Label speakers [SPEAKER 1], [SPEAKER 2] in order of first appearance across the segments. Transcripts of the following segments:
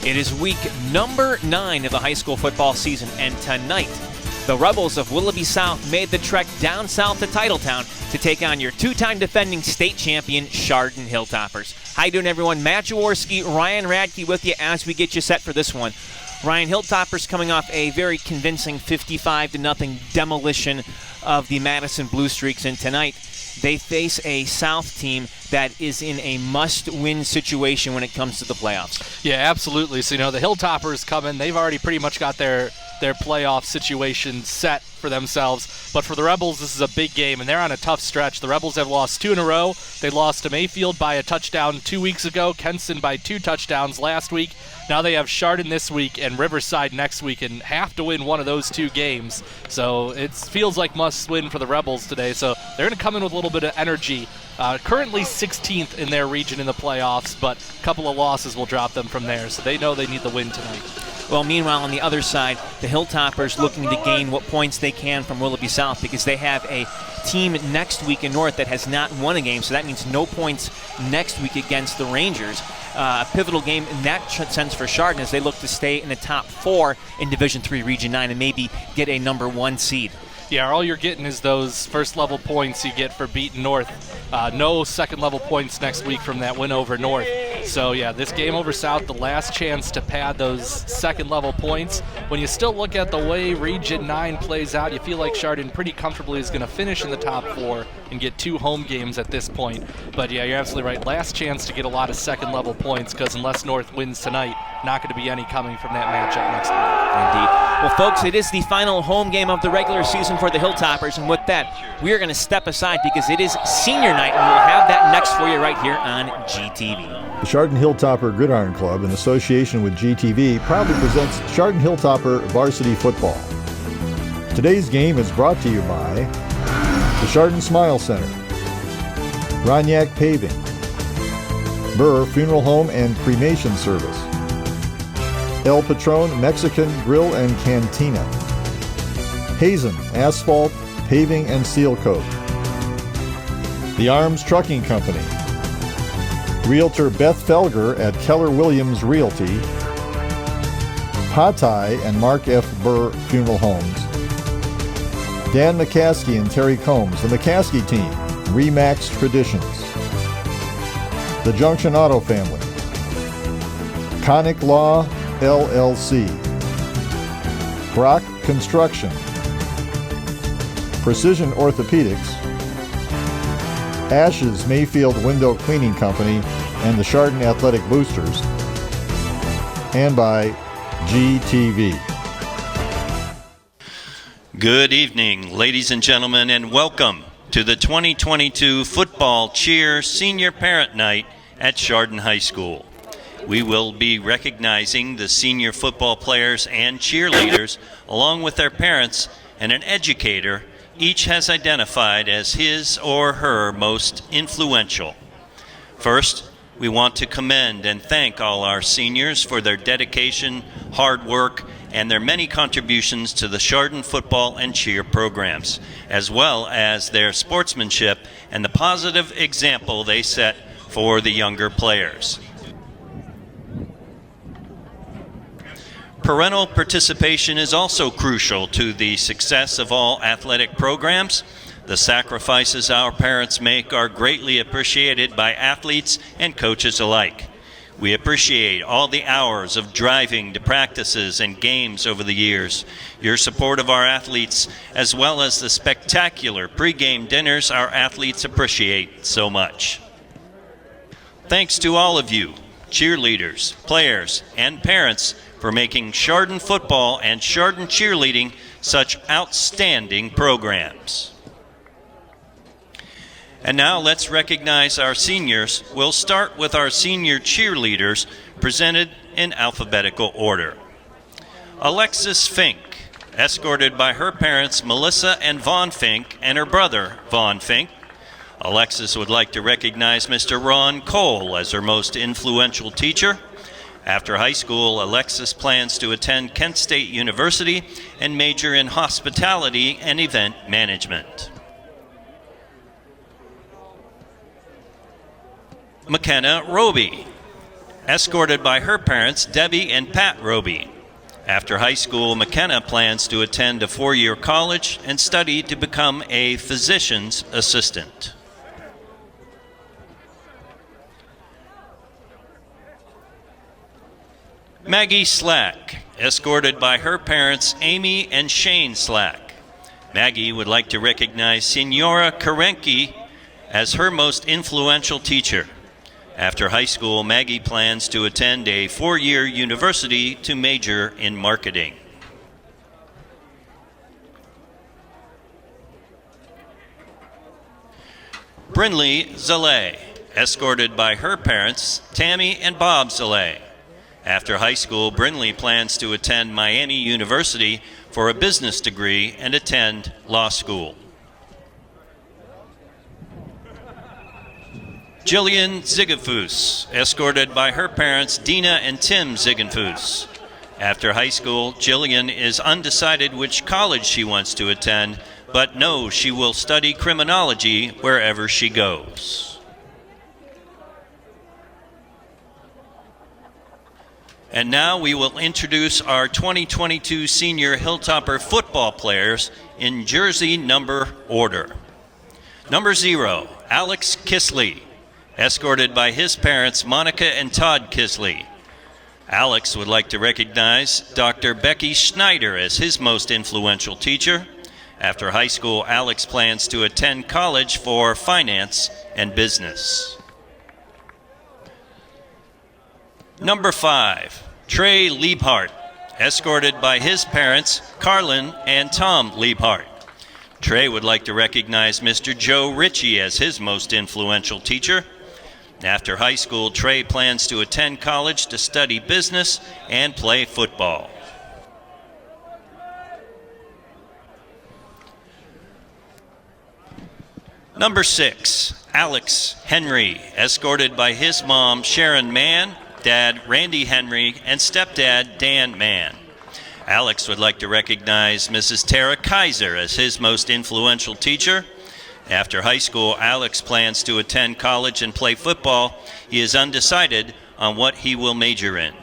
[SPEAKER 1] It is week number 9 of the high school football season, and tonight, the Rebels of Willoughby South made the trek down south to Titletown to take on your two-time defending state champion, Chardon Hilltoppers. How you doing, everyone? Matt Jaworski, Ryan Radke with you as we get you set for this one. Ryan, Hilltoppers coming off a very convincing 55-0 demolition of the Madison Blue Streaks, and tonight they face a South team that is in a must-win situation when it comes to the playoffs.
[SPEAKER 2] Yeah, absolutely. So, the Hilltoppers come in. They've already pretty much got their playoff situation set for themselves. But for the Rebels, this is a big game, and they're on a tough stretch. The Rebels have lost 2 in a row. They lost to Mayfield by a touchdown 2 weeks ago, Kenston by 2 touchdowns last week. Now they have Chardon this week and Riverside next week and have to win one of those 2 games. So it feels like must win for the Rebels today. So they're going to come in with a little bit of energy. Currently 16th in their region in the playoffs, but a couple of losses will drop them from there. So they know they need the win tonight.
[SPEAKER 1] Well, meanwhile, on the other side, the Hilltoppers looking to gain what points they can from Willoughby South because they have a team next week in North that has not won a game, so that means no points next week against the Rangers. A pivotal game in that sense for Chardon as they look to stay in the top 4 in Division III Region 9 and maybe get a number 1 seed.
[SPEAKER 2] Yeah, all you're getting is those first-level points you get for beating North. No second-level points next week from that win over North. So, yeah, this game over South, the last chance to pad those second-level points. When you still look at the way Region 9 plays out, you feel like Chardon pretty comfortably is going to finish in the top 4 and get 2 home games at this point. But, yeah, you're absolutely right. Last chance to get a lot of second-level points because unless North wins tonight, not going to be any coming from that matchup next week.
[SPEAKER 1] Indeed. Well, folks, it is the final home game of the regular season for the Hilltoppers, and with that, we are going to step aside because it is senior night, and we'll have that next for you right here on GTV.
[SPEAKER 3] The Chardon Hilltopper Gridiron Club, in association with GTV, proudly presents Chardon Hilltopper Varsity Football. Today's game is brought to you by the Chardon Smile Center, Roniak Paving, Burr Funeral Home and Cremation Service, El Patron Mexican Grill and Cantina, Hazen Asphalt, Paving and Seal Coat, The Arms Trucking Company, Realtor Beth Felger at Keller Williams Realty, Patai and Mark F. Burr Funeral Homes, Dan McCaskey and Terry Combs, the McCaskey Team, Remax Traditions, The Junction Auto Family, Conic Law LLC, Brock Construction, Precision Orthopedics, Ashes Mayfield Window Cleaning Company, and the Chardon Athletic Boosters, and by GTV.
[SPEAKER 4] Good evening, ladies and gentlemen, and welcome to the 2022 Football Cheer Senior Parent Night at Chardon High School. We will be recognizing the senior football players and cheerleaders along with their parents and an educator each has identified as his or her most influential. First, we want to commend and thank all our seniors for their dedication, hard work, and their many contributions to the Chardon football and cheer programs, as well as their sportsmanship and the positive example they set for the younger players. Parental participation is also crucial to the success of all athletic programs. The sacrifices our parents make are greatly appreciated by athletes and coaches alike. We appreciate all the hours of driving to practices and games over the years, your support of our athletes, as well as the spectacular pregame dinners our athletes appreciate so much. Thanks to all of you, cheerleaders, players, and parents, for making Chardon football and Chardon cheerleading such outstanding programs. And now let's recognize our seniors. We'll start with our senior cheerleaders, presented in alphabetical order. Alexis Fink, escorted by her parents Melissa and Vaughn Fink and her brother Vaughn Fink. Alexis would like to recognize Mr. Ron Cole as her most influential teacher. After high school, Alexis plans to attend Kent State University and major in hospitality and event management. McKenna Roby, escorted by her parents, Debbie and Pat Roby. After high school, McKenna plans to attend a 4-year college and study to become a physician's assistant. Maggie Slack, escorted by her parents, Amy and Shane Slack. Maggie would like to recognize Signora Karenki as her most influential teacher. After high school, Maggie plans to attend a 4-year university to major in marketing. Brinley Zalay, escorted by her parents, Tammy and Bob Zalay. After high school, Brinley plans to attend Miami University for a business degree and attend law school. Jillian Ziggefus, escorted by her parents, Dina and Tim Ziggefus. After high school, Jillian is undecided which college she wants to attend, but knows she will study criminology wherever she goes. And now we will introduce our 2022 senior Hilltopper football players in jersey number order. Number 0, Alex Kisley, escorted by his parents, Monica and Todd Kisley. Alex would like to recognize Dr. Becky Schneider as his most influential teacher. After high school, Alex plans to attend college for finance and business. Number 5, Trey Liebhart, escorted by his parents, Carlin and Tom Liebhart. Trey would like to recognize Mr. Joe Ritchie as his most influential teacher. After high school, Trey plans to attend college to study business and play football. Number 6, Alex Henry, escorted by his mom, Sharon Mann, dad, Randy Henry, and stepdad, Dan Mann. Alex would like to recognize Mrs. Tara Kaiser as his most influential teacher. After high school, Alex plans to attend college and play football. He is undecided on what he will major in.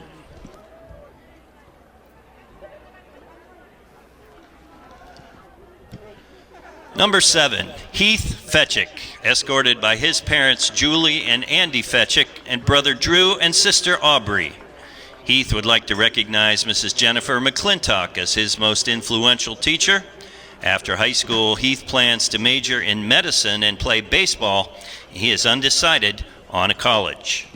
[SPEAKER 4] Number 7, Heath Fetchick, escorted by his parents Julie and Andy Fetchick and brother Drew and sister Aubrey. Heath would like to recognize Mrs. Jennifer McClintock as his most influential teacher. After high school, Heath plans to major in medicine and play baseball. He is undecided on a college.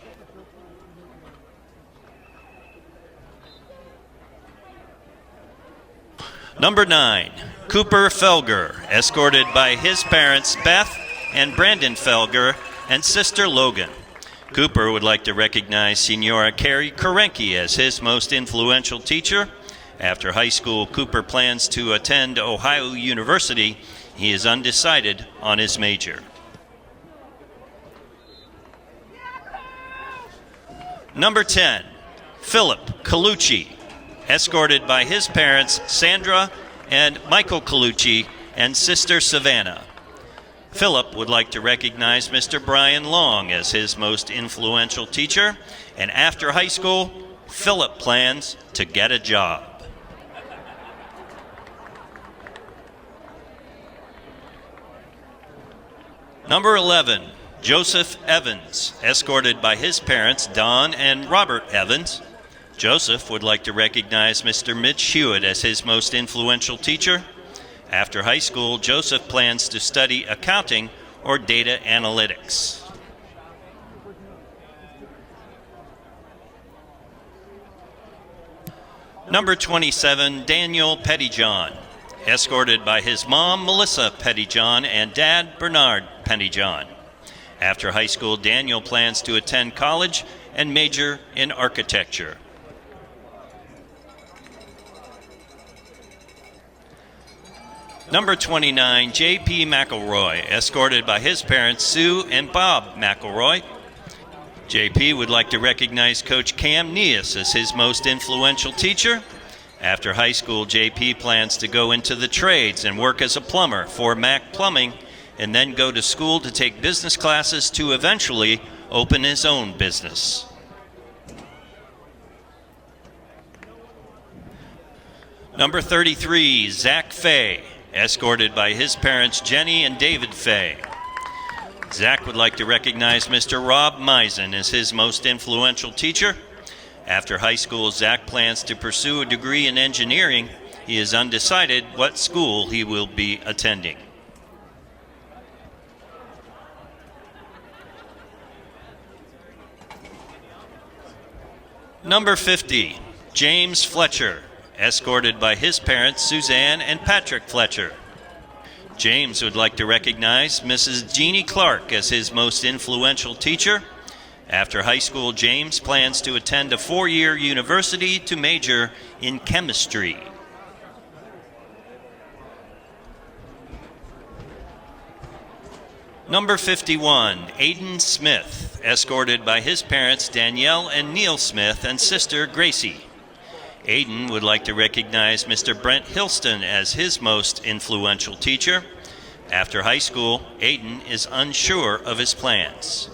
[SPEAKER 4] Number 9, Cooper Felger, escorted by his parents Beth and Brandon Felger and sister Logan. Cooper would like to recognize Signora Carrie Karenki as his most influential teacher. After high school, Cooper plans to attend Ohio University. He is undecided on his major. Number 10, Philip Colucci, escorted by his parents Sandra and Michael Colucci and sister Savannah. Philip would like to recognize Mr. Brian Long as his most influential teacher, and after high school, Philip plans to get a job. Number 11, Joseph Evans, escorted by his parents Don and Robert Evans. Joseph would like to recognize Mr. Mitch Hewitt as his most influential teacher. After high school, Joseph plans to study accounting or data analytics. Number 27, Daniel Pettyjohn, escorted by his mom, Melissa Pettyjohn, and dad, Bernard Pettyjohn. After high school, Daniel plans to attend college and major in architecture. Number 29, J.P. McElroy, escorted by his parents, Sue and Bob McElroy. J.P. would like to recognize Coach Cam Neas as his most influential teacher. After high school, J.P. plans to go into the trades and work as a plumber for Mac Plumbing, and then go to school to take business classes to eventually open his own business. Number 33, Zach Fay, escorted by his parents Jenny and David Fay. Zach would like to recognize Mr. Rob Meisen as his most influential teacher. After high school, Zach plans to pursue a degree in engineering. He is undecided what school he will be attending. Number 50, James Fletcher, escorted by his parents Suzanne and Patrick Fletcher. James would like to recognize Mrs. Jeannie Clark as his most influential teacher. After high school, James plans to attend a 4-year university to major in chemistry. Number 51, Aiden Smith, escorted by his parents Danielle and Neil Smith and sister Gracie. Aiden would like to recognize Mr. Brent Hilston as his most influential teacher. After high school, Aiden is unsure of his plans.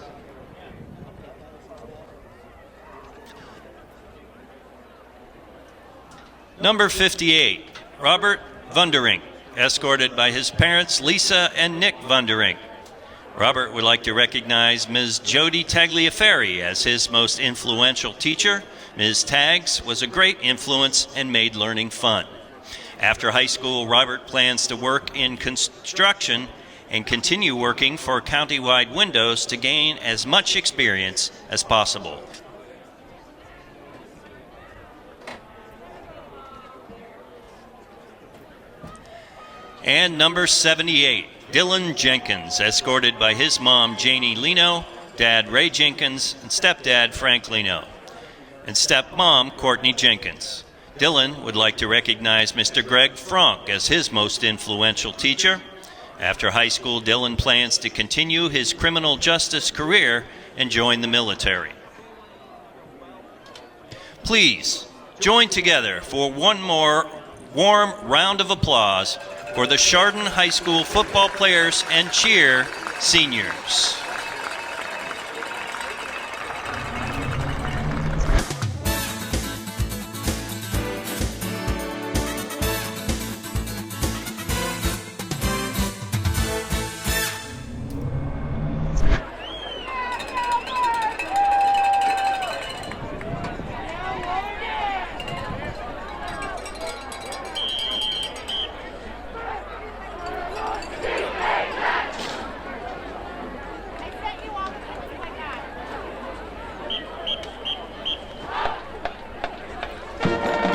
[SPEAKER 4] Number 58, Robert Vunderink, escorted by his parents Lisa and Nick Vunderink. Robert would like to recognize Ms. Jody Tagliaferri as his most influential teacher. Ms. Taggs was a great influence and made learning fun. After high school, Robert plans to work in construction and continue working for Countywide Windows to gain as much experience as possible. And number 78, Dylan Jenkins, escorted by his mom, Janie Lino, dad, Ray Jenkins, and stepdad, Frank Lino, and stepmom, Courtney Jenkins. Dylan would like to recognize Mr. Greg Frank as his most influential teacher. After high school, Dylan plans to continue his criminal justice career and join the military. Please join together for one more warm round of applause for the Chardon High School football players and cheer seniors.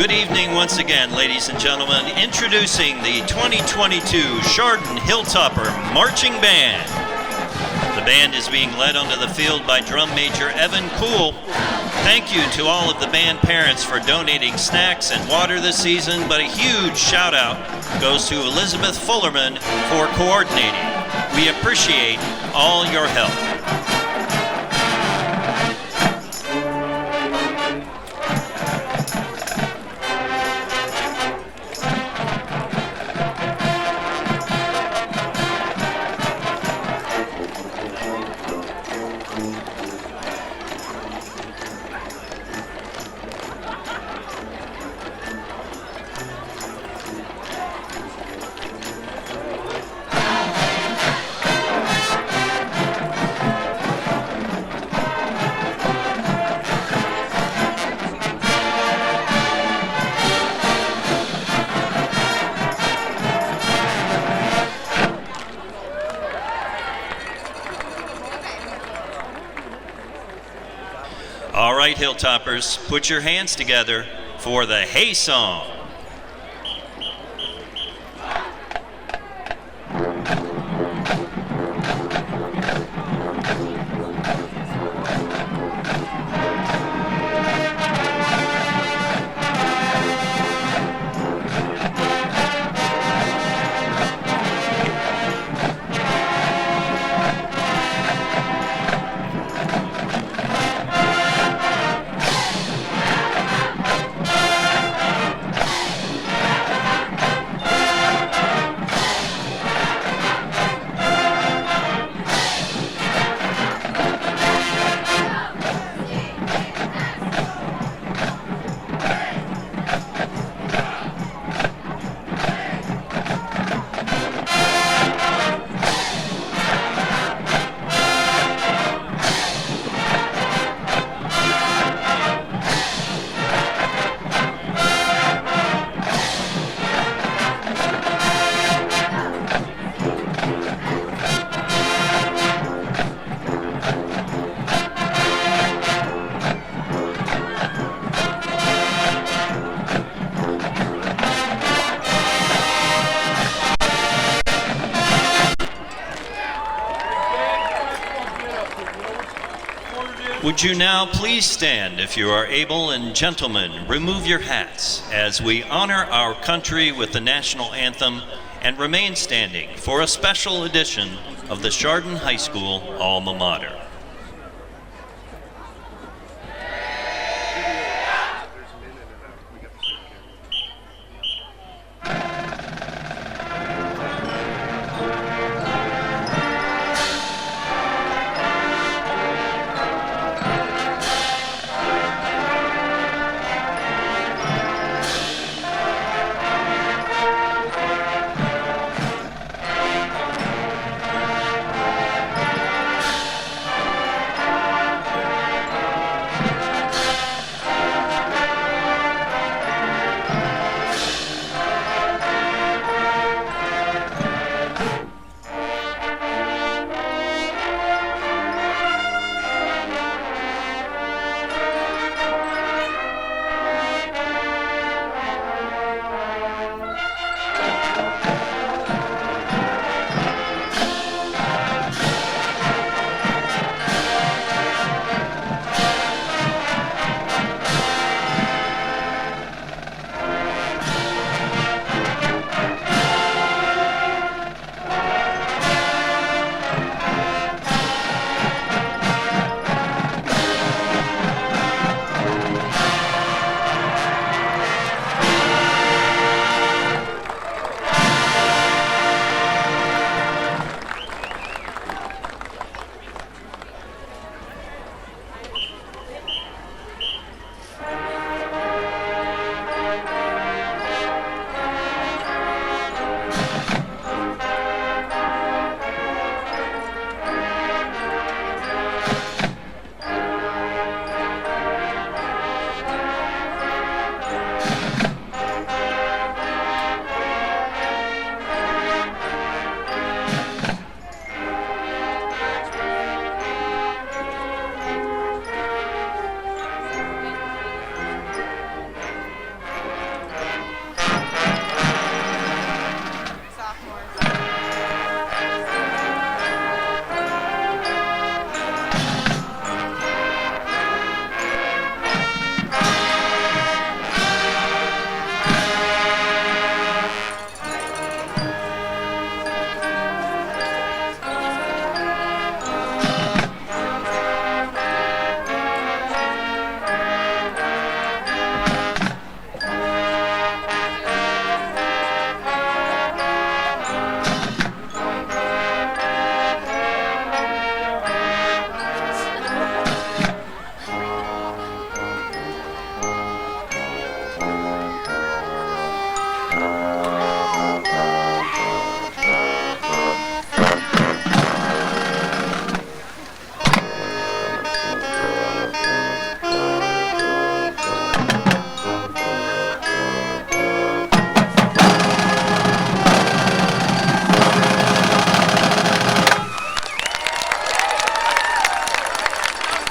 [SPEAKER 4] Good evening once again, ladies and gentlemen. Introducing the 2022 Chardon Hilltopper Marching Band. The band is being led onto the field by drum major Evan Kuhl. Thank you to all of the band parents for donating snacks and water this season, but a huge shout out goes to Elizabeth Fullerman for coordinating. We appreciate all your help. All right, Hilltoppers, put your hands together for the Hey Song. Would you now please stand if you are able, and gentlemen, remove your hats as we honor our country with the national anthem and remain standing for a special edition of the Chardon High School alma mater.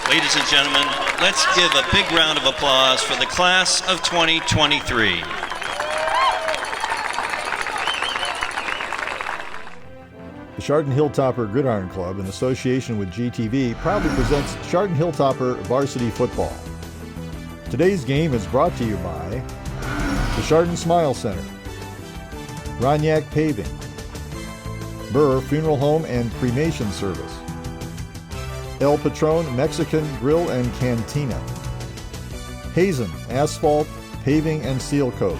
[SPEAKER 4] Ladies and gentlemen, let's give a big round of applause for the class of 2023.
[SPEAKER 3] The Chardon Hilltopper Gridiron Club, in association with GTV, proudly presents Chardon Hilltopper varsity football. Today's game is brought to you by the Chardon Smile Center, Roniak Paving, Burr Funeral Home and Cremation Service, El Patron Mexican Grill and Cantina, Hazen Asphalt, Paving and Seal Coat,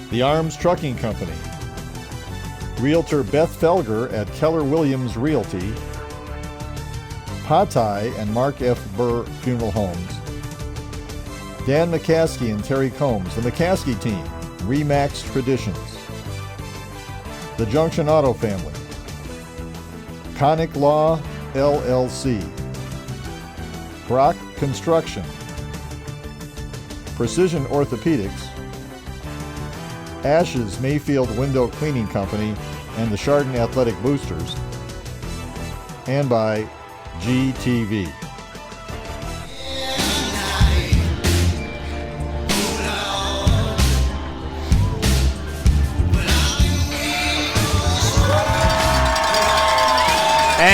[SPEAKER 3] The Arms Trucking Company, Realtor Beth Felger at Keller Williams Realty, Patai and Mark F. Burr Funeral Homes, Dan McCaskey and Terry Combs, the McCaskey Team, Remax Traditions, the Junction Auto Family, Conic Law LLC, Brock Construction, Precision Orthopedics, Ashes Mayfield Window Cleaning Company and the Chardon Athletic Boosters, and by GTV.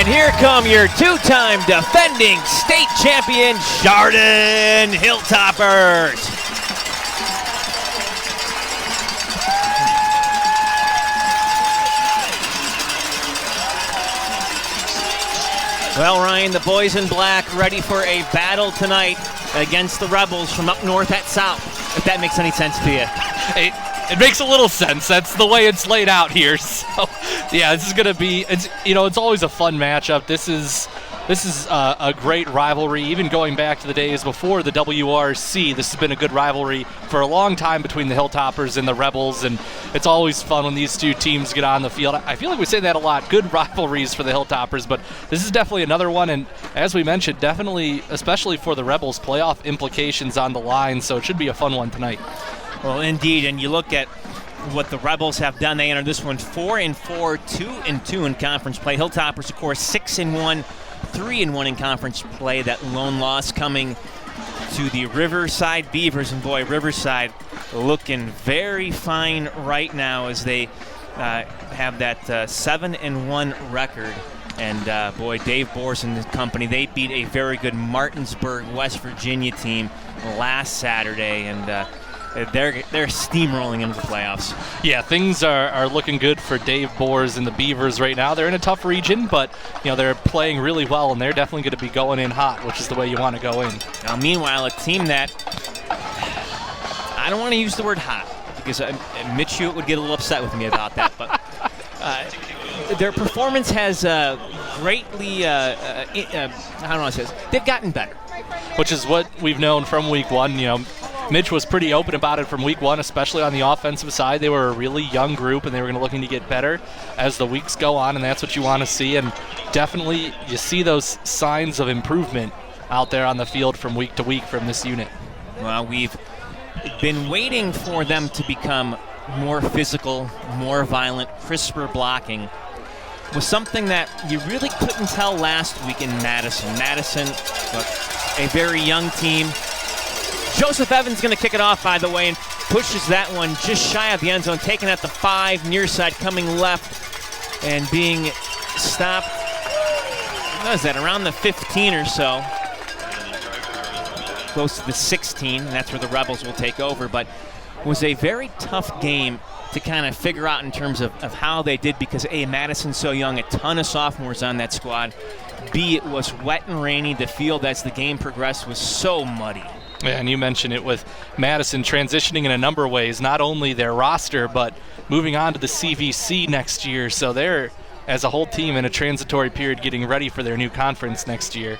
[SPEAKER 1] And here come your two-time defending state champion, Chardon Hilltoppers. Well, Ryan, the boys in black ready for a battle tonight against the Rebels from up north at south, if that makes any sense to you.
[SPEAKER 2] It makes a little sense. That's the way it's laid out here. So, yeah, this is going to be, it's always a fun matchup. This is a great rivalry. Even going back to the days before the WRC, this has been a good rivalry for a long time between the Hilltoppers and the Rebels, and it's always fun when these two teams get on the field. I feel like we say that a lot. Good rivalries for the Hilltoppers, but this is definitely another one, and as we mentioned, definitely, especially for the Rebels, playoff implications on the line, so it should be a fun one tonight.
[SPEAKER 1] Well, indeed, and you look at what the Rebels have done. They entered this one 4-4, 2-2 in conference play. Hilltoppers, of course, 6-1, 3-1 in conference play. That lone loss coming to the Riverside Beavers, and boy, Riverside looking very fine right now as they have that 7-1 record. And boy, Dave Boers and his company, they beat a very good Martinsburg, West Virginia team last Saturday, and they're steamrolling into the playoffs.
[SPEAKER 2] Yeah, things are looking good for Dave Boers and the Beavers right now. They're in a tough region, but they're playing really well, and they're definitely going to be going in hot, which is the way you want to go in.
[SPEAKER 1] Now, meanwhile, a team that I don't want to use the word hot because Mitch Hewitt would get a little upset with me about that, but their performance has greatly, how do I say this? They've gotten better.
[SPEAKER 2] Which is what we've known from week one. Mitch was pretty open about it from week one, especially on the offensive side. They were a really young group, and they were looking to get better as the weeks go on, and that's what you want to see. And definitely you see those signs of improvement out there on the field from week to week from this unit.
[SPEAKER 1] Well, we've been waiting for them to become more physical, more violent, crisper blocking. Was something that you really couldn't tell last week in Madison. Madison, look, a very young team. Joseph Evans going to kick it off, by the way, and pushes that one just shy of the end zone, taken at the 5, near side, coming left, and being stopped, what is that, around the 15 or so. Close to the 16, and that's where the Rebels will take over. But it was a very tough game to kind of figure out in terms of how they did, because A, Madison's so young, a ton of sophomores on that squad. B, it was wet and rainy. The field, as the game progressed, was so muddy.
[SPEAKER 2] Yeah, and you mentioned it with Madison transitioning in a number of ways, not only their roster, but moving on to the CVC next year. So they're, as a whole team, in a transitory period getting ready for their new conference next year.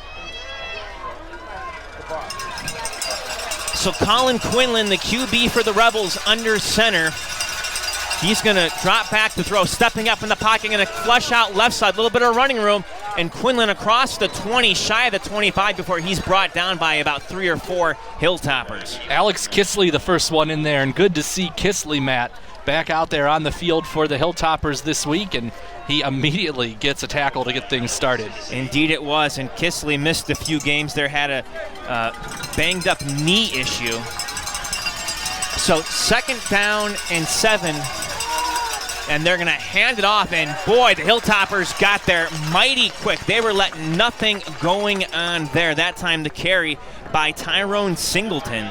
[SPEAKER 1] So Colin Quinlan, the QB for the Rebels, under center. He's going to drop back to throw, stepping up in the pocket, going to flush out left side, a little bit of running room, and Quinlan across the 20, shy of the 25 before he's brought down by about 3 or 4 Hilltoppers.
[SPEAKER 2] Alex Kisley, the first one in there, and good to see Kisley, Matt, back out there on the field for the Hilltoppers this week, and he immediately gets a tackle to get things started.
[SPEAKER 1] Indeed it was, and Kisley missed a few games there, had a banged up knee issue. So 2nd down and 7. And they're going to hand it off, and boy, the Hilltoppers got there mighty quick. They were letting nothing going on there. That time the carry by Tyrone Singleton.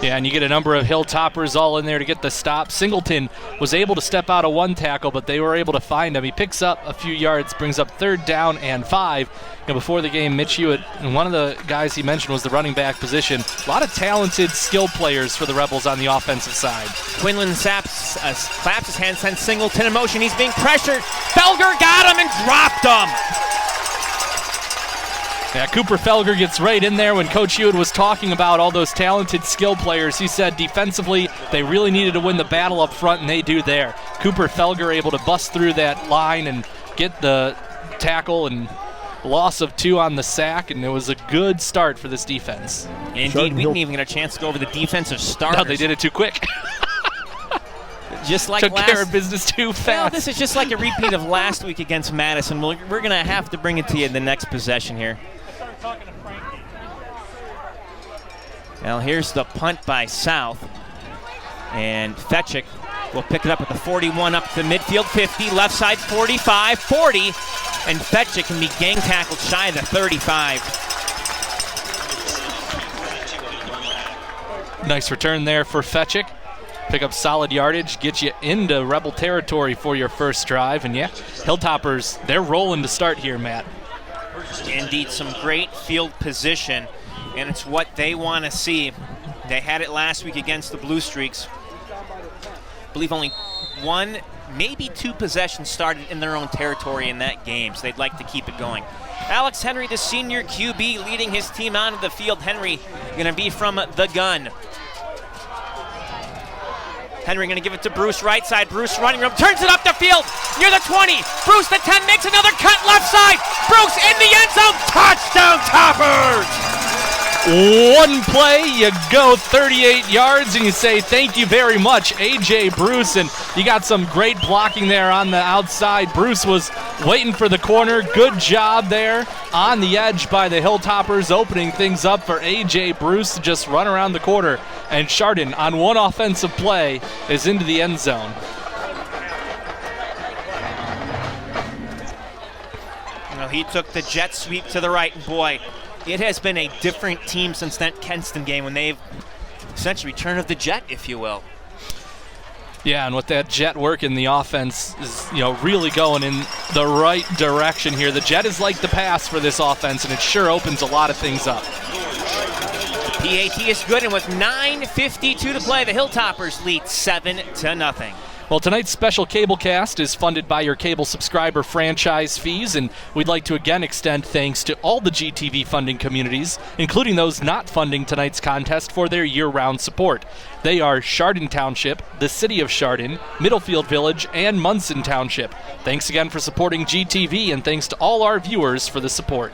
[SPEAKER 2] Yeah, and you get a number of Hilltoppers all in there to get the stop. Singleton was able to step out of one tackle, but they were able to find him. He picks up a few yards, brings up 3rd down and 5. Before the game, Mitch Hewitt, and one of the guys he mentioned was the running back position. A lot of talented, skilled players for the Rebels on the offensive side.
[SPEAKER 1] Quinlan claps his hand, sends Singleton in motion. He's being pressured. Felger got him and dropped him.
[SPEAKER 2] Yeah, Cooper Felger gets right in there. When Coach Hewitt was talking about all those talented, skilled players, he said defensively they really needed to win the battle up front, and they do there. Cooper Felger able to bust through that line and get the tackle and loss of 2 on the sack, and it was a good start for this defense.
[SPEAKER 1] Indeed, we didn't even get a chance to go over the defentive starters.
[SPEAKER 2] No, they did it too quick.
[SPEAKER 1] Just like
[SPEAKER 2] took care of business too fast.
[SPEAKER 1] Well, this is just like a repeat of last week against Madison. We're going to have to bring it to you in the next possession here. Now here's the punt by South, and Fetchick will pick it up at the 41, up to the midfield 50, left side 45, 40, and Fetchick can be gang tackled shy of the 35.
[SPEAKER 2] Nice return there for Fetchick. Pick up solid yardage, get you into Rebel territory for your first drive. And yeah, Hilltoppers, they're rolling to start here, Matt.
[SPEAKER 1] Indeed, some great field position, and it's what they want to see. They had it last week against the Blue Streaks. I believe only one, maybe two possessions started in their own territory in that game, so they'd like to keep it going. Alex Henry, the senior QB, leading his team onto the field. Henry going to be from the gun. Henry going to give it to Bruce, right side. Bruce running room, turns it up the field, near the 20. Bruce, the 10, makes another cut left side. Bruce in the end zone, touchdown Toppers!
[SPEAKER 2] One play, you go 38 yards, and you say thank you very much, A.J. Bruce, and you got some great blocking there on the outside. Bruce was waiting for the corner. Good job there on the edge by the Hilltoppers, opening things up for A.J. Bruce to just run around the corner, and Chardon, on one offensive play, is into the end zone.
[SPEAKER 1] Well, he took the jet sweep to the right, and boy, it has been a different team since that Kenston game when they've essentially return of the jet, if you will.
[SPEAKER 2] Yeah, and with that jet working, the offense is, really going in the right direction here. The jet is like the pass for this offense, and it sure opens a lot of things up.
[SPEAKER 1] The PAT is good, and with 9:52 to play, the Hilltoppers lead 7-0.
[SPEAKER 2] Well, tonight's special Cablecast is funded by your cable subscriber franchise fees, and we'd like to again extend thanks to all the GTV funding communities, including those not funding tonight's contest, for their year-round support. They are Chardon Township, the City of Chardon, Middlefield Village, and Munson Township. Thanks again for supporting GTV, and thanks to all our viewers for the support.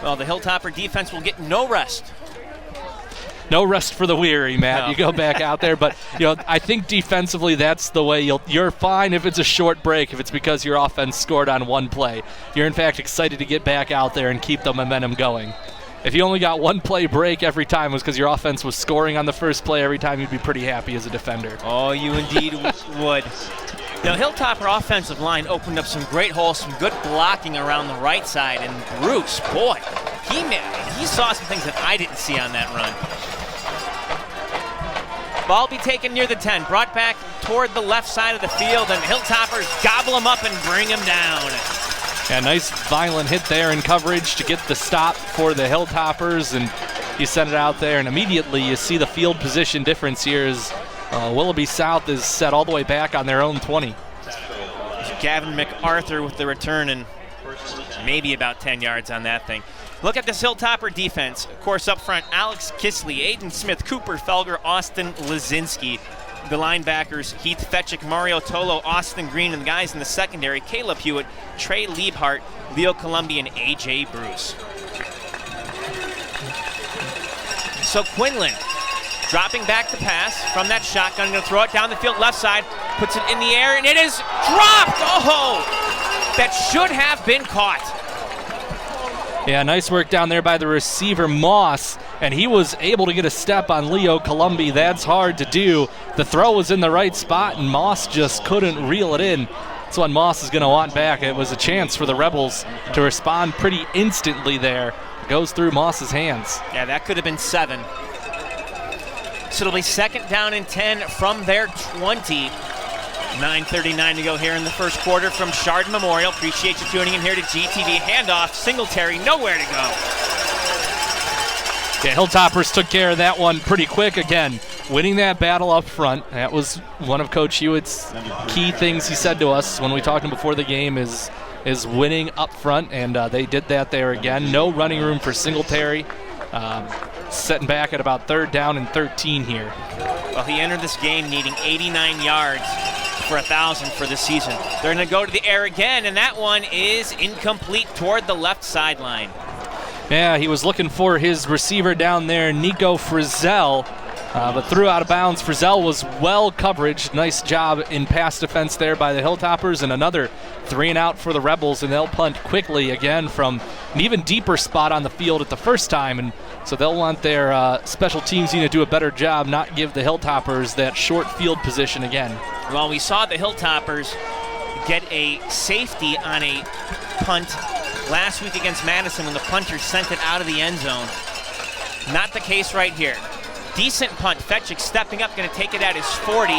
[SPEAKER 1] Well, the Hilltopper defense will get no rest.
[SPEAKER 2] No rest for the weary, Matt.
[SPEAKER 1] No.
[SPEAKER 2] You go back out there, but I think defensively that's the way you're fine if it's a short break, if it's because your offense scored on one play. You're in fact excited to get back out there and keep the momentum going. If you only got one play break every time was because your offense was scoring on the first play every time, you'd be pretty happy as a defender.
[SPEAKER 1] Oh, you indeed would. Now, Hilltopper offensive line opened up some great holes, some good blocking around the right side, and Bruce, boy, he saw some things that I didn't see on that run. Ball be taken near the 10, brought back toward the left side of the field, and Hilltoppers gobble him up and bring him down.
[SPEAKER 2] Yeah, nice violent hit there in coverage to get the stop for the Hilltoppers, and you send it out there, and immediately you see the field position difference here as Willoughby South is set all the way back on their own 20.
[SPEAKER 1] Gavin MacArthur with the return, and maybe about 10 yards on that thing. Look at this Hilltopper defense. Of course, up front, Alex Kisley, Aiden Smith, Cooper Felger, Austin Lazinski. The linebackers, Heath Fetchick, Mario Tolo, Austin Green, and the guys in the secondary, Caleb Hewitt, Trey Liebhart, Leo Columbi, and A.J. Bruce. So Quinlan dropping back the pass from that shotgun, going to throw it down the field left side, puts it in the air, and it is dropped! Oh! That should have been caught.
[SPEAKER 2] Yeah, nice work down there by the receiver, Moss, and he was able to get a step on Leo Columbi. That's hard to do. The throw was in the right spot, and Moss just couldn't reel it in. That's what Moss is going to want back. It was a chance for the Rebels to respond pretty instantly there. It goes through Moss's hands.
[SPEAKER 1] Yeah, that could have been 7. So it'll be 2nd down and 10 from their 20. 9:39 to go here in the first quarter from Chardon Memorial. Appreciate you tuning in here to GTV. Handoff, Singletary, nowhere to go.
[SPEAKER 2] Yeah, Hilltoppers took care of that one pretty quick. Again, winning that battle up front. That was one of Coach Hewitt's key things he said to us when we talked to him before the game is winning up front, and they did that there again. No running room for Singletary. Setting back at about 3rd down and 13 here.
[SPEAKER 1] Well, he entered this game needing 89 yards for 1,000 for the season. They're going to go to the air again, and that one is incomplete toward the left sideline.
[SPEAKER 2] Yeah, he was looking for his receiver down there, Nico Frizzell, but threw out of bounds. Frizzell was well coverage. Nice job in pass defense there by the Hilltoppers, and another 3-and-out for the Rebels, and they'll punt quickly again from an even deeper spot on the field at the first time, and So they'll want their special teams team to do a better job, not give the Hilltoppers that short field position again.
[SPEAKER 1] Well, we saw the Hilltoppers get a safety on a punt last week against Madison when the punter sent it out of the end zone. Not the case right here. Decent punt. Fetchik stepping up, going to take it at his 40.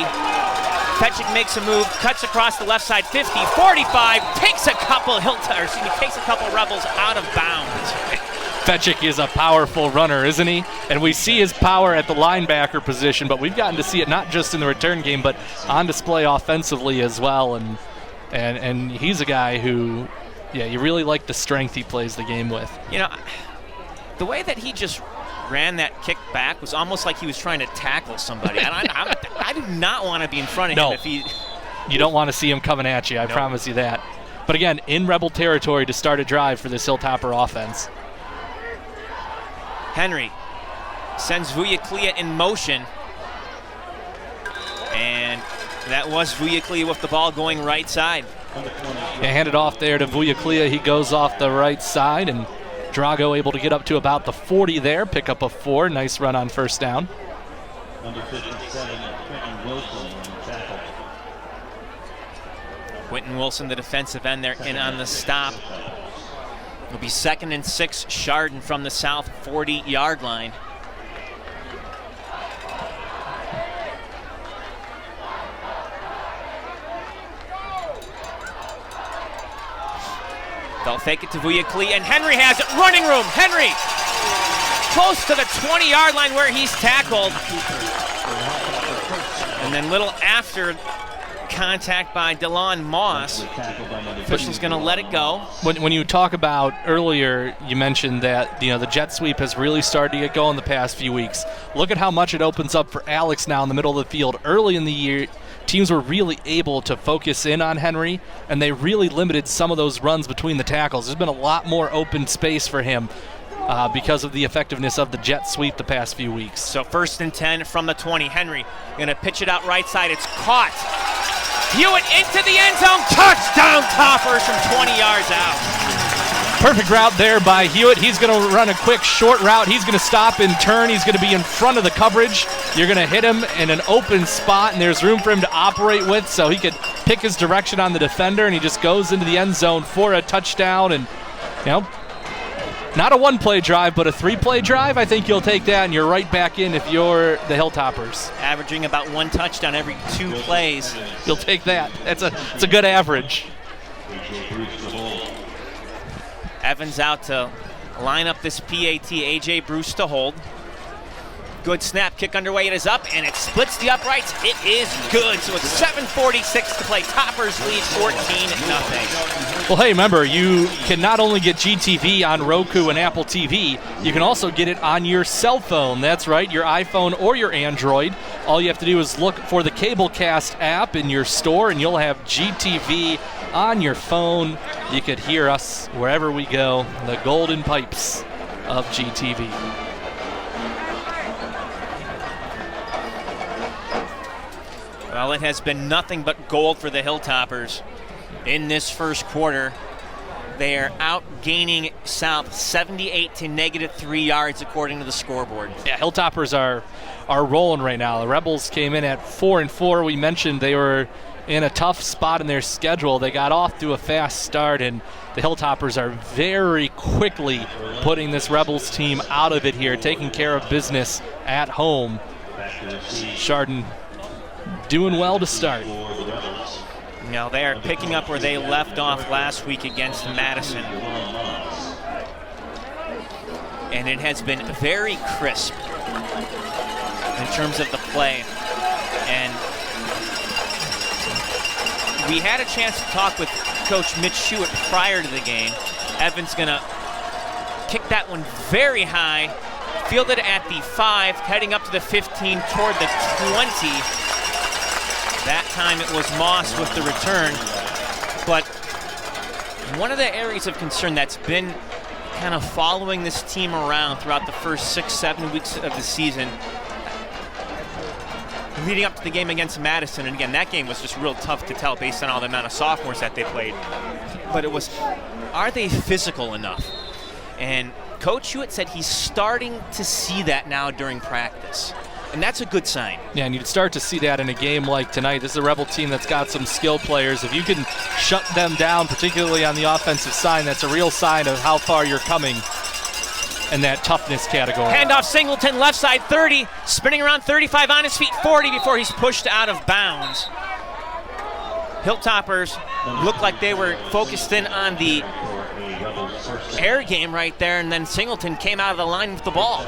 [SPEAKER 1] Fetchik makes a move, cuts across the left side, 50, 45, takes a couple Rebels out of bounds.
[SPEAKER 2] Fetchik is a powerful runner, isn't he? And we see his power at the linebacker position, but we've gotten to see it not just in the return game, but on display offensively as well. And he's a guy who, yeah, you really like the strength he plays the game with.
[SPEAKER 1] You know, the way that he just ran that kick back was almost like he was trying to tackle somebody. I do not want to be in front of him if he...
[SPEAKER 2] You don't want to see him coming at you, I promise you that. But again, in Rebel territory to start a drive for this Hilltopper offense.
[SPEAKER 1] Henry sends Vuyaklia in motion. And that was Vuyaklia with the ball going right side.
[SPEAKER 2] Yeah, hand it off there to Vuyaklia. He goes off the right side, and Drago able to get up to about the 40 there, pick up a 4. Nice run on first down.
[SPEAKER 5] Number 57, Quentin Wilson, tackle.
[SPEAKER 1] Quentin Wilson, the defensive end there, in on the stop. It'll be 2nd and 6, Chardon from the south 40-yard line. They'll fake it to Vuyaklia, and Henry has it. Running room, Henry! Close to the 20-yard line where he's tackled. And then little after contact by DeLon Moss, official's going to let it go.
[SPEAKER 2] When you talk about earlier, you mentioned that the jet sweep has really started to get going the past few weeks. Look at how much it opens up for Alex now in the middle of the field. Early in the year, teams were really able to focus in on Henry, and they really limited some of those runs between the tackles. There's been a lot more open space for him because of the effectiveness of the jet sweep the past few weeks.
[SPEAKER 1] So 1st and 10 from the 20. Henry going to pitch it out right side. It's caught. Hewitt into the end zone. Touchdown Toppers from 20 yards out.
[SPEAKER 2] Perfect route there by Hewitt. He's going to run a quick short route. He's going to stop and turn. He's going to be in front of the coverage. You're going to hit him in an open spot, and there's room for him to operate with, so he could pick his direction on the defender, and he just goes into the end zone for a touchdown. And, not a one-play drive, but a 3-play drive. I think you'll take that, and you're right back in if you're the Hilltoppers.
[SPEAKER 1] Averaging about 1 touchdown every 2 plays.
[SPEAKER 2] You'll take that. It's a good average.
[SPEAKER 1] Evans out to line up this PAT. A.J. Bruce to hold. Good snap. Kick underway. It is up, and it splits the uprights. It is good. So it's 7:46 to play. Toppers lead 14-0.
[SPEAKER 2] Well, hey, remember, you can not only get GTV on Roku and Apple TV, you can also get it on your cell phone. That's right, your iPhone or your Android. All you have to do is look for the Cablecast app in your store, and you'll have GTV on your phone. You could hear us wherever we go, the golden pipes of GTV.
[SPEAKER 1] Well, it has been nothing but gold for the Hilltoppers in this first quarter. They are outgaining South 78 to -3 yards according to the scoreboard.
[SPEAKER 2] Yeah, Hilltoppers are rolling right now. The Rebels came in at 4-4. We mentioned they were in a tough spot in their schedule. They got off to a fast start, and the Hilltoppers are very quickly putting this Rebels team out of it here, taking care of business at home. Chardon doing well to start.
[SPEAKER 1] Now they are picking up where they left off last week against Madison. And it has been very crisp in terms of the play. And we had a chance to talk with Coach Mitch Hewitt prior to the game. Evans gonna kick that one very high, fielded at the 5, heading up to the 15, toward the 20. That time it was Moss with the return. But one of the areas of concern that's been kind of following this team around throughout the first 6-7 weeks of the season, leading up to the game against Madison, and again, that game was just real tough to tell based on all the amount of sophomores that they played. But it was, are they physical enough? And Coach Hewitt said he's starting to see that now during practice. And that's a good sign.
[SPEAKER 2] Yeah, and you'd start to see that in a game like tonight. This is a Rebel team that's got some skilled players. If you can shut them down, particularly on the offensive side, that's a real sign of how far you're coming in that toughness category.
[SPEAKER 1] Handoff Singleton, left side 30, spinning around 35 on his feet, 40 before he's pushed out of bounds. Hilltoppers looked like they were focused in on the air game right there, and then Singleton came out of the line with the ball.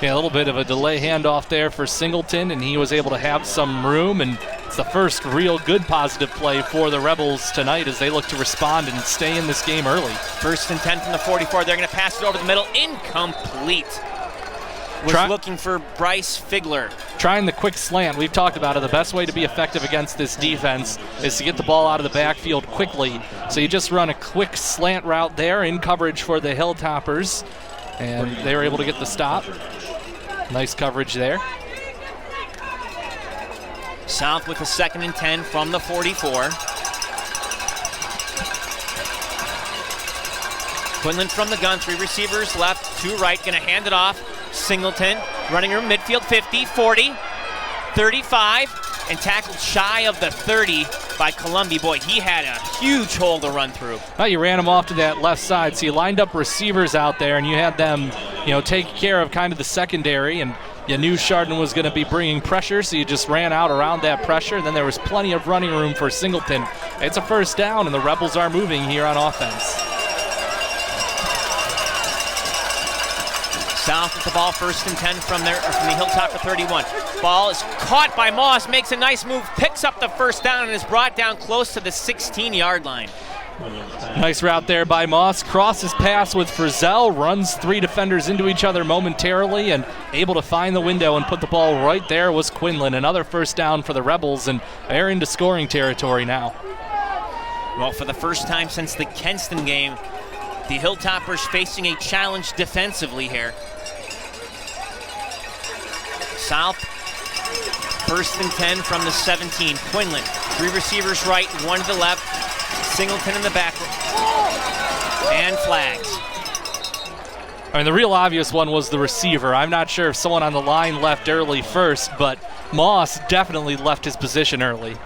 [SPEAKER 2] Yeah, a little bit of a delay handoff there for Singleton, and he was able to have some room, and it's the first real good positive play for the Rebels tonight as they look to respond and stay in this game early. 1st and 10 from the 44. They're going to pass it over the middle. Incomplete. Was looking for Bryce Figler. Trying the quick slant. We've talked about it. The best way to be effective against this defense is to get the ball out of the backfield quickly. So you just run a quick slant route there in coverage for the Hilltoppers, and they were able to get the stop. Nice coverage there.
[SPEAKER 1] South with a 2nd and 10 from the 44. Quinlan from the gun, 3 receivers left, 2 right, going to hand it off. Singleton running room midfield, 50, 40, 35, and tackled shy of the 30 by Columby. Boy, he had a huge hole to run through.
[SPEAKER 2] Well, you ran him off to that left side, so you lined up receivers out there, and you had them, take care of kind of the secondary, and you knew Chardon was going to be bringing pressure, so you just ran out around that pressure, and then there was plenty of running room for Singleton. It's a 1st down, and the Rebels are moving here on offense.
[SPEAKER 1] South with the ball, 1st and 10 from the Hilltopper 31. Ball is caught by Moss, makes a nice move, picks up the 1st down, and is brought down close to the 16-yard line.
[SPEAKER 2] Nice route there by Moss. Crosses pass with Frizzell, runs 3 defenders into each other momentarily, and able to find the window and put the ball right there was Quinlan. Another 1st down for the Rebels, and they're into scoring territory now.
[SPEAKER 1] Well, for the first time since the Kenston game, the Hilltoppers facing a challenge defensively here. South, 1st and 10 from the 17. Quinlan, 3 receivers right, 1 to the left. Singleton in the back. And flags.
[SPEAKER 2] I mean, the real obvious one was the receiver. I'm not sure if someone on the line left early first, but Moss definitely left his position early.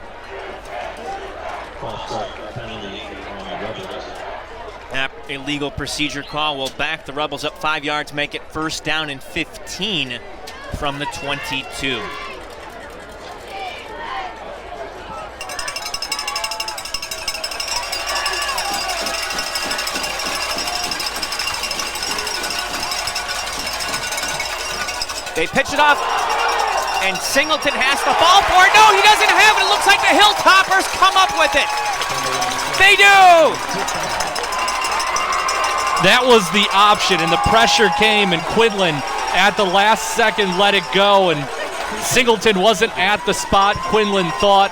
[SPEAKER 1] Illegal procedure call will back the Rebels up 5 yards, make it 1st down and 15 from the 22. They pitch it off, and Singleton has the ball for it. No, he doesn't have it. It looks like the Hilltoppers come up with it. They do!
[SPEAKER 2] That was the option, and the pressure came, and Quinlan at the last second let it go, and Singleton wasn't at the spot Quinlan thought,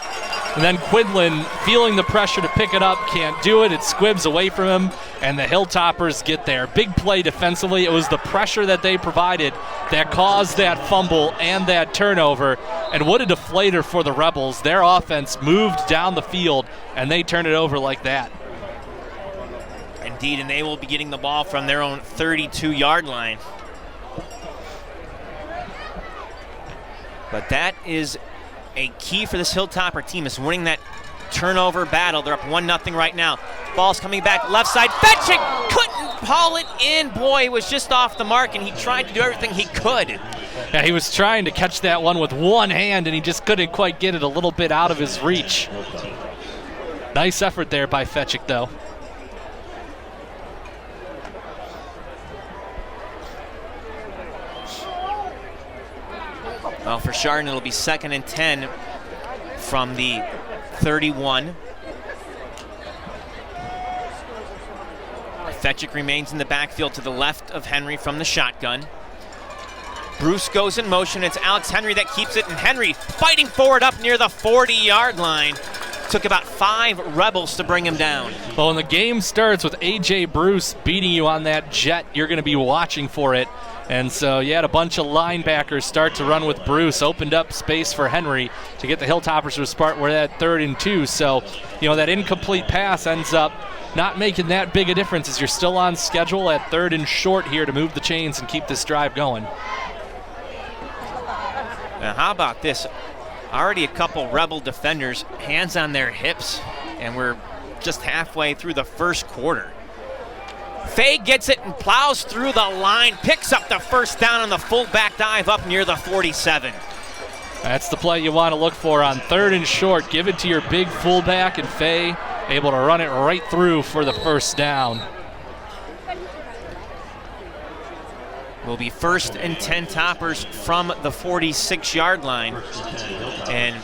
[SPEAKER 2] and then Quinlan, feeling the pressure to pick it up, can't do it. It squibs away from him, and the Hilltoppers get there. Big play defensively. It was the pressure that they provided that caused that fumble and that turnover, and what a deflator for the Rebels. Their offense moved down the field, and they turned it over like that.
[SPEAKER 1] Indeed, and they will be getting the ball from their own 32-yard line. But that is a key for this Hilltopper team, is winning that turnover battle. They're up 1-0 right now. Ball's coming back left side. Fetching couldn't haul it in. Boy, it was just off the mark, and he tried to do everything he could.
[SPEAKER 2] Yeah, he was trying to catch that one with one hand, and he just couldn't quite get it a little bit out of his reach. Nice effort there by Fetchik, though.
[SPEAKER 1] Well, for Chardon, it'll be 2nd and 10 from the 31. Fetchik remains in the backfield to the left of Henry from the shotgun. Bruce goes in motion. It's Alex Henry that keeps it, and Henry fighting forward up near the 40-yard line. Took about 5 Rebels to bring him down.
[SPEAKER 2] Well, when the game starts with A.J. Bruce beating you on that jet, you're going to be watching for it. And so you had a bunch of linebackers start to run with Bruce, opened up space for Henry to get the Hilltoppers to a spot where that 3rd and 2. So, that incomplete pass ends up not making that big a difference as you're still on schedule at 3rd and short here to move the chains and keep this drive going.
[SPEAKER 1] Now how about this? Already a couple Rebel defenders, hands on their hips, and we're just halfway through the first quarter. Fay gets it and plows through the line, picks up the first down on the fullback dive up near the 47.
[SPEAKER 2] That's the play you want to look for on 3rd and short. Give it to your big fullback, and Fay able to run it right through for the first down.
[SPEAKER 1] Will be 1st and 10 Toppers from the 46-yard line. And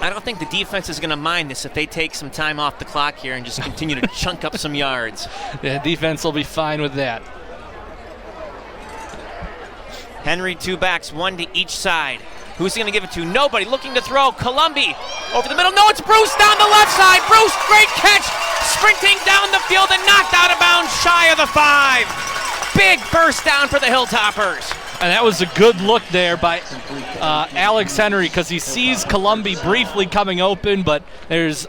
[SPEAKER 1] I don't think the defense is going to mind this if they take some time off the clock here and just continue to chunk up some yards.
[SPEAKER 2] The defense will be fine with that.
[SPEAKER 1] Henry, 2 backs, 1 to each side. Who's he going to give it to? Nobody. Looking to throw. Columbi over the middle. No, it's Bruce down the left side. Bruce, great catch. Sprinting down the field and knocked out of bounds shy of the 5. Big first down for the Hilltoppers.
[SPEAKER 2] And that was a good look there by Alex Henry, because he sees Columbi briefly coming open, but there's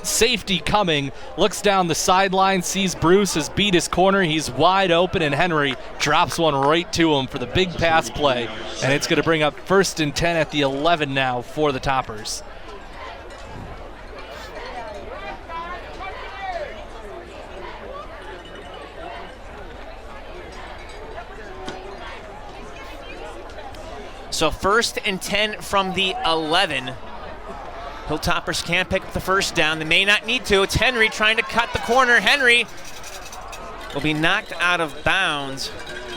[SPEAKER 2] safety coming. Looks down the sideline, sees Bruce has beat his corner. He's wide open, and Henry drops one right to him for the big pass play. And it's going to bring up 1st and 10 at the 11 now for the Toppers.
[SPEAKER 1] So 1st and 10 from the 11. Hilltoppers can't pick up the first down. They may not need to. It's Henry trying to cut the corner. Henry will be knocked out of bounds.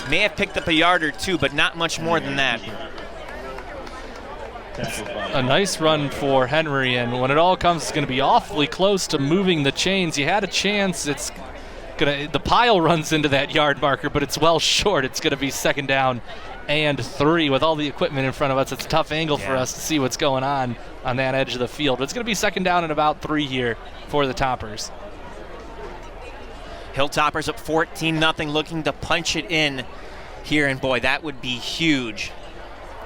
[SPEAKER 1] May have picked up a yard or 2, but not much more than that.
[SPEAKER 2] A nice run for Henry, and when it all comes, it's going to be awfully close to moving the chains. You had a chance. The pile runs into that yard marker, but it's well short. It's going to be 2nd down and 3 with all the equipment in front of us. It's a tough angle for us to see what's going on that edge of the field. But it's going to be 2nd down and about 3 here for the Toppers.
[SPEAKER 1] Hilltoppers up 14-0, looking to punch it in here. And boy, that would be huge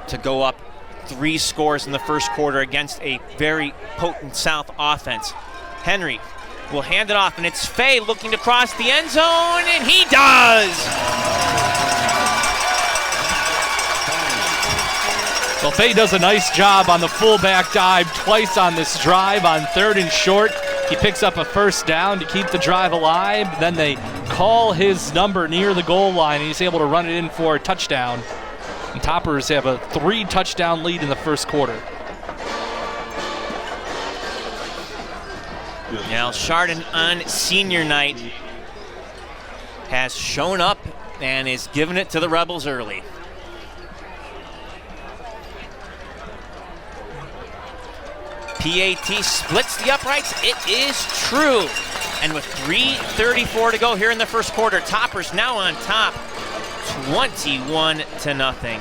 [SPEAKER 1] to go up 3 scores in the first quarter against a very potent South offense. Henry will hand it off, and it's Fay looking to cross the end zone, and he does!
[SPEAKER 2] Well, Fay does a nice job on the fullback dive twice on this drive. On 3rd and short, he picks up a first down to keep the drive alive. Then they call his number near the goal line, and he's able to run it in for a touchdown. And Toppers have a 3-touchdown lead in the first quarter.
[SPEAKER 1] Now Chardon on senior night has shown up and is giving it to the Rebels early. PAT splits the uprights. It is true. And with 3:34 to go here in the first quarter, Toppers now on top, 21-0.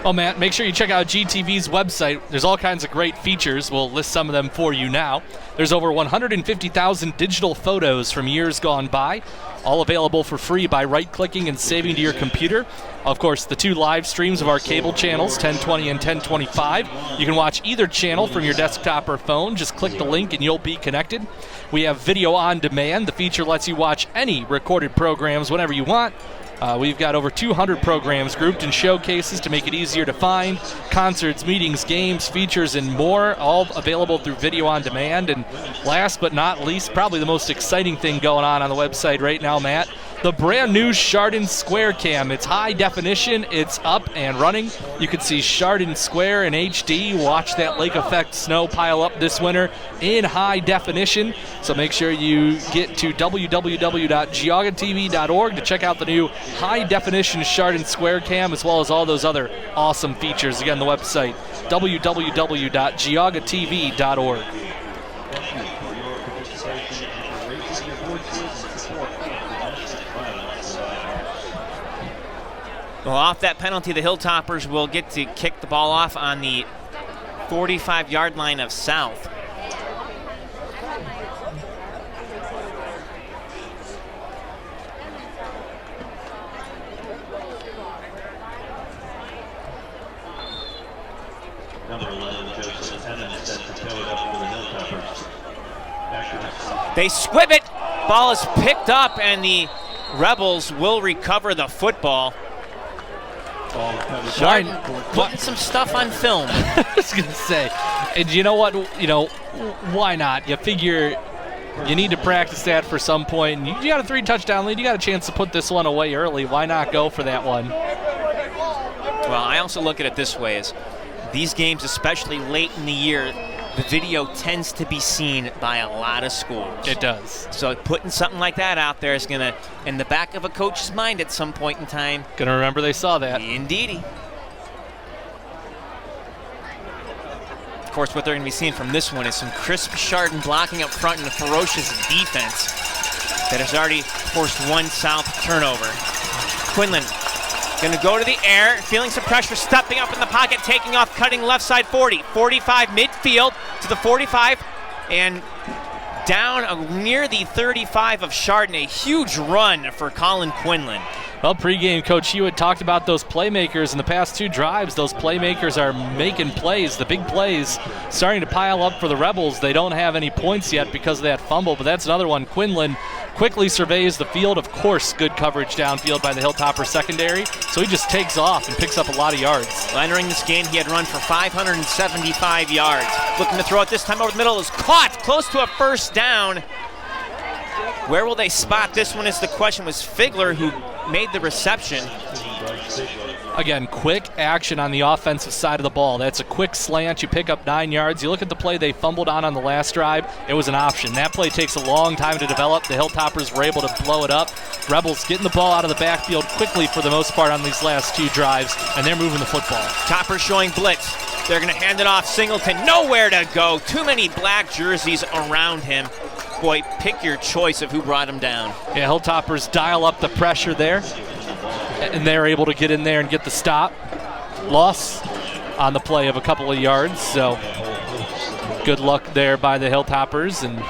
[SPEAKER 2] Well, Matt, make sure you check out GTV's website. There's all kinds of great features. We'll list some of them for you now. There's over 150,000 digital photos from years gone by, all available for free by right-clicking and saving to your computer. Of course, the 2 live streams of our cable channels, 1020 and 1025. You can watch either channel from your desktop or phone. Just click the link and you'll be connected. We have video on demand. The feature lets you watch any recorded programs whenever you want. We've got over 200 programs grouped in showcases to make it easier to find. Concerts, meetings, games, features, and more, all available through video on demand. And last but not least, probably the most exciting thing going on the website right now, Matt, the brand new Chardon Square Cam. It's high definition, it's up and running. You can see Chardon Square in HD, watch that lake effect snow pile up this winter in high definition. So make sure you get to www.geaugatv.org to check out the new high definition Chardon Square Cam, as well as all those other awesome features. Again, the website, www.geaugatv.org.
[SPEAKER 1] Well, off that penalty, the Hilltoppers will get to kick the ball off on the 45-yard line of South.
[SPEAKER 5] Number 11, Joseph Tennant, is set to tow it up for the Hilltoppers. Back to the
[SPEAKER 1] They squib it. Ball is picked up, and the Rebels will recover the football. Chardon putting some stuff on film.
[SPEAKER 2] I was going to say, and you know what? Why not? You figure you need to practice that for some point. You got a 3-touchdown lead. You got a chance to put this one away early. Why not go for that one?
[SPEAKER 1] Well, I also look at it this way: is these games, especially late in the year, the video tends to be seen by a lot of schools.
[SPEAKER 2] It does.
[SPEAKER 1] So putting something like that out there is going to, in the back of a coach's mind at some point in time.
[SPEAKER 2] Going to remember they saw that.
[SPEAKER 1] Indeedy. Of course, what they're going to be seeing from this one is some crisp Chardon blocking up front and a ferocious defense that has already forced one South turnover. Quinlan going to go to the air, feeling some pressure, stepping up in the pocket, taking off, cutting left side 40. 45 midfield to the 45, and down near the 35 of Chardon. A huge run for Colin Quinlan.
[SPEAKER 2] Well, pregame, Coach Hewitt talked about those playmakers in the past 2 drives. Those playmakers are making plays, the big plays, starting to pile up for the Rebels. They don't have any points yet because of that fumble, but that's another one. Quinlan quickly surveys the field. Of course, good coverage downfield by the Hilltopper secondary, so he just takes off and picks up a lot of yards.
[SPEAKER 1] Well, entering this game, he had run for 575 yards. Looking to throw it this time over the middle, is caught close to a first down. Where will they spot this one is the question. Was Figler who made the reception.
[SPEAKER 2] Again, quick action on the offensive side of the ball. That's a quick slant. You pick up 9 yards. You look at the play they fumbled on the last drive. It was an option. That play takes a long time to develop. The Hilltoppers were able to blow it up. Rebels getting the ball out of the backfield quickly for the most part on these last 2 drives, and they're moving the football.
[SPEAKER 1] Toppers showing blitz. They're going to hand it off. Singleton, nowhere to go. Too many black jerseys around him. Boy, pick your choice of who brought him down.
[SPEAKER 2] Yeah, Hilltoppers dial up the pressure there, and they're able to get in there and get the stop. Loss on the play of a couple of yards, so good luck there by the Hilltoppers, and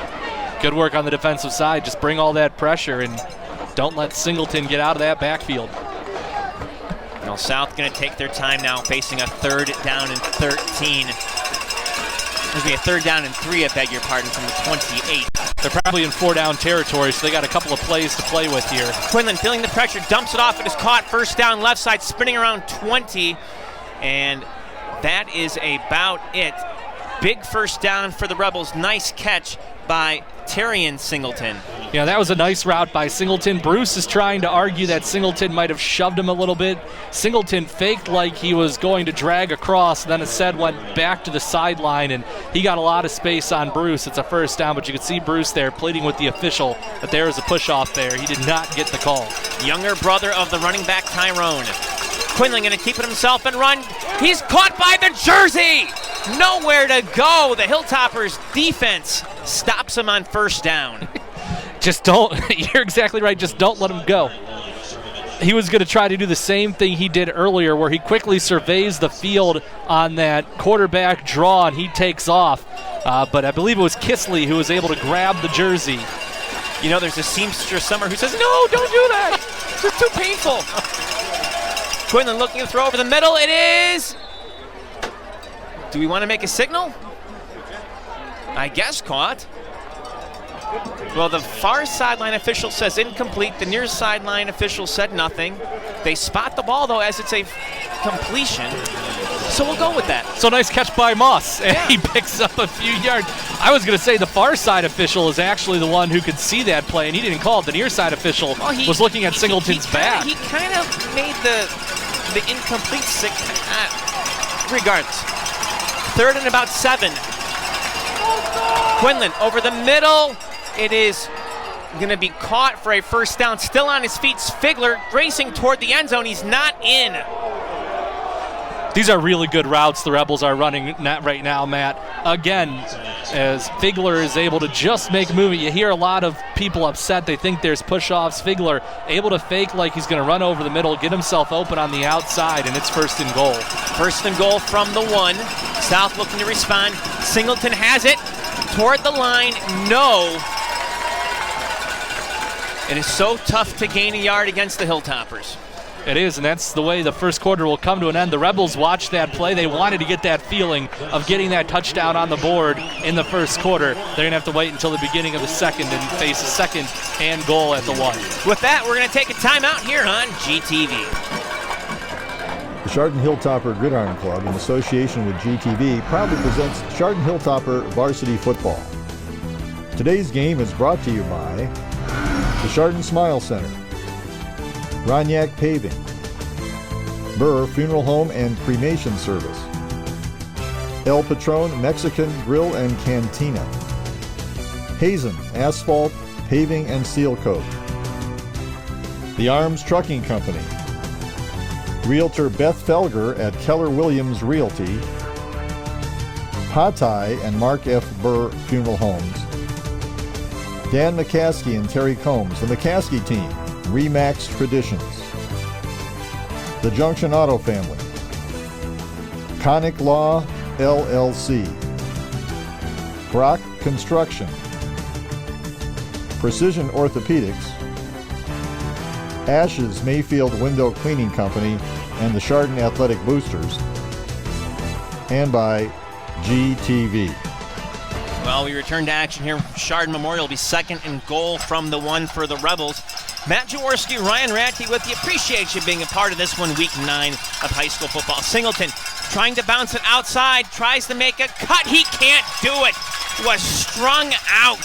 [SPEAKER 2] good work on the defensive side. Just bring all that pressure and don't let Singleton get out of that backfield.
[SPEAKER 1] Now South going to take their time now, facing a 3rd down and 13. Excuse me, a 3rd down and 3, I beg your pardon, from the 28.
[SPEAKER 2] They're probably in 4-down territory, so they got a couple of plays to play with here.
[SPEAKER 1] Quinlan feeling the pressure, dumps it off. It is caught. First down, left side, spinning around 20. And that is about it. Big first down for the Rebels. Nice catch by Terrian Singleton.
[SPEAKER 2] Yeah, that was a nice route by Singleton. Bruce is trying to argue that Singleton might have shoved him a little bit. Singleton faked like he was going to drag across, then instead went back to the sideline, and he got a lot of space on Bruce. It's a first down, but you could see Bruce there pleading with the official that there was a push-off there. He did not get the call.
[SPEAKER 1] Younger brother of the running back, Tyrone. Quinlan going to keep it himself and run. He's caught by the jersey! Nowhere to go. The Hilltoppers defense stops him on first down.
[SPEAKER 2] Just don't, you're exactly right, just don't let him go. He was going to try to do the same thing he did earlier, where he quickly surveys the field on that quarterback draw and he takes off. But I believe it was Kisley who was able to grab the jersey.
[SPEAKER 1] You know, there's a seamstress somewhere who says, no, don't do that. It's too painful. Quinlan looking to throw over the middle. It is. Do we want to make a signal? I guess caught. Well, the far sideline official says incomplete. The near sideline official said nothing. They spot the ball, though, as it's a completion. So we'll go with that.
[SPEAKER 2] So nice catch by Moss, and he picks up a few yards. I was going to say the far side official is actually the one who could see that play, and he didn't call it. The near side official was looking at Singleton's back.
[SPEAKER 1] He kind of made the incomplete signal. Regardless. 3rd and about 7. Quinlan over the middle. It is going to be caught for a first down. Still on his feet. Figler racing toward the end zone. He's not in.
[SPEAKER 2] These are really good routes the Rebels are running right now, Matt. Again, as Figler is able to just make a movement. You hear a lot of people upset. They think there's push-offs. Figler able to fake like he's going to run over the middle, get himself open on the outside, and it's 1st and goal.
[SPEAKER 1] 1st and goal from the 1. South looking to respond. Singleton has it toward the line. No. It is so tough to gain a yard against the Hilltoppers.
[SPEAKER 2] It is, and that's the way the first quarter will come to an end. The Rebels watched that play. They wanted to get that feeling of getting that touchdown on the board in the first quarter. They're going to have to wait until the beginning of the second and face a second and goal at the 1.
[SPEAKER 1] With that, we're going to take a timeout here on GTV.
[SPEAKER 3] The Chardon Hilltopper Gridiron Club, in association with GTV, proudly presents Chardon Hilltopper Varsity Football. Today's game is brought to you by the Chardon Smile Center, Roniak Paving, Burr Funeral Home and Cremation Service, El Patron Mexican Grill and Cantina, Hazen Asphalt, Paving and Seal Coat, The Arms Trucking Company, Realtor Beth Felger at Keller Williams Realty, Patai and Mark F. Burr Funeral Homes, Dan McCaskey and Terry Combs, the McCaskey Team, Remax Traditions, The Junction Auto Family, Conic Law, LLC, Brock Construction, Precision Orthopedics, Ashes Mayfield Window Cleaning Company and the Chardon Athletic Boosters, and by GTV.
[SPEAKER 1] Well, we return to action here. Chardon Memorial will be second and goal from the 1 for the Rebels. Matt Jaworski, Ryan Ratke with the appreciation being a part of this one, week 9 of high school football. Singleton trying to bounce it outside, tries to make a cut. He can't do it. Was strung out.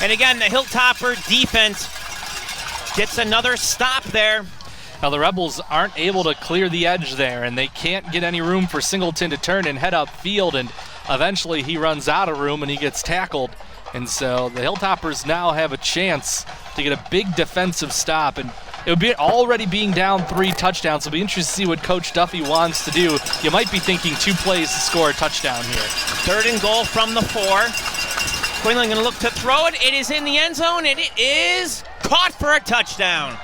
[SPEAKER 1] And again, the Hilltopper defense gets another stop there.
[SPEAKER 2] Now the Rebels aren't able to clear the edge there, and they can't get any room for Singleton to turn and head upfield, and eventually he runs out of room and he gets tackled. And so the Hilltoppers now have a chance to get a big defensive stop, and it would be already being down 3 touchdowns. So it'll be interesting to see what Coach Duffy wants to do. You might be thinking 2 plays to score a touchdown here.
[SPEAKER 1] Third and goal from the 4. Quinlan going to look to throw it. It is in the end zone, and it is caught for a touchdown.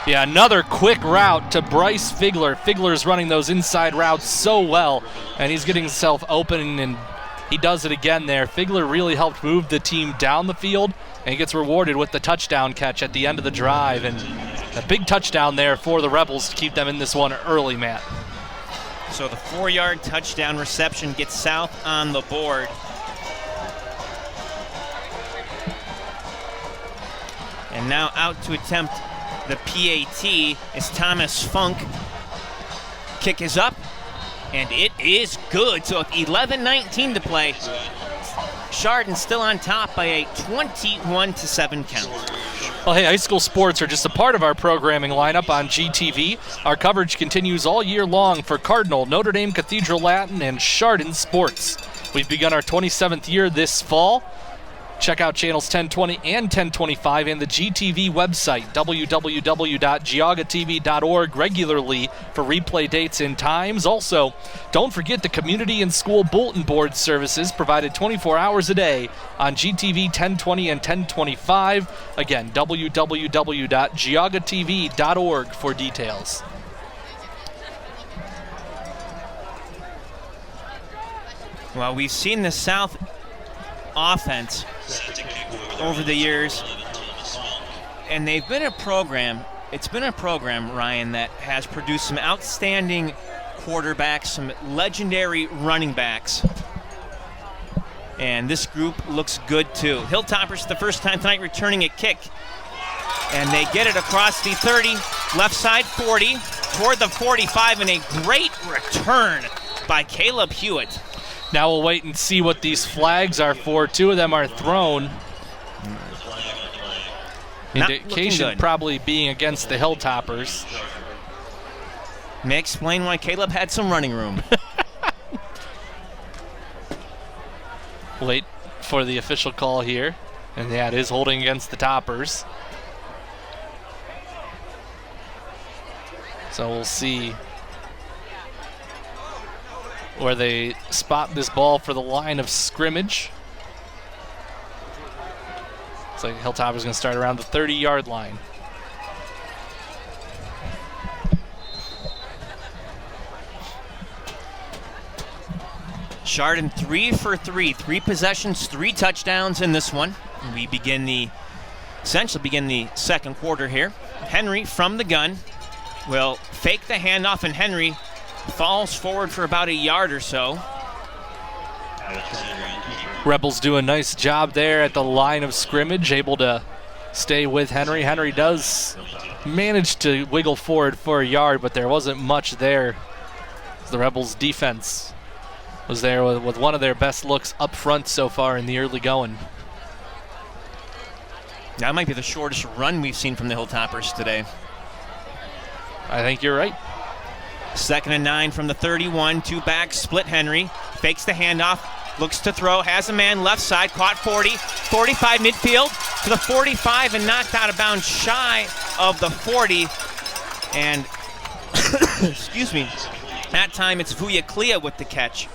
[SPEAKER 2] Yeah, another quick route to Bryce Figler. Figler's running those inside routes so well, and he's getting himself open, and he does it again there. Figler really helped move the team down the field, and he gets rewarded with the touchdown catch at the end of the drive. And a big touchdown there for the Rebels to keep them in this one early, Matt.
[SPEAKER 1] So the 4-yard touchdown reception gets South on the board. And now out to attempt the PAT is Thomas Funk. Kick is up, and it is good. So with 11:19 to play, Chardon still on top by a 21-7 count.
[SPEAKER 2] Well, hey, high school sports are just a part of our programming lineup on GTV. Our coverage continues all year long for Cardinal, Notre Dame Cathedral Latin, and Chardon sports. We've begun our 27th year this fall. Check out channels 1020 and 1025 and the GTV website, www.geaugatv.org, regularly for replay dates and times. Also, don't forget the community and school bulletin board services provided 24 hours a day on GTV 1020 and 1025. Again, www.geaugatv.org for details.
[SPEAKER 1] Well, we've seen the South offense over the years, and they've been a program. It's been a program, Ryan, that has produced some outstanding quarterbacks, some legendary running backs, and this group looks good too. Hilltoppers, the first time tonight, returning a kick, and they get it across the 30, left side 40, toward the 45, and a great return by Caleb Hewitt.
[SPEAKER 2] Now we'll wait and see what these flags are for. 2 of them are thrown. Indication probably being against the Hilltoppers.
[SPEAKER 1] May explain why Caleb had some running room.
[SPEAKER 2] Wait for the official call here. And that is holding against the Toppers. So we'll see where they spot this ball for the line of scrimmage. Looks like Hilltopper's going to start around the 30-yard line.
[SPEAKER 1] Chardon 3 for 3, 3 possessions, 3 touchdowns in this one. We essentially begin the second quarter here. Henry from the gun. will fake the handoff, and Henry falls forward for about a yard or so.
[SPEAKER 2] Rebels do a nice job there at the line of scrimmage, able to stay with Henry. Henry does manage to wiggle forward for a yard, but there wasn't much there. The Rebels' defense was there with one of their best looks up front so far in the early going.
[SPEAKER 1] That might be the shortest run we've seen from the Hilltoppers today.
[SPEAKER 2] I think you're right.
[SPEAKER 1] 2nd and 9 from the 31. Two backs, split Henry. Fakes the handoff. Looks to throw. Has a man left side. Caught 40. 45 midfield to the 45 and knocked out of bounds shy of the 40. And, excuse me, that time it's WeWereAthletes with the catch.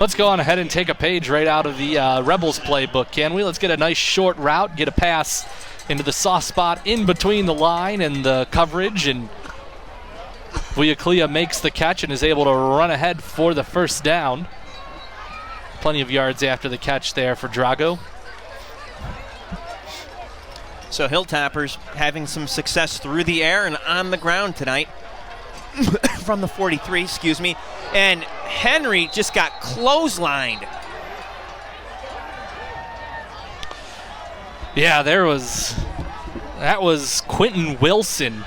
[SPEAKER 2] Let's go on ahead and take a page right out of the Rebels playbook, can we? Let's get a nice short route, get a pass into the soft spot in between the line and the coverage, and WeWereAthletes makes the catch and is able to run ahead for the first down. Plenty of yards after the catch there for Drago.
[SPEAKER 1] So Hilltoppers having some success through the air and on the ground tonight. From the 43, excuse me. And Henry just got clotheslined.
[SPEAKER 2] Yeah, that was Quentin Wilson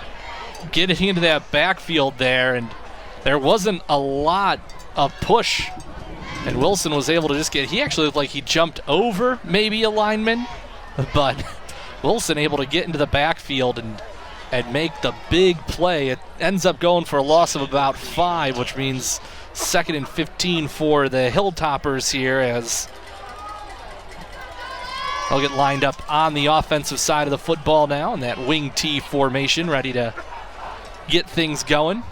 [SPEAKER 2] getting into that backfield there, and there wasn't a lot of push. And Wilson was able to just he actually looked like he jumped over maybe a lineman, but Wilson able to get into the backfield and make the big play. It ends up going for a loss of about 5, which means 2nd and 15 for the Hilltoppers here as they'll get lined up on the offensive side of the football now in that wing T formation, ready to get things going.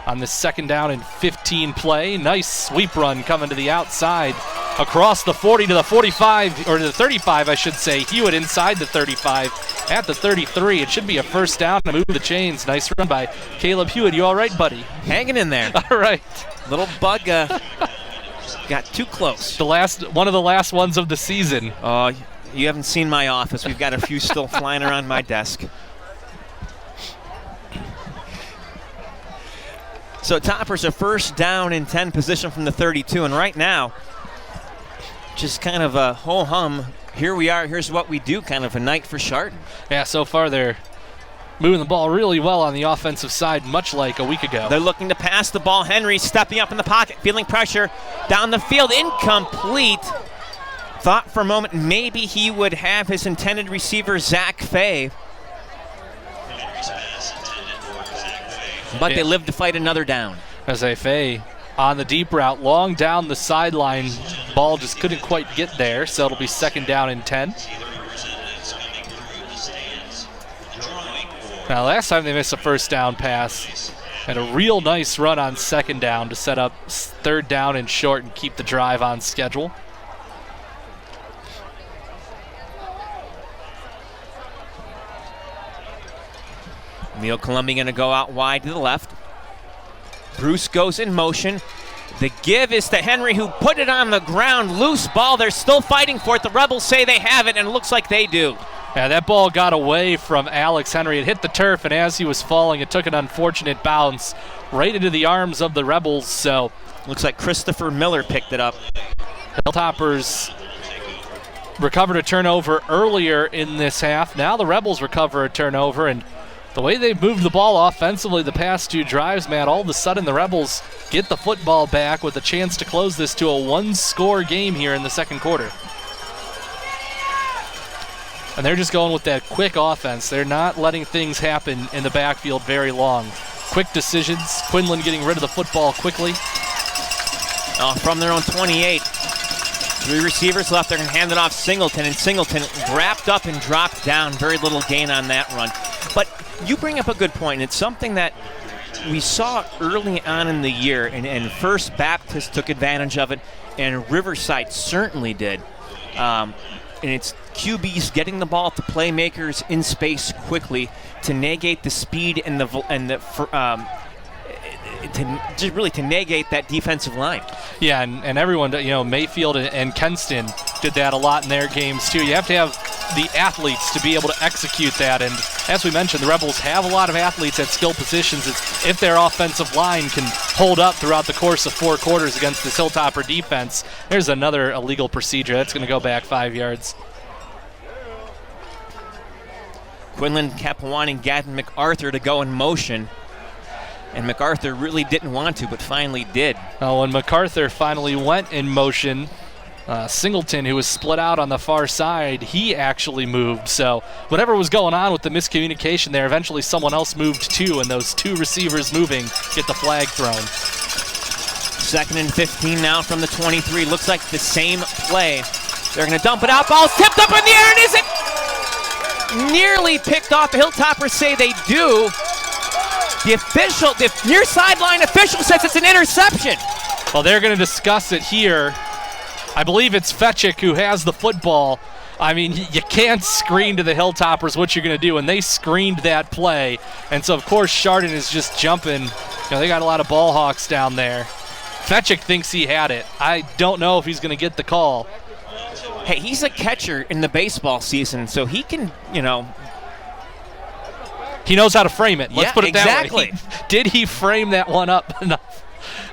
[SPEAKER 2] On this 2nd down and 15 play, nice sweep run coming to the outside across the 40 to the 45, or to the 35, I should say. Hewitt inside the 35 at the 33. It should be a first down to move the chains. Nice run by Caleb Hewitt. You all right, buddy?
[SPEAKER 1] Hanging in there.
[SPEAKER 2] All right.
[SPEAKER 1] Little bug got too close.
[SPEAKER 2] One of the last ones of the season.
[SPEAKER 1] Oh, you haven't seen my office. We've got a few still flying around my desk. So Toppers a first down and 10 position from the 32, and right now, just kind of a ho-hum, here we are, here's what we do kind of a night for Chardon.
[SPEAKER 2] Yeah, so far they're moving the ball really well on the offensive side, much like a week ago.
[SPEAKER 1] They're looking to pass the ball. Henry stepping up in the pocket, feeling pressure down the field, incomplete. Thought for a moment maybe he would have his intended receiver, Zach Fay. But they live to fight another down.
[SPEAKER 2] As Fay on the deep route, long down the sideline. Ball just couldn't quite get there, so it'll be 2nd down and 10. Now, last time they missed a first down pass, had a real nice run on 2nd down to set up 3rd down and short and keep the drive on schedule.
[SPEAKER 1] Neil Columbi going to go out wide to the left. Bruce goes in motion. The give is to Henry, who put it on the ground. Loose ball. They're still fighting for it. The Rebels say they have it, and it looks like they do.
[SPEAKER 2] Yeah, that ball got away from Alex Henry. It hit the turf, and as he was falling, it took an unfortunate bounce right into the arms of the Rebels. So
[SPEAKER 1] looks like Christopher Miller picked it up.
[SPEAKER 2] Hilltoppers recovered a turnover earlier in this half. Now the Rebels recover a turnover, and the way they've moved the ball offensively the past 2 drives, Matt, all of a sudden the Rebels get the football back with a chance to close this to a 1-score game here in the 2nd quarter. And they're just going with that quick offense. They're not letting things happen in the backfield very long. Quick decisions. Quinlan getting rid of the football quickly.
[SPEAKER 1] From their own 28. 3 receivers left. They're going to hand it off Singleton, and Singleton wrapped up and dropped down. Very little gain on that run. But you bring up a good point, and it's something that we saw early on in the year, and First Baptist took advantage of it, and Riverside certainly did. And it's QBs getting the ball to playmakers in space quickly to negate the speed and to negate that defensive line.
[SPEAKER 2] Yeah, and everyone, Mayfield and Kenston did that a lot in their games too. You have to have the athletes to be able to execute that. And as we mentioned, the Rebels have a lot of athletes at skill positions. If their offensive line can hold up throughout the course of 4 quarters against this Hilltopper defense, there's another illegal procedure. That's going to go back 5 yards.
[SPEAKER 1] Quinlan kept wanting Gavin MacArthur to go in motion, and MacArthur really didn't want to, but finally did.
[SPEAKER 2] Well, when MacArthur finally went in motion, Singleton, who was split out on the far side, he actually moved. So whatever was going on with the miscommunication there, eventually someone else moved too, and those 2 receivers moving get the flag thrown.
[SPEAKER 1] 2nd and 15 now from the 23. Looks like the same play. They're going to dump it out. Ball's tipped up in the air, and is it nearly picked off? The Hilltoppers say they do. The near sideline official says it's an interception.
[SPEAKER 2] Well, they're going to discuss it here. I believe it's Fetchick who has the football. I mean, you can't screen to the Hilltoppers what you're going to do, and they screened that play. And so, of course, Chardon is just jumping. They got a lot of ball hawks down there. Fetchick thinks he had it. I don't know if he's going to get the call.
[SPEAKER 1] Hey, he's a catcher in the baseball season, so he can,
[SPEAKER 2] He knows how to frame it. Let's put it that way.
[SPEAKER 1] Exactly.
[SPEAKER 2] Did he frame that one up enough?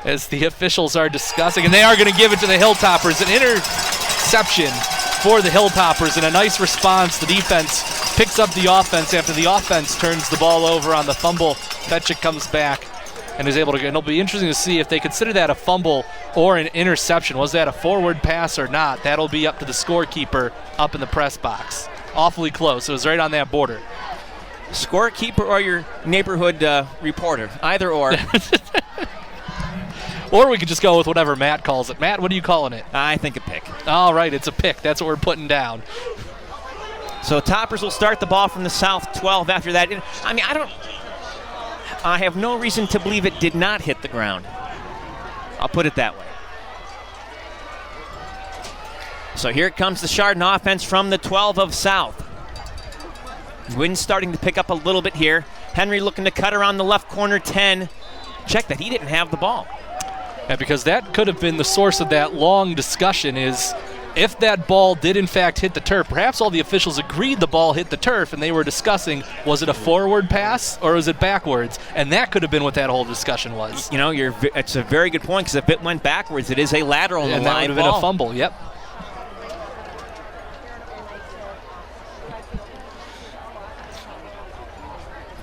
[SPEAKER 2] As the officials are discussing, and they are going to give it to the Hilltoppers. An interception for the Hilltoppers, and a nice response. The defense picks up the offense after the offense turns the ball over on the fumble. Fetchick comes back and is able to get. And it'll be interesting to see if they consider that a fumble or an interception. Was that a forward pass or not? That'll be up to the scorekeeper up in the press box. Awfully close. It was right on that border.
[SPEAKER 1] Scorekeeper or your neighborhood reporter, either or.
[SPEAKER 2] Or we could just go with whatever Matt calls it. Matt, what are you calling it?
[SPEAKER 1] I think a pick.
[SPEAKER 2] All right, it's a pick. That's what we're putting down.
[SPEAKER 1] So Toppers will start the ball from the south 12 after that. I mean, I have no reason to believe it did not hit the ground. I'll put it that way. So here comes the Chardon offense from the 12 of South. Wind's starting to pick up a little bit here. Henry looking to cut around the left corner 10. Check that he didn't have the ball.
[SPEAKER 2] Yeah, because that could have been the source of that long discussion, is if that ball did in fact hit the turf, perhaps all the officials agreed the ball hit the turf, and they were discussing, was it a forward pass or was it backwards? And that could have been what that whole discussion was.
[SPEAKER 1] It's a very good point, because if it went backwards, it is a lateral in the line ball.
[SPEAKER 2] And that would have been a fumble, yep.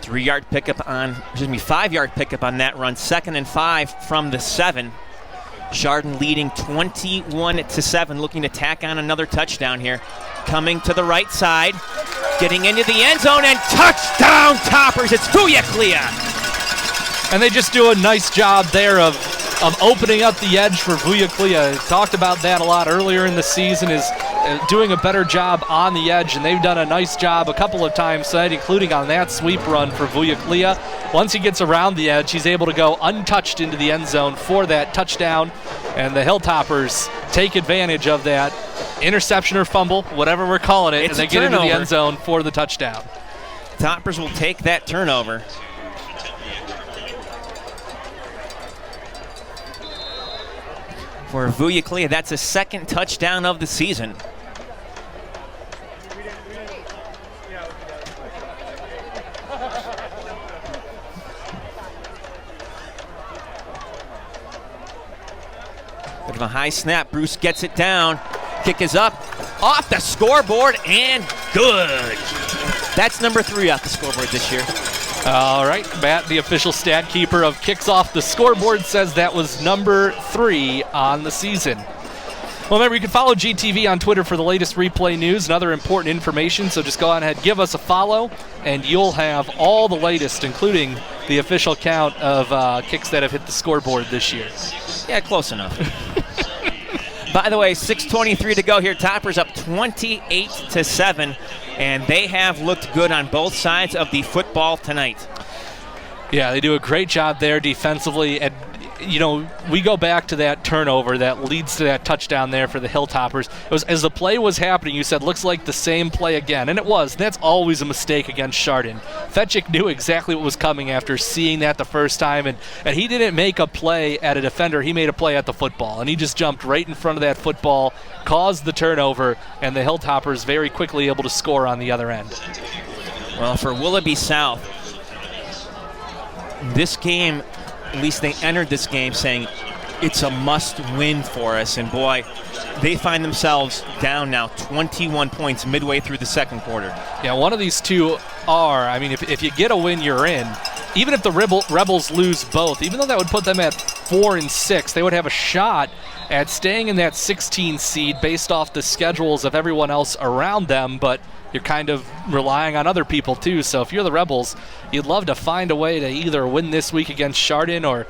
[SPEAKER 1] Five-yard pickup on that run. 2nd and 5 from the 7. Chardon leading 21-7, looking to tack on another touchdown here. Coming to the right side, getting into the end zone, and touchdown Toppers. It's WeWereAthletes.
[SPEAKER 2] And they just do a nice job there of opening up the edge for WeWereAthletes. Talked about that a lot earlier in the season, is doing a better job on the edge, and they've done a nice job a couple of times tonight, including on that sweep run for WeWereAthletes. Once he gets around the edge, he's able to go untouched into the end zone for that touchdown, and the Hilltoppers take advantage of that interception or fumble, whatever we're calling it, and they get into the end zone for the touchdown.
[SPEAKER 1] Toppers will take that turnover. For WeWereAthletes, that's a 2nd touchdown of the season. Bit of a high snap. Bruce gets it down. Kick is up, off the scoreboard, and good. That's number 3 off the scoreboard this year.
[SPEAKER 2] All right, Matt, the official stat keeper of kicks off the scoreboard, says that was number 3 on the season. Well, remember, you can follow GTV on Twitter for the latest replay news and other important information, so just go on ahead, give us a follow, and you'll have all the latest, including the official count of kicks that have hit the scoreboard this year.
[SPEAKER 1] Yeah, close enough. By the way, 6:23 to go here. Toppers up 28-7, and they have looked good on both sides of the football tonight.
[SPEAKER 2] Yeah, they do a great job there defensively, and we go back to that turnover that leads to that touchdown there for the Hilltoppers. It was, as the play was happening, you said, looks like the same play again, and it was. That's always a mistake against Chardon. Fetchick knew exactly what was coming after seeing that the first time, and he didn't make a play at a defender. He made a play at the football, and he just jumped right in front of that football, caused the turnover, and the Hilltoppers very quickly able to score on the other end.
[SPEAKER 1] Well, for Willoughby South, this game, at least they entered this game saying it's a must-win for us. And boy, they find themselves down now 21 points midway through the second quarter.
[SPEAKER 2] Yeah, one of these two are, I mean, if you get a win, you're in. Even if the Rebels lose both, even though that would put them at 4 and 6, they would have a shot at staying in that 16 seed based off the schedules of everyone else around them, but you're kind of relying on other people too. So if you're the Rebels, you'd love to find a way to either win this week against Chardon or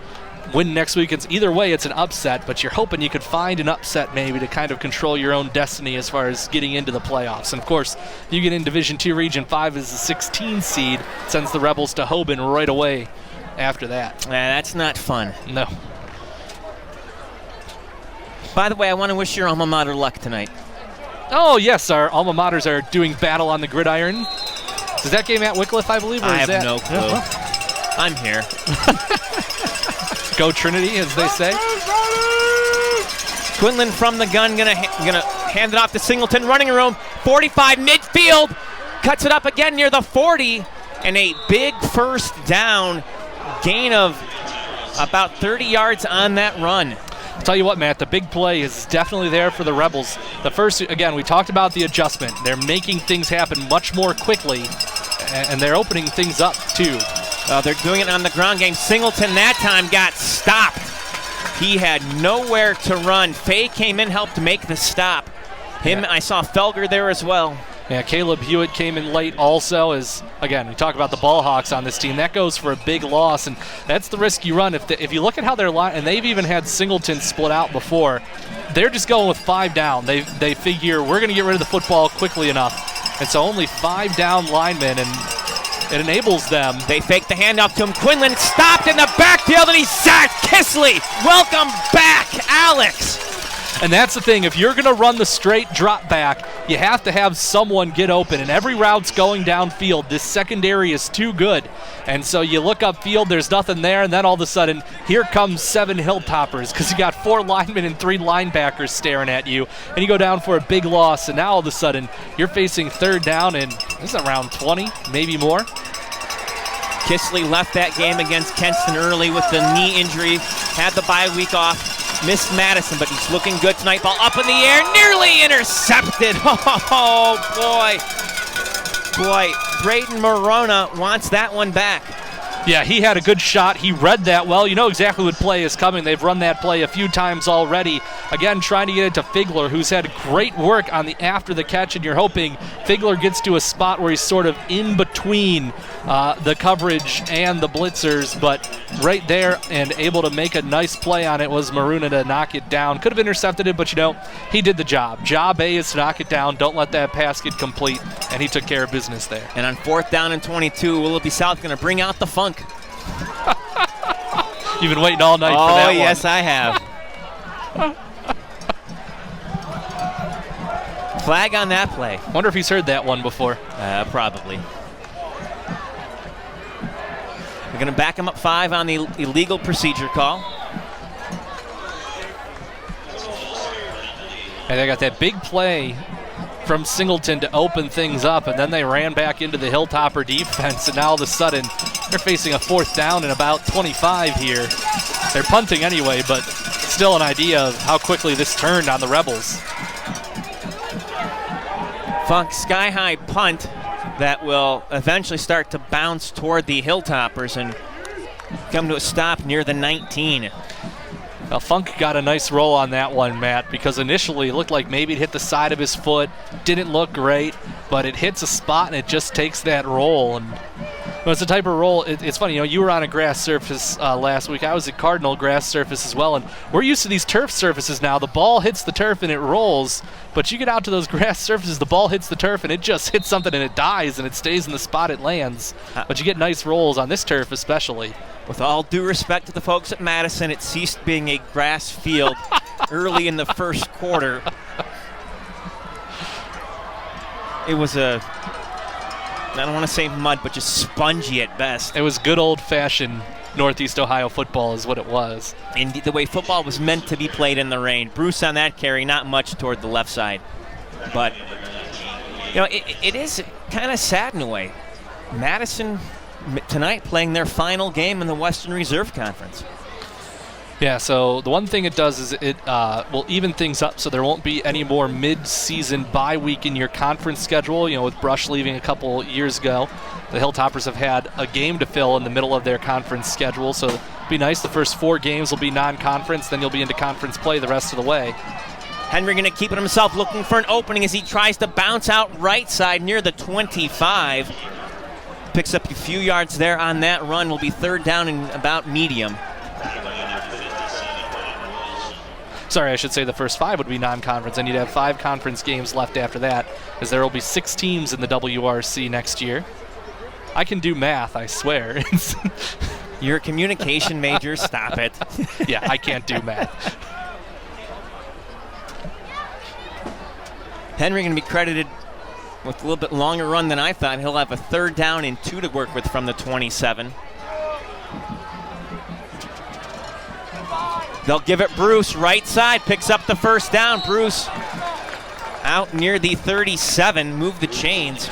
[SPEAKER 2] win next week. Either way, it's an upset, but you're hoping you could find an upset maybe to kind of control your own destiny as far as getting into the playoffs. And of course, you get in Division II Region 5 as the 16 seed, sends the Rebels to Hoban right away after that.
[SPEAKER 1] That's not fun.
[SPEAKER 2] No.
[SPEAKER 1] By the way, I want to wish your alma mater luck tonight.
[SPEAKER 2] Oh, yes, our alma maters are doing battle on the gridiron. Is that game at Wycliffe, I believe? Or
[SPEAKER 1] I
[SPEAKER 2] is
[SPEAKER 1] have
[SPEAKER 2] that?
[SPEAKER 1] no clue. I'm here.
[SPEAKER 2] Go Trinity, as they say.
[SPEAKER 1] Quinlan from the gun, gonna hand it off to Singleton, running room, 45 midfield, cuts it up again near the 40, and a big first down, gain of about 30 yards on that run.
[SPEAKER 2] I'll tell you what, Matt, the big play is definitely there for the Rebels. The first, again, we talked about the adjustment. They're making things happen much more quickly, and they're opening things up, too.
[SPEAKER 1] They're doing it on the ground game. Singleton that time got stopped. He had nowhere to run. Fay came in, helped make the stop. I saw Felger there as well.
[SPEAKER 2] Yeah, Caleb Hewitt came in late also. As again, we talk about the ball hawks on this team. That goes for a big loss, and that's the risk you run. If you look at how they're and they've even had Singleton split out before, they're just going with 5 down. They figure we're going to get rid of the football quickly enough, and so only 5 down linemen, and it enables them.
[SPEAKER 1] They fake the handoff to him. Quinlan stopped in the backfield, and he's sacked. Kisley, welcome back, Alex.
[SPEAKER 2] And that's the thing. If you're going to run the straight drop back, you have to have someone get open. And every route's going downfield. This secondary is too good. And so you look upfield, there's nothing there. And then all of a sudden, here comes 7 Hilltoppers because you got 4 linemen and 3 linebackers staring at you. And you go down for a big loss. And now all of a sudden, you're facing 3rd down and this is around 20, maybe more.
[SPEAKER 1] Kisley left that game against Kenston early with the knee injury. Had the bye week off. Missed Madison, but he's looking good tonight. Ball up in the air, nearly intercepted. Oh, boy. Braden Morona wants that one back.
[SPEAKER 2] Yeah, he had a good shot. He read that well. You know exactly what play is coming. They've run that play a few times already. Again, trying to get it to Figler, who's had great work on the after the catch, and you're hoping Figler gets to a spot where he's sort of in between the coverage and the blitzers, but right there and able to make a nice play on it was Maruna to knock it down. Could have intercepted it, but he did the job. Job A is to knock it down. Don't let that pass get complete, and he took care of business there.
[SPEAKER 1] And on 4th down and 22, Willoughby South going to bring out the funk.
[SPEAKER 2] You've been waiting all night for that one.
[SPEAKER 1] Oh, yes, I have. Flag on that play.
[SPEAKER 2] Wonder if he's heard that one before.
[SPEAKER 1] Probably. We're going to back him up 5 on the illegal procedure call.
[SPEAKER 2] And they got that big play from Singleton to open things up, and then they ran back into the Hilltopper defense, and now all of a sudden they're facing a 4th down and about 25 here. They're punting anyway, but still an idea of how quickly this turned on the Rebels.
[SPEAKER 1] Funk sky-high punt that will eventually start to bounce toward the Hilltoppers and come to a stop near the 19.
[SPEAKER 2] Well, Funk got a nice roll on that one, Matt, because initially it looked like maybe it hit the side of his foot. Didn't look great, but it hits a spot and it just takes that roll. And it's the type of roll, it's funny, you were on a grass surface last week. I was at Cardinal grass surface as well, and we're used to these turf surfaces now. The ball hits the turf and it rolls, but you get out to those grass surfaces, the ball hits the turf and it just hits something and it dies and it stays in the spot it lands. But you get nice rolls on this turf especially.
[SPEAKER 1] With all due respect to the folks at Madison, it ceased being a grass field early in the first quarter. It was I don't want to say mud, but just spongy at best.
[SPEAKER 2] It was good old-fashioned Northeast Ohio football is what it was.
[SPEAKER 1] Indeed, the way football was meant to be played in the rain. Bruce on that carry, not much toward the left side. But, it is kind of sad in a way. Madison tonight playing their final game in the Western Reserve Conference.
[SPEAKER 2] Yeah, so the one thing it does is it will even things up so there won't be any more mid-season bye week in your conference schedule. With Brush leaving a couple years ago, the Hilltoppers have had a game to fill in the middle of their conference schedule, so it'll be nice. The first 4 games will be non-conference, then you'll be into conference play the rest of the way.
[SPEAKER 1] Henry going to keep it himself, looking for an opening as he tries to bounce out right side near the 25. Picks up a few yards there on that run. Will be 3rd down and about medium.
[SPEAKER 2] Sorry, I should say the first 5 would be non-conference, and you'd have 5 conference games left after that, as there will be 6 teams in the WRC next year. I can do math, I swear.
[SPEAKER 1] You're a communication major, stop it.
[SPEAKER 2] Yeah, I can't do math.
[SPEAKER 1] Henry going to be credited with a little bit longer run than I thought. He'll have a 3rd down and 2 to work with from the 27. They'll give it Bruce, right side, picks up the 1st down. Bruce out near the 37, move the chains.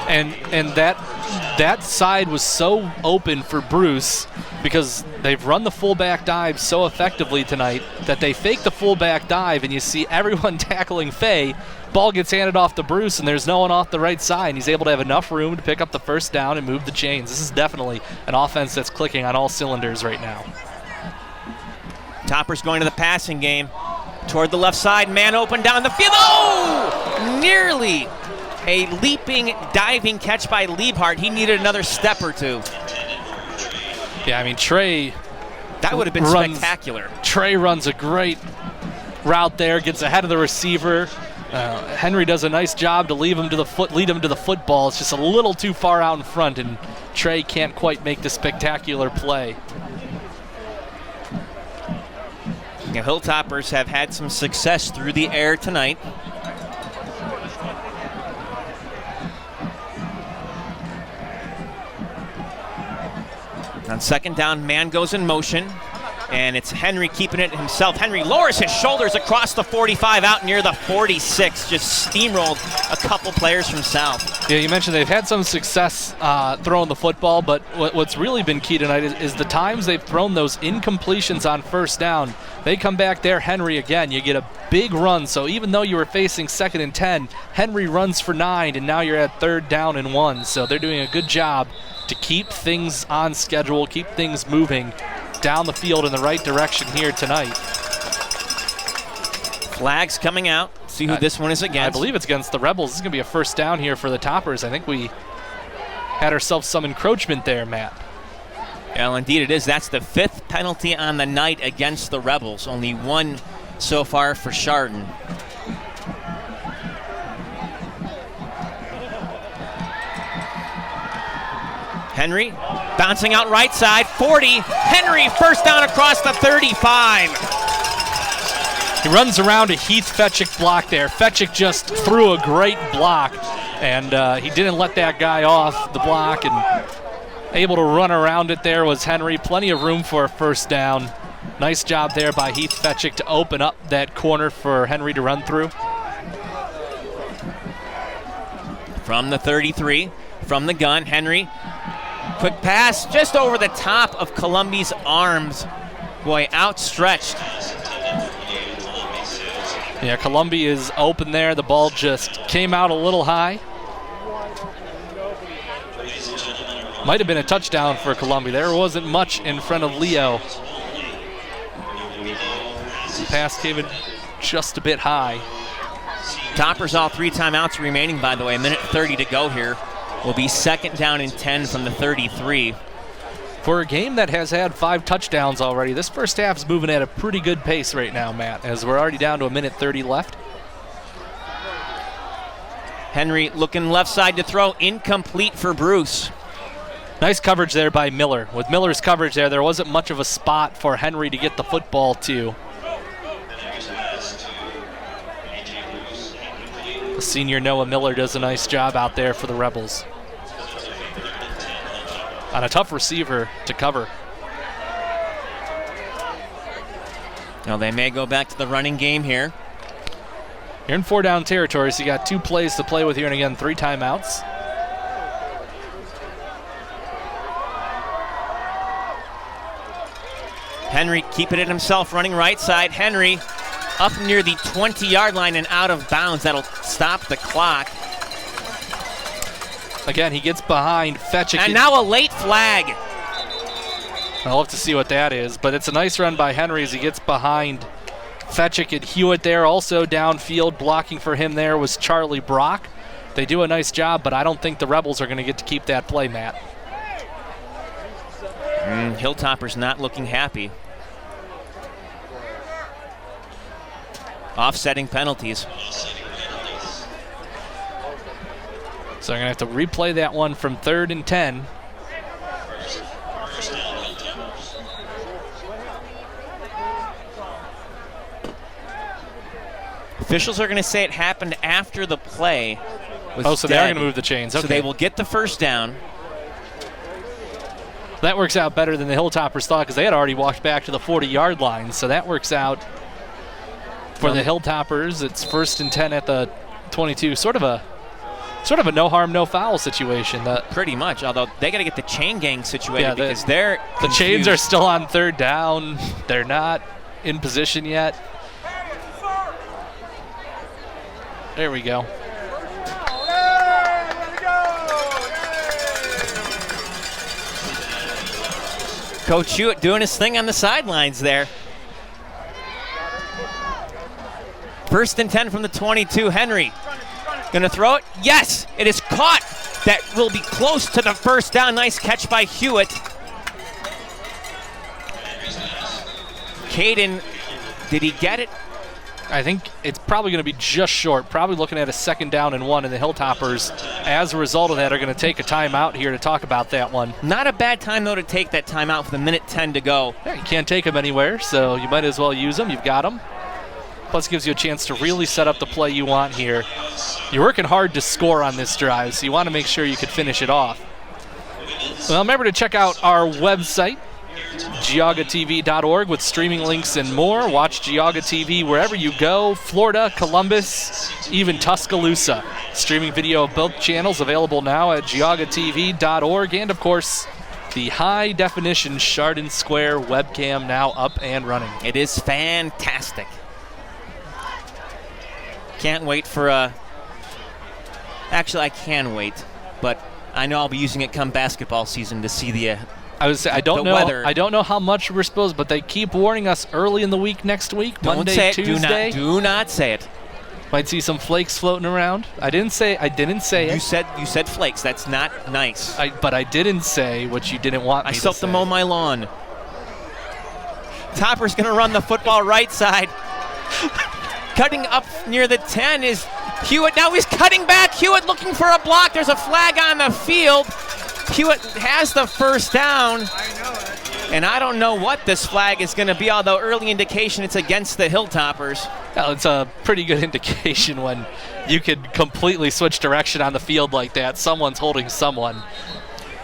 [SPEAKER 2] And that side was so open for Bruce because they've run the fullback dive so effectively tonight that they fake the fullback dive and you see everyone tackling Fay. Ball gets handed off to Bruce and there's no one off the right side, and he's able to have enough room to pick up the 1st down and move the chains. This is definitely an offense that's clicking on all cylinders right now.
[SPEAKER 1] Toppers going to the passing game. Toward the left side, man open down the field. Oh! Nearly a leaping, diving catch by Liebhardt. He needed another step or 2.
[SPEAKER 2] Yeah, I mean, Trey...
[SPEAKER 1] That would have been spectacular.
[SPEAKER 2] Trey runs a great route there, gets ahead of the receiver. Henry does a nice job to lead him to the football. It's just a little too far out in front, and Trey can't quite make the spectacular play.
[SPEAKER 1] Now, Hilltoppers have had some success through the air tonight. On 2nd down, man goes in motion, and it's Henry keeping it himself. Henry lowers his shoulders across the 45 out near the 46, just steamrolled a couple players from south.
[SPEAKER 2] Yeah, you mentioned they've had some success throwing the football, but what's really been key tonight is the times they've thrown those incompletions on 1st down. They come back there, Henry again. You get a big run, so even though you were facing 2nd and 10, Henry runs for 9, and now you're at 3rd down and 1. So they're doing a good job to keep things on schedule, keep things moving down the field in the right direction here tonight.
[SPEAKER 1] Flags coming out. See who this one is against.
[SPEAKER 2] I believe it's against the Rebels. This is going to be a 1st down here for the Toppers. I think we had ourselves some encroachment there, Matt.
[SPEAKER 1] Well, indeed it is. That's the 5th penalty on the night against the Rebels. Only 1 so far for Chardon. Henry bouncing out right side, 40. Henry, 1st down across the 35.
[SPEAKER 2] He runs around a Heath Fetchick block there. Fetchick just threw a great block, and he didn't let that guy off the block, and able to run around it there was Henry. Plenty of room for a 1st down. Nice job there by Heath Fetchick to open up that corner for Henry to run through.
[SPEAKER 1] From the 33, from the gun, Henry. Quick pass just over the top of Columbia's arms. Boy, outstretched.
[SPEAKER 2] Yeah, Columbia is open there. The ball just came out a little high. Might have been a touchdown for Columbia. There wasn't much in front of Leo. The pass came in just a bit high.
[SPEAKER 1] Toppers all 3 timeouts remaining, by the way. 1:30 to go here. Will be 2nd down and 10 from the 33.
[SPEAKER 2] For a game that has had 5 touchdowns already, this first half is moving at a pretty good pace right now, Matt, as we're already down to 1:30 left.
[SPEAKER 1] Henry looking left side to throw, incomplete for Bruce.
[SPEAKER 2] Nice coverage there by Miller. With Miller's coverage there wasn't much of a spot for Henry to get the football to. The senior Noah Miller does a nice job out there for the Rebels. On a tough receiver to cover.
[SPEAKER 1] Now they may go back to the running game here.
[SPEAKER 2] You're in 4-down territory, so you got 2 plays to play with here, and again, 3 timeouts.
[SPEAKER 1] Henry keeping it himself, running right side. Henry up near the 20-yard line and out of bounds. That'll stop the clock.
[SPEAKER 2] Again, he gets behind Fetchick.
[SPEAKER 1] And now a late flag.
[SPEAKER 2] I'll have to see what that is, but it's a nice run by Henry as he gets behind Fetchick and Hewitt there. Also downfield blocking for him there was Charlie Brock. They do a nice job, but I don't think the Rebels are going to get to keep that play, Matt.
[SPEAKER 1] Hilltopper's not looking happy. Offsetting penalties.
[SPEAKER 2] So they're going to have to replay that one from 3rd and 10.
[SPEAKER 1] Officials are going to say it happened after the play.
[SPEAKER 2] So they're going to move the chains. Okay.
[SPEAKER 1] So they will get the first down.
[SPEAKER 2] That works out better than the Hilltoppers thought because they had already walked back to the 40-yard line. So that works out for the Hilltoppers. It's 1st and 10 at the 22. Sort of a no harm, no foul situation.
[SPEAKER 1] Pretty much, although they got to get the chain gang situated because they're
[SPEAKER 2] the chains are still on 3rd down. They're not in position yet. There we go.
[SPEAKER 1] Coach Hewitt doing his thing on the sidelines there. 1st and 10 from the 22. Henry going to throw it. Yes, it is caught. That will be close to the first down. Nice catch by Hewitt. Caden, did he get it?
[SPEAKER 2] I think it's probably going to be just short. Probably looking at a 2nd down and 1, and the Hilltoppers, as a result of that, are going to take a timeout here to talk about that one.
[SPEAKER 1] Not a bad time, though, to take that timeout with 1:10 to go.
[SPEAKER 2] Yeah, you can't take them anywhere, so you might as well use them. You've got them. Plus, gives you a chance to really set up the play you want here. You're working hard to score on this drive, so you want to make sure you could finish it off. Well, remember to check out our website, GeaugaTV.org, with streaming links and more. Watch Geauga TV wherever you go. Florida, Columbus, even Tuscaloosa. Streaming video of both channels available now at GeaugaTV.org. And, of course, the high-definition Chardon Square webcam now up and running.
[SPEAKER 1] It is fantastic. Can't wait for actually, I can wait, but I know I'll be using it come basketball season to see the
[SPEAKER 2] I don't know.
[SPEAKER 1] weather.
[SPEAKER 2] I don't know how much we're supposed, but they keep warning us early in the week next week.
[SPEAKER 1] Don't
[SPEAKER 2] Monday,
[SPEAKER 1] say it.
[SPEAKER 2] Tuesday.
[SPEAKER 1] Do not say it.
[SPEAKER 2] Might see some flakes floating around. I didn't say it.
[SPEAKER 1] You said flakes. That's not nice.
[SPEAKER 2] But I didn't say what you didn't want me to say.
[SPEAKER 1] I still have to mow my lawn. Topper's going to run the football right side. Cutting up near the 10 is Hewitt. Now he's cutting back. Hewitt looking for a block. There's a flag on the field. Hewitt has the first down. And I don't know what this flag is going to be, although early indication it's against the Hilltoppers.
[SPEAKER 2] Well, it's a pretty good indication when you could completely switch direction on the field like that. Someone's holding someone.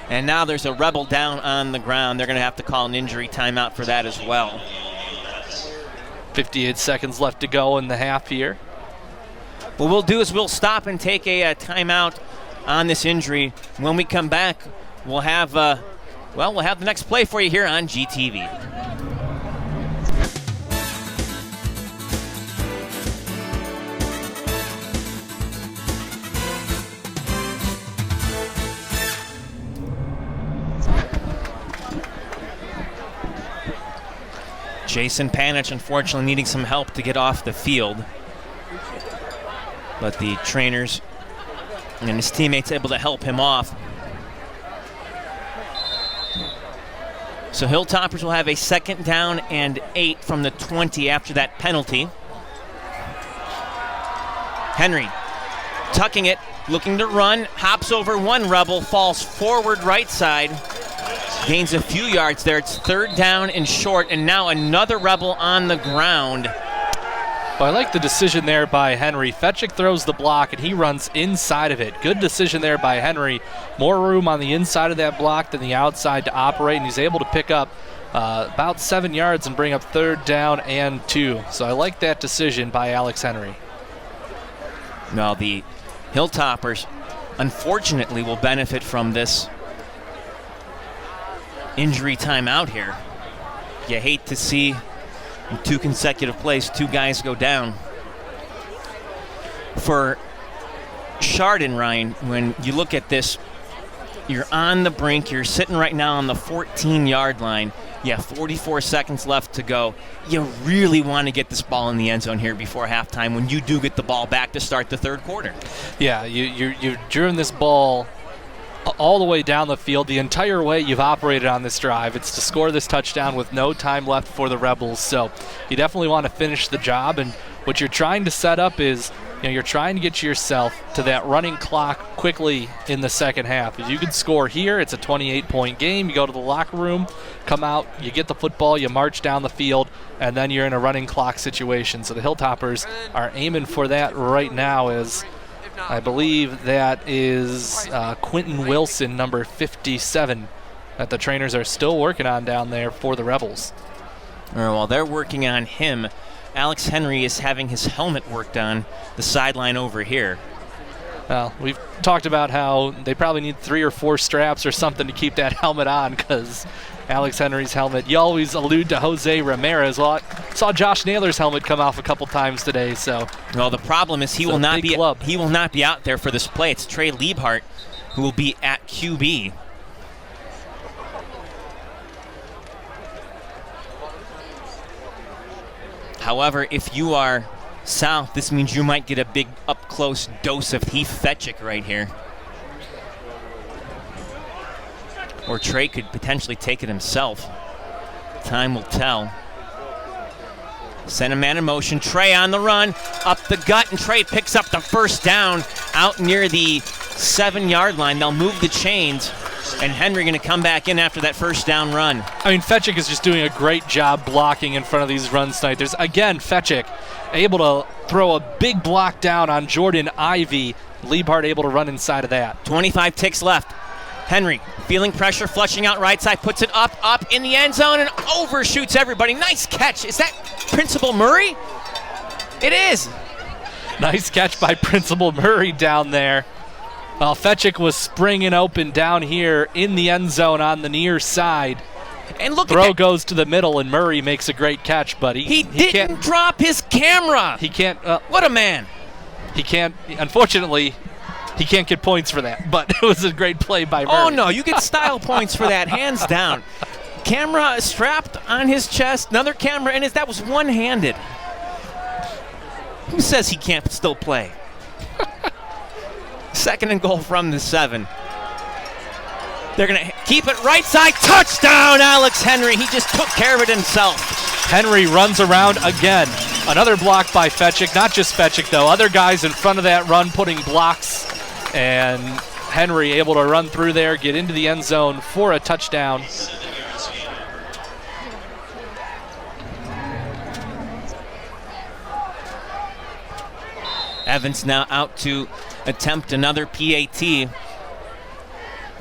[SPEAKER 1] And now there's a Rebel down on the ground. They're going to have to call an injury timeout for that as well.
[SPEAKER 2] 58 seconds left to go in the half here.
[SPEAKER 1] What we'll do is we'll stop and take a timeout on this injury. When we come back, we'll have the next play for you here on GTV. Jason Panich, unfortunately, needing some help to get off the field. But the trainers and his teammates able to help him off. So Hilltoppers will have a 2nd down and 8 from the 20 after that penalty. Henry tucking it looking to run, hops over one Rebel, falls forward right side, gains a few yards there. It's 3rd down and short, and now another Rebel on the ground.
[SPEAKER 2] Well, I like the decision there by Henry. Fetchick throws the block, and he runs inside of it. Good decision there by Henry. More room on the inside of that block than the outside to operate, and he's able to pick up about 7 yards and bring up 3rd down and 2. So I like that decision by Alex Henry.
[SPEAKER 1] Now the Hilltoppers, unfortunately, will benefit from this injury timeout here. You hate to see in 2 consecutive plays 2 guys go down. For Chardon, Ryan, when you look at this, you're on the brink. You're sitting right now on the 14-yard line. You have 44 seconds left to go. You really want to get this ball in the end zone here before halftime when you do get the ball back to start the 3rd quarter.
[SPEAKER 2] Yeah, you've driven this ball all the way down the field. The entire way you've operated on this drive, it's to score this touchdown with no time left for the Rebels. So you definitely want to finish the job, and what you're trying to set up is, you're trying to get yourself to that running clock quickly in the second half. If you can score here, it's a 28-point game. You go to the locker room, come out, you get the football, you march down the field, and then you're in a running clock situation. So the Hilltoppers are aiming for that right now, as I believe that is Quentin Wilson, number 57, that the trainers are still working on down there for the Rebels.
[SPEAKER 1] While they're working on him, Alex Henry is having his helmet worked on the sideline over here.
[SPEAKER 2] Well, we've talked about how they probably need 3 or 4 straps or something to keep that helmet on, because Alex Henry's helmet, you always allude to Jose Ramirez. Well, I saw Josh Naylor's helmet come off a couple times today. So,
[SPEAKER 1] well, the problem is he will not be out there for this play. It's Trey Liebhart who will be at QB. However, if you are South, this means you might get a big up-close dose of Heath Fetchick right here. Or Trey could potentially take it himself. Time will tell. Send a man in motion. Trey on the run, up the gut, and Trey picks up the 1st down out near the 7-yard line. They'll move the chains, and Henry going to come back in after that 1st down run.
[SPEAKER 2] I mean, Fetchick is just doing a great job blocking in front of these runs tonight. There's, again, Fetchick able to throw a big block down on Jordan Ivey. Liebhart able to run inside of that.
[SPEAKER 1] 25 ticks left. Henry feeling pressure, flushing out right side, puts it up in the end zone, and overshoots everybody. Nice catch. Is that Principal Murray? It is.
[SPEAKER 2] Nice catch by Principal Murray down there. Well, Fetchick was springing open down here in the end zone on the near side.
[SPEAKER 1] And look
[SPEAKER 2] Throw
[SPEAKER 1] at that.
[SPEAKER 2] Goes to the middle, and Murray makes a great catch, buddy.
[SPEAKER 1] He didn't drop his camera.
[SPEAKER 2] He can't.
[SPEAKER 1] What a man.
[SPEAKER 2] He can't. Unfortunately, he can't get points for that, but it was a great play by Murray.
[SPEAKER 1] Oh, no, you get style points for that, hands down. Camera strapped on his chest, another camera in his. That was one-handed. Who says he can't still play? 2nd and goal from the 7. They're going to keep it right side. Touchdown, Alex Henry. He just took care of it himself.
[SPEAKER 2] Henry runs around again. Another block by Fetchick. Not just Fetchick, though. Other guys in front of that run putting blocks. And Henry able to run through there, get into the end zone for a touchdown.
[SPEAKER 1] Evans now out to attempt another PAT.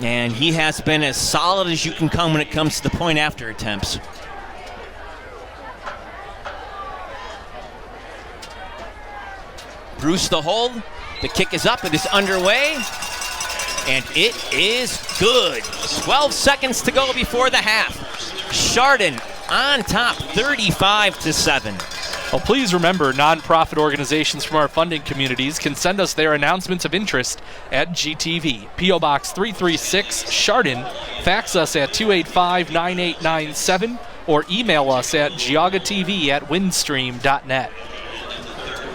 [SPEAKER 1] And he has been as solid as you can come when it comes to the point after attempts. Bruce the hold. The kick is up. It is underway. And it is good. 12 seconds to go before the half. Chardon on top, 35-7.
[SPEAKER 2] Well, please remember, nonprofit organizations from our funding communities can send us their announcements of interest at GTV. P.O. Box 336, Chardon. Fax us at 285-9897 or email us at geogatv@windstream.net.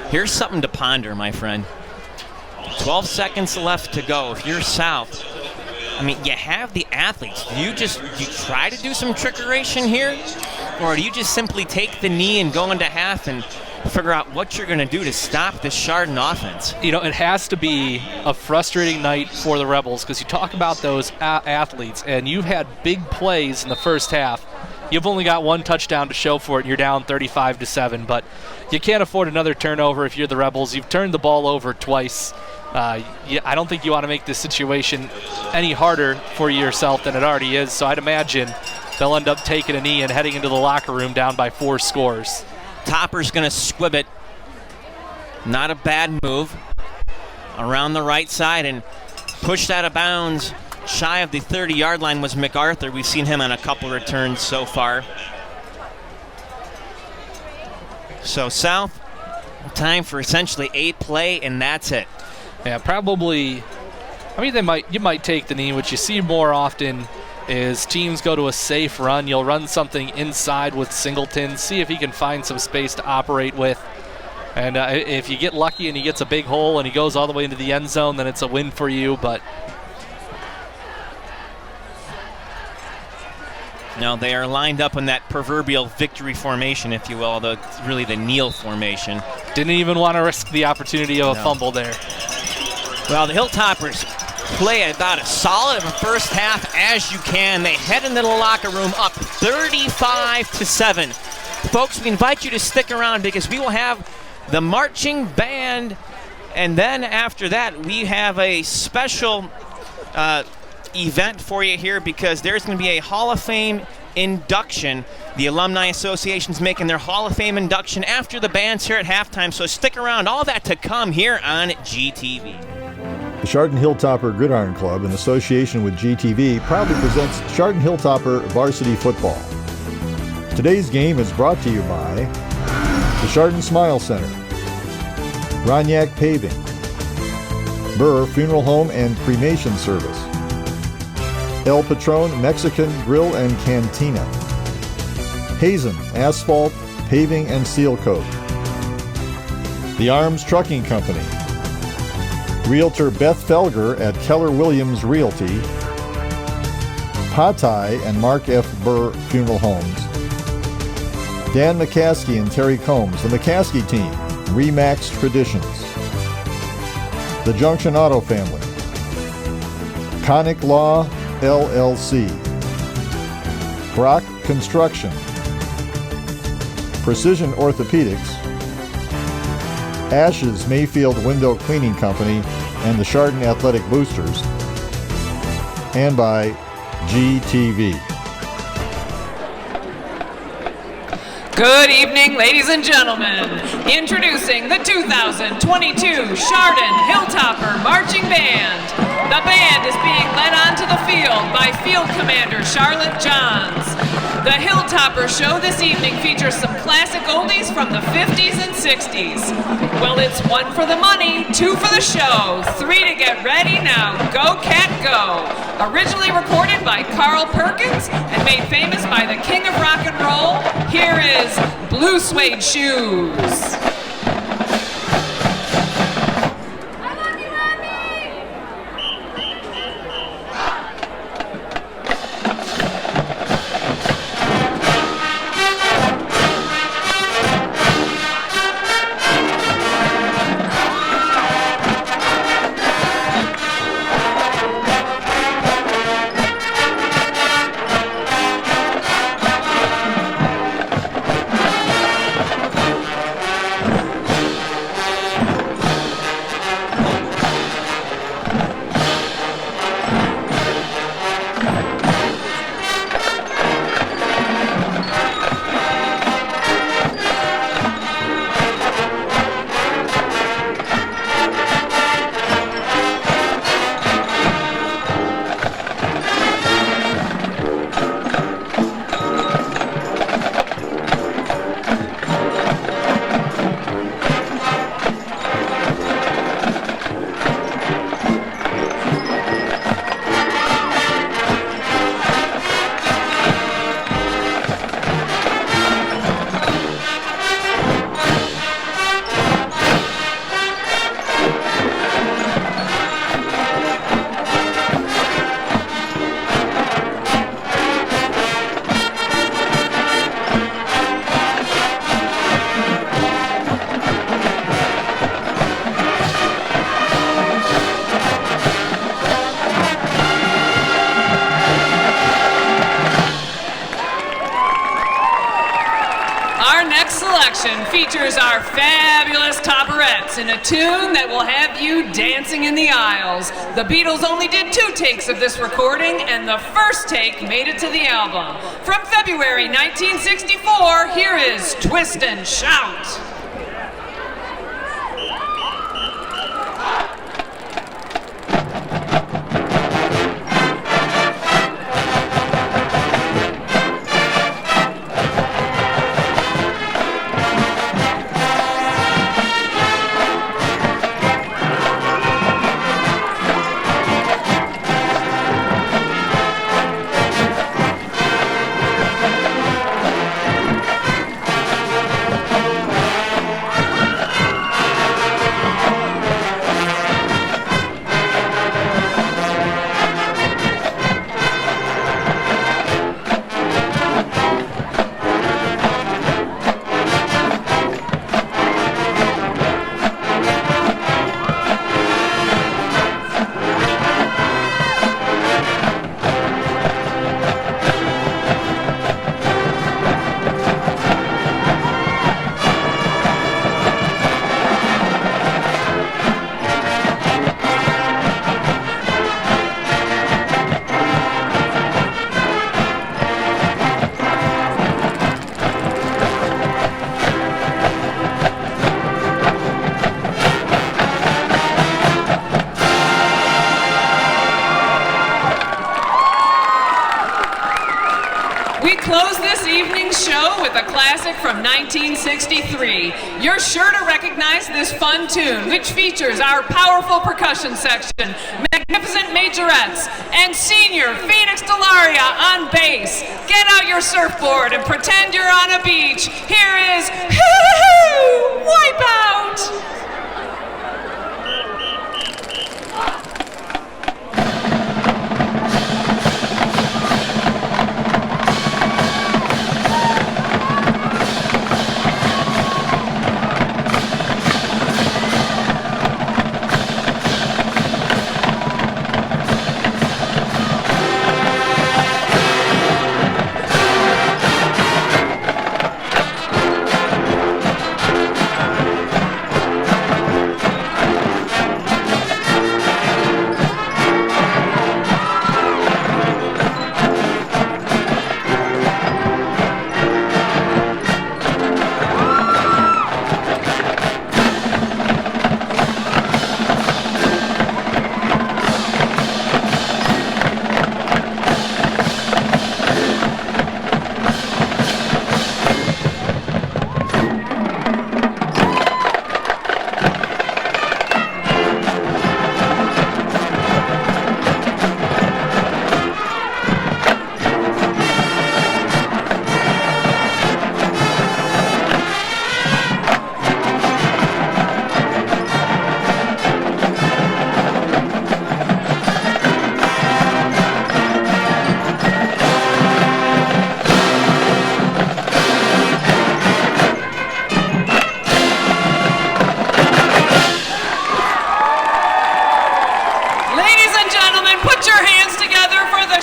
[SPEAKER 1] Here's something to ponder, my friend. 12 seconds left to go. If you're South, I mean, you have the athletes. Do you try to do some trickeration here? Or do you just simply take the knee and go into half and figure out what you're going to do to stop this Chardon offense.
[SPEAKER 2] You know, it has to be a frustrating night for the Rebels because you talk about those athletes, and you've had big plays in the first half. You've only got one touchdown to show for it, and you're down 35-7, but you can't afford another turnover if you're the Rebels. You've turned the ball over twice. I don't think you want to make this situation any harder for yourself than it already is, so I'd imagine they'll end up taking a knee and heading into the locker room down by 4 scores.
[SPEAKER 1] Topper's going to squib it. Not a bad move. Around the right side and pushed out of bounds. Shy of the 30-yard line was MacArthur. We've seen him on a couple returns so far. So South, time for essentially a play, and that's it.
[SPEAKER 2] Yeah, probably. I mean, you might take the knee. What you see more often is teams go to a safe run. You'll run something inside with Singleton, see if he can find some space to operate with. And if you get lucky and he gets a big hole and he goes all the way into the end zone, then it's a win for you. But
[SPEAKER 1] now they are lined up in that proverbial victory formation, if you will, although it's really the kneel formation.
[SPEAKER 2] Didn't even want to risk the opportunity of a fumble there.
[SPEAKER 1] Well, the Hilltoppers play about as solid of a first half as you can. They head into the locker room up 35-7. Folks, we invite you to stick around because we will have the marching band, and then after that we have a special event for you here because there's going to be a Hall of Fame induction. The Alumni Association's making their Hall of Fame induction after the band's here at halftime, so stick around. All that to come here on GTV.
[SPEAKER 3] The Chardon Hilltopper Gridiron Club, in association with GTV, proudly presents Chardon Hilltopper Varsity Football. Today's game is brought to you by the Chardon Smile Center, Roniak Paving, Burr Funeral Home and Cremation Service, El Patron Mexican Grill and Cantina, Hazen Asphalt, Paving and Seal Coat, The Arms Trucking Company, Realtor Beth Felger at Keller Williams Realty, Patai and Mark F. Burr Funeral Homes, Dan McCaskey and Terry Combs, the McCaskey Team, Remax Traditions, The Junction Auto Family, Conic Law LLC, Brock Construction, Precision Orthopedics, Ashes Mayfield Window Cleaning Company and the Chardon Athletic Boosters, and by GTV.
[SPEAKER 6] Good evening, ladies and gentlemen. Introducing the 2022 Chardon Hilltopper Marching Band. The band is being led onto the field by Field Commander Charlotte Johns. The Hilltopper show this evening features some classic oldies from the 50s and 60s. Well, it's 1 for the money, 2 for the show, 3 to get ready. Now, go Cat Go. Originally recorded by Carl Perkins and made famous by the King of Rock and Roll, here is Blue Suede Shoes. Our next selection features our fabulous Topperettes in a tune that will have you dancing in the aisles. The Beatles only did 2 takes of this recording, and the first take made it to the album. From February 1964, here is Twist and Shout. A classic from 1963. You're sure to recognize this fun tune, which features our powerful percussion section, magnificent majorettes, and senior Phoenix Delaria on bass. Get out your surfboard and pretend you're on a beach. Here is Hoo-Hoo! Wipeout!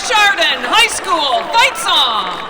[SPEAKER 6] Chardon High School Fight Song.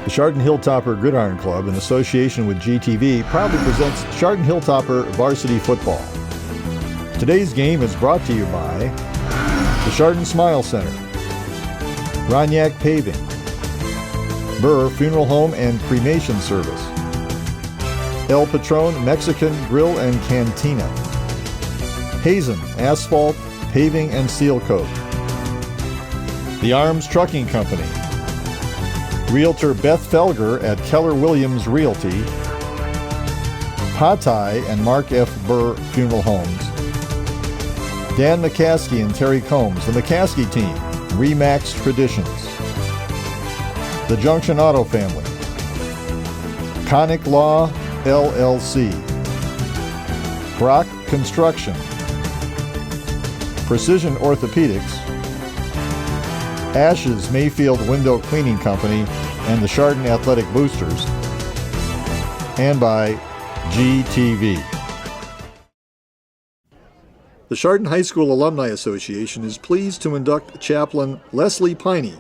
[SPEAKER 3] The Chardon Hilltopper Gridiron Club, in association with GTV, proudly presents Chardon Hilltopper Varsity Football. Today's game is brought to you by the Chardon Smile Center, Roniak Paving, Burr Funeral Home and Cremation Service, El Patron Mexican Grill and Cantina, Hazen Asphalt, Paving and Seal Coat, The Arms Trucking Company, Realtor Beth Felger at Keller Williams Realty, Patai and Mark F. Burr Funeral Homes, Dan McCaskey and Terry Combs, the McCaskey Team, Remax Traditions, the Junction Auto Family, Conic Law, LLC, Brock Construction, Precision Orthopedics, Ashes Mayfield Window Cleaning Company and the Chardon Athletic Boosters, and by GTV. The Chardon High School Alumni Association is pleased to induct Chaplain Leslie Piney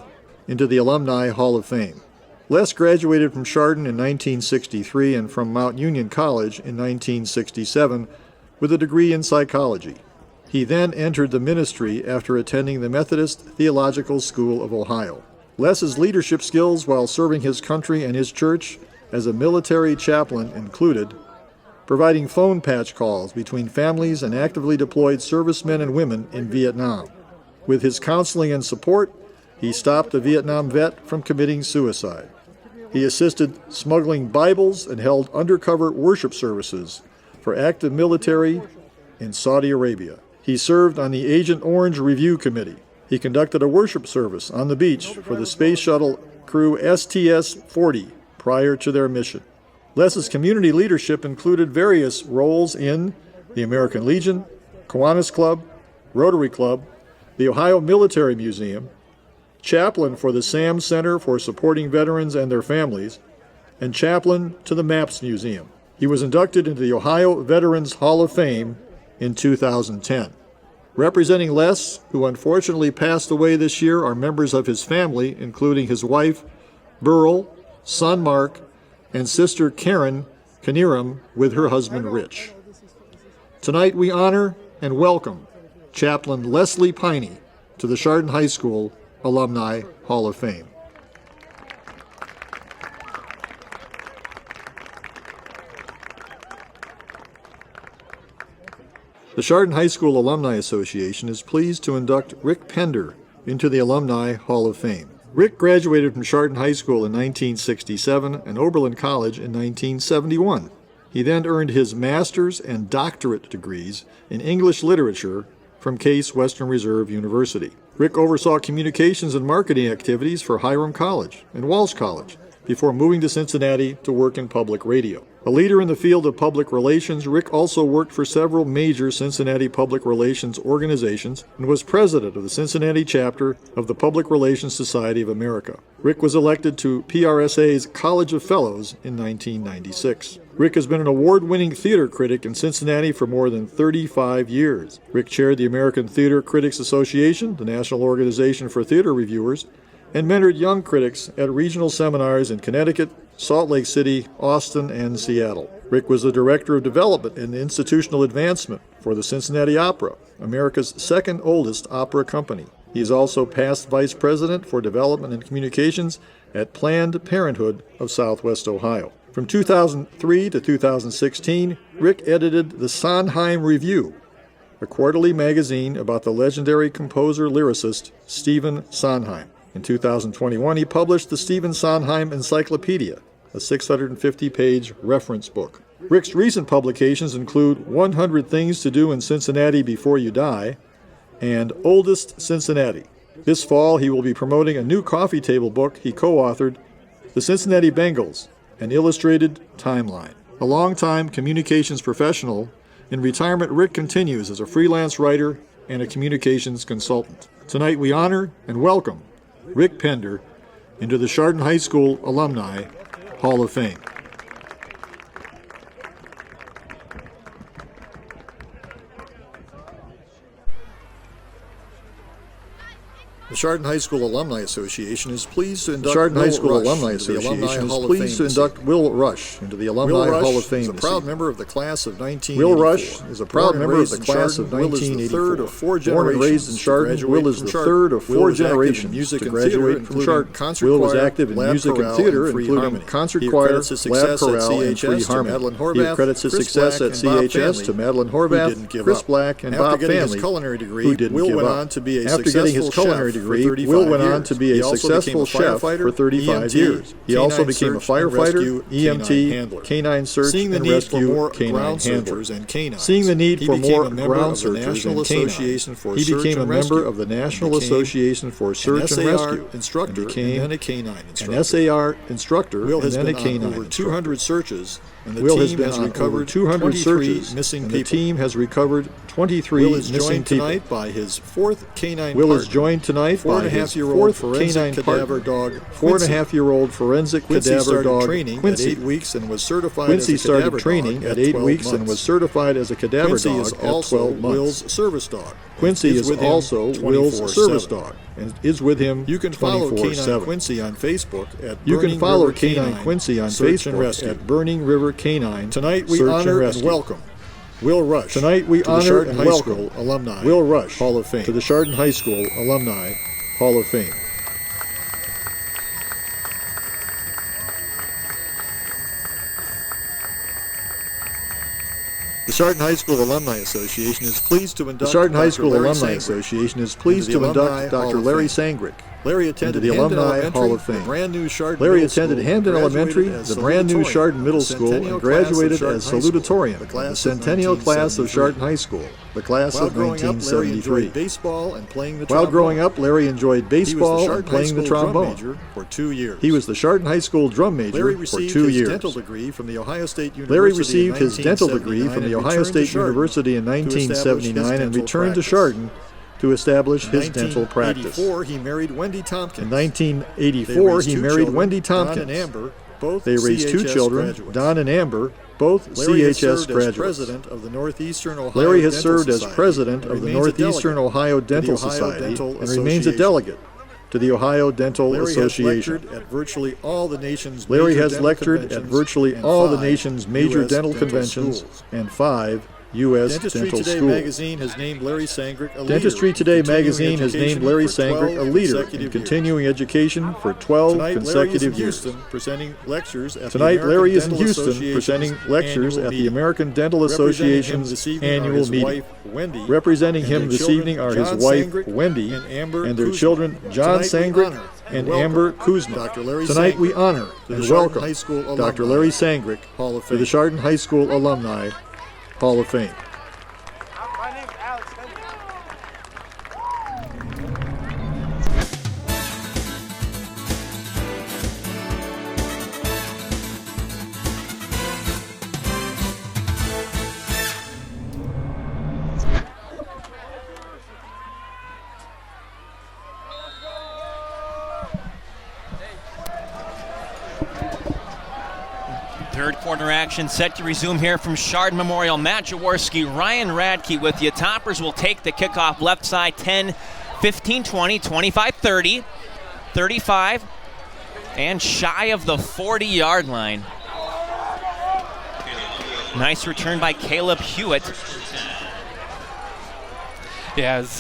[SPEAKER 3] into the Alumni Hall of Fame. Les graduated from Chardon in 1963 and from Mount Union College in 1967 with a degree in psychology. He then entered the ministry after attending the Methodist Theological School of Ohio. Les's leadership skills while serving his country and his church as a military chaplain included providing phone patch calls between families and actively deployed servicemen and women in Vietnam. With his counseling and support, he stopped a Vietnam vet from committing suicide. He assisted smuggling Bibles and held undercover worship services for active military in Saudi Arabia. He served on the Agent Orange Review Committee. He conducted a worship service on the beach for the Space Shuttle crew STS-40 prior to their mission. Les's community leadership included various roles in the American Legion, Kiwanis Club, Rotary Club, the Ohio Military Museum, chaplain for the Sam Center for Supporting Veterans and Their Families, and chaplain to the Maps Museum. He was inducted into the Ohio Veterans Hall of Fame in 2010. Representing Les, who unfortunately passed away this year, are members of his family, including his wife, Burl, son Mark, and sister Karen Kaniram with her husband Rich. Tonight we honor and welcome Chaplain Leslie Piney to the Chardon High School Alumni Hall of Fame. The Chardon High School Alumni Association is pleased to induct Rick Pender into the Alumni Hall of Fame. Rick graduated from Chardon High School in 1967 and Oberlin College in 1971. He then earned his master's and doctorate degrees in English literature from Case Western Reserve University. Rick oversaw communications and marketing activities for Hiram College and Walsh College before moving to Cincinnati to work in public radio. A leader in the field of public relations, Rick also worked for several major Cincinnati public relations organizations and was president of the Cincinnati chapter of the Public Relations Society of America. Rick was elected to PRSA's College of Fellows in 1996. Rick has been an award-winning theater critic in Cincinnati for more than 35 years. Rick chaired the American Theater Critics Association, the National Organization for Theater Reviewers, and mentored young critics at regional seminars in Connecticut, Salt Lake City, Austin, and Seattle. Rick was the Director of Development and Institutional Advancement for the Cincinnati Opera, America's second oldest opera company. He is also past Vice President for Development and Communications at Planned Parenthood of Southwest Ohio. From 2003 to 2016, Rick edited the Sondheim Review, a quarterly magazine about the legendary composer-lyricist Stephen Sondheim. In 2021, he published the Stephen Sondheim Encyclopedia, a 650-page reference book. Rick's recent publications include 100 Things to Do in Cincinnati Before You Die and Oldest Cincinnati. This fall, he will be promoting a new coffee table book he co-authored, The Cincinnati Bengals, an illustrated timeline. A longtime communications professional, in retirement, Rick continues as a freelance writer and a communications consultant. Tonight, we honor and welcome Rick Pender into the Chardon High School Alumni Hall of Fame. The Chardon High School Alumni Association is pleased to induct Will Rush into the Alumni Hall of Fame. Is a proud member of the class of 1984. Will Rush is a proud member of the class of 1984. Born and raised in Chardon, Will is the third of four generations to graduate from Chardon. Will was active in music and theater, including concert choir, lab chorale, and Free Harmony. He accredits his success at CHS to Madeline Horvath, Chris Black, and Bob Family, who didn't give up. After getting his culinary degree, Will went on to be a successful chef for 35 years. He also became a firefighter, EMT, canine search and rescue, canine handler. Seeing the need for more ground searchers and canines, he became a member of the National Association for Search and Rescue
[SPEAKER 7] instructor
[SPEAKER 3] and became
[SPEAKER 7] and then a canine instructor.
[SPEAKER 3] an SAR instructor
[SPEAKER 7] Will has
[SPEAKER 3] and then
[SPEAKER 7] been
[SPEAKER 3] a canine
[SPEAKER 7] on over
[SPEAKER 3] instructor.
[SPEAKER 7] 200 searches, and the
[SPEAKER 3] Will has
[SPEAKER 7] team
[SPEAKER 3] been
[SPEAKER 7] has
[SPEAKER 3] on
[SPEAKER 7] recovered
[SPEAKER 3] over 200
[SPEAKER 7] 23
[SPEAKER 3] searches,
[SPEAKER 7] missing
[SPEAKER 3] and
[SPEAKER 7] people.
[SPEAKER 3] the team has recovered 23
[SPEAKER 7] Will is
[SPEAKER 3] missing
[SPEAKER 7] joined
[SPEAKER 3] people.
[SPEAKER 7] tonight by his fourth canine
[SPEAKER 3] Will
[SPEAKER 7] partner,
[SPEAKER 3] is joined tonight by his
[SPEAKER 7] 4.5-year-old
[SPEAKER 3] fourth
[SPEAKER 7] forensic
[SPEAKER 3] canine
[SPEAKER 7] cadaver
[SPEAKER 3] partner,
[SPEAKER 7] dog,
[SPEAKER 3] 4.5-year-old forensic
[SPEAKER 7] Quincy
[SPEAKER 3] cadaver
[SPEAKER 7] started
[SPEAKER 3] dog,
[SPEAKER 7] training
[SPEAKER 3] Quincy.
[SPEAKER 7] at 8 weeks and was certified
[SPEAKER 3] Quincy
[SPEAKER 7] as a
[SPEAKER 3] started
[SPEAKER 7] cadaver
[SPEAKER 3] training
[SPEAKER 7] dog
[SPEAKER 3] at 8
[SPEAKER 7] 12
[SPEAKER 3] weeks
[SPEAKER 7] months.
[SPEAKER 3] and was certified as a cadaver
[SPEAKER 7] Quincy
[SPEAKER 3] dog
[SPEAKER 7] is
[SPEAKER 3] at
[SPEAKER 7] also
[SPEAKER 3] 12 months.
[SPEAKER 7] Will's service dog.
[SPEAKER 3] Quincy is
[SPEAKER 7] with him
[SPEAKER 3] also Will's
[SPEAKER 7] 24/7.
[SPEAKER 3] service dog and is with him
[SPEAKER 7] You can follow Canine
[SPEAKER 3] 24/7.
[SPEAKER 7] Quincy on Facebook at
[SPEAKER 3] You can
[SPEAKER 7] Burning
[SPEAKER 3] follow
[SPEAKER 7] River
[SPEAKER 3] Canine Quincy on
[SPEAKER 7] Search and
[SPEAKER 3] Facebook
[SPEAKER 7] Rescue.
[SPEAKER 3] at Burning River Canine
[SPEAKER 7] Tonight we
[SPEAKER 3] Search
[SPEAKER 7] honor
[SPEAKER 3] and
[SPEAKER 7] and
[SPEAKER 3] Rescue.
[SPEAKER 7] welcome Will Rush.
[SPEAKER 3] Tonight we
[SPEAKER 7] to the
[SPEAKER 3] honor
[SPEAKER 7] Chardon
[SPEAKER 3] and
[SPEAKER 7] High
[SPEAKER 3] welcome
[SPEAKER 7] School alumni
[SPEAKER 3] Will Rush
[SPEAKER 7] Hall of Fame.
[SPEAKER 3] to the Chardon High School Alumni Hall of Fame.
[SPEAKER 7] The Chardon High School Alumni Association is pleased to induct
[SPEAKER 3] The Chardon High
[SPEAKER 7] Dr.
[SPEAKER 3] School
[SPEAKER 7] Larry
[SPEAKER 3] Alumni
[SPEAKER 7] Sangrick
[SPEAKER 3] Association is pleased
[SPEAKER 7] into
[SPEAKER 3] to
[SPEAKER 7] the Alumni
[SPEAKER 3] induct
[SPEAKER 7] Hall
[SPEAKER 3] Dr.
[SPEAKER 7] of
[SPEAKER 3] Larry
[SPEAKER 7] Fame.
[SPEAKER 3] Sangrick
[SPEAKER 7] Larry attended
[SPEAKER 3] into the
[SPEAKER 7] Hamden
[SPEAKER 3] Alumni
[SPEAKER 7] Elementary,
[SPEAKER 3] Hall of Fame.
[SPEAKER 7] the brand new Chardon
[SPEAKER 3] Larry
[SPEAKER 7] Middle
[SPEAKER 3] attended
[SPEAKER 7] School,
[SPEAKER 3] Hamden Elementary,
[SPEAKER 7] graduated as
[SPEAKER 3] the brand new
[SPEAKER 7] salutatorian
[SPEAKER 3] Chardon Middle
[SPEAKER 7] of the
[SPEAKER 3] School, and
[SPEAKER 7] centennial
[SPEAKER 3] graduated
[SPEAKER 7] class of
[SPEAKER 3] as
[SPEAKER 7] Chardon High School,
[SPEAKER 3] salutatorian
[SPEAKER 7] the
[SPEAKER 3] of
[SPEAKER 7] class
[SPEAKER 3] the
[SPEAKER 7] of
[SPEAKER 3] centennial class of
[SPEAKER 7] 1973.
[SPEAKER 3] Chardon High School, the class
[SPEAKER 7] While
[SPEAKER 3] of
[SPEAKER 7] growing up, Larry
[SPEAKER 3] 1973.
[SPEAKER 7] enjoyed baseball and playing the
[SPEAKER 3] While
[SPEAKER 7] trombone.
[SPEAKER 3] growing up, Larry enjoyed
[SPEAKER 7] He was the
[SPEAKER 3] baseball
[SPEAKER 7] Chardon
[SPEAKER 3] and
[SPEAKER 7] High
[SPEAKER 3] playing the
[SPEAKER 7] School drum
[SPEAKER 3] trombone.
[SPEAKER 7] major for 2 years.
[SPEAKER 3] He was the Chardon High School drum major
[SPEAKER 7] Larry
[SPEAKER 3] for
[SPEAKER 7] received
[SPEAKER 3] 2
[SPEAKER 7] his
[SPEAKER 3] years.
[SPEAKER 7] dental degree from the Ohio State University
[SPEAKER 3] Larry
[SPEAKER 7] in
[SPEAKER 3] received his dental degree
[SPEAKER 7] 1979
[SPEAKER 3] from the
[SPEAKER 7] and
[SPEAKER 3] Ohio
[SPEAKER 7] returned to
[SPEAKER 3] State
[SPEAKER 7] Chardon
[SPEAKER 3] University in
[SPEAKER 7] to establish his
[SPEAKER 3] 1979 and
[SPEAKER 7] dental
[SPEAKER 3] returned to
[SPEAKER 7] practice.
[SPEAKER 3] Chardon to establish
[SPEAKER 7] In
[SPEAKER 3] his dental practice.
[SPEAKER 7] 1984, he married Wendy Tompkins.
[SPEAKER 3] In
[SPEAKER 7] They
[SPEAKER 3] 1984,
[SPEAKER 7] raised
[SPEAKER 3] he
[SPEAKER 7] two
[SPEAKER 3] married
[SPEAKER 7] children,
[SPEAKER 3] Wendy
[SPEAKER 7] Don
[SPEAKER 3] Tompkins.
[SPEAKER 7] and Amber, both
[SPEAKER 3] They raised 2
[SPEAKER 7] CHS
[SPEAKER 3] children,
[SPEAKER 7] graduates.
[SPEAKER 3] Don and Amber, both
[SPEAKER 7] Larry has
[SPEAKER 3] CHS
[SPEAKER 7] served as
[SPEAKER 3] graduates.
[SPEAKER 7] president of the Northeastern Ohio
[SPEAKER 3] Larry has
[SPEAKER 7] Dental
[SPEAKER 3] served as
[SPEAKER 7] Society
[SPEAKER 3] president
[SPEAKER 7] and
[SPEAKER 3] of the
[SPEAKER 7] remains a
[SPEAKER 3] Northeastern
[SPEAKER 7] delegate
[SPEAKER 3] Ohio
[SPEAKER 7] to the
[SPEAKER 3] Dental
[SPEAKER 7] Ohio
[SPEAKER 3] Society
[SPEAKER 7] Dental
[SPEAKER 3] and remains a
[SPEAKER 7] Association.
[SPEAKER 3] delegate to the Ohio Dental
[SPEAKER 7] Larry
[SPEAKER 3] Association.
[SPEAKER 7] has lectured at virtually all the nation's
[SPEAKER 3] Larry
[SPEAKER 7] major
[SPEAKER 3] has
[SPEAKER 7] dental
[SPEAKER 3] lectured at
[SPEAKER 7] conventions
[SPEAKER 3] virtually
[SPEAKER 7] and
[SPEAKER 3] all the
[SPEAKER 7] 5
[SPEAKER 3] nation's major
[SPEAKER 7] US
[SPEAKER 3] dental conventions
[SPEAKER 7] schools.
[SPEAKER 3] and 5 U.S.
[SPEAKER 7] Dentistry
[SPEAKER 3] dental
[SPEAKER 7] Today
[SPEAKER 3] schools.
[SPEAKER 7] magazine has named Larry Sangrick a leader
[SPEAKER 3] Dentistry
[SPEAKER 7] in
[SPEAKER 3] Today
[SPEAKER 7] continuing
[SPEAKER 3] magazine has
[SPEAKER 7] education
[SPEAKER 3] named Larry
[SPEAKER 7] for 12
[SPEAKER 3] Sangrick a leader in
[SPEAKER 7] consecutive
[SPEAKER 3] continuing
[SPEAKER 7] years.
[SPEAKER 3] education for 12
[SPEAKER 7] Tonight, Larry is in
[SPEAKER 3] consecutive years.
[SPEAKER 7] Houston presenting lectures at
[SPEAKER 3] Tonight,
[SPEAKER 7] the
[SPEAKER 3] Larry
[SPEAKER 7] American
[SPEAKER 3] is in
[SPEAKER 7] Dental
[SPEAKER 3] Houston
[SPEAKER 7] Association's
[SPEAKER 3] presenting lectures
[SPEAKER 7] annual
[SPEAKER 3] at the
[SPEAKER 7] meeting.
[SPEAKER 3] American Dental
[SPEAKER 7] Representing him
[SPEAKER 3] Association's
[SPEAKER 7] this evening are
[SPEAKER 3] annual
[SPEAKER 7] his
[SPEAKER 3] meeting.
[SPEAKER 7] wife, Wendy,
[SPEAKER 3] Representing
[SPEAKER 7] and
[SPEAKER 3] him
[SPEAKER 7] their
[SPEAKER 3] this
[SPEAKER 7] children,
[SPEAKER 3] evening are his
[SPEAKER 7] John
[SPEAKER 3] wife,
[SPEAKER 7] Sangrick
[SPEAKER 3] Wendy,
[SPEAKER 7] and Amber
[SPEAKER 3] and their
[SPEAKER 7] Kuzma.
[SPEAKER 3] children, John
[SPEAKER 7] Tonight we
[SPEAKER 3] Sangrick
[SPEAKER 7] honor
[SPEAKER 3] and
[SPEAKER 7] welcome
[SPEAKER 3] Amber Kuzma.
[SPEAKER 7] Dr. Larry
[SPEAKER 3] Tonight we
[SPEAKER 7] Sangrick
[SPEAKER 3] honor
[SPEAKER 7] to the
[SPEAKER 3] and
[SPEAKER 7] Chardon
[SPEAKER 3] welcome
[SPEAKER 7] High School
[SPEAKER 3] Dr.
[SPEAKER 7] Alumni
[SPEAKER 3] Larry Sangrick
[SPEAKER 7] Hall of
[SPEAKER 3] to
[SPEAKER 7] Fame.
[SPEAKER 3] the Chardon High School Alumni Hall of Fame.
[SPEAKER 1] Third quarter action set to resume here from Chardon Memorial. Matt Jaworski, Ryan Radke with you. Toppers will take the kickoff left side 10, 15, 20, 25, 30, 35, and shy of the 40-yard line. Nice return by Caleb Hewitt.
[SPEAKER 2] Yeah, as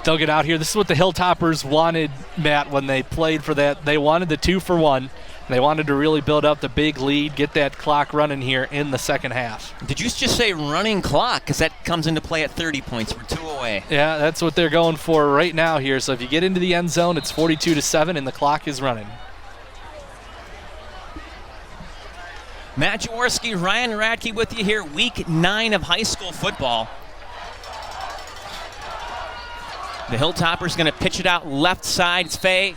[SPEAKER 2] they'll get out here. This is what the Hilltoppers wanted, Matt, when they played for that. They wanted the 2-for-1. They wanted to really build up the big lead, get that clock running here in the second half.
[SPEAKER 1] Did you just say running clock? Because that comes into play at 30 points. We're 2 away.
[SPEAKER 2] Yeah, that's what they're going for right now here. So if you get into the end zone, it's 42-7, and the clock is running.
[SPEAKER 1] Matt Jaworski, Ryan Radke with you here, week 9 of high school football. The Hilltoppers going to pitch it out left side. It's Faye.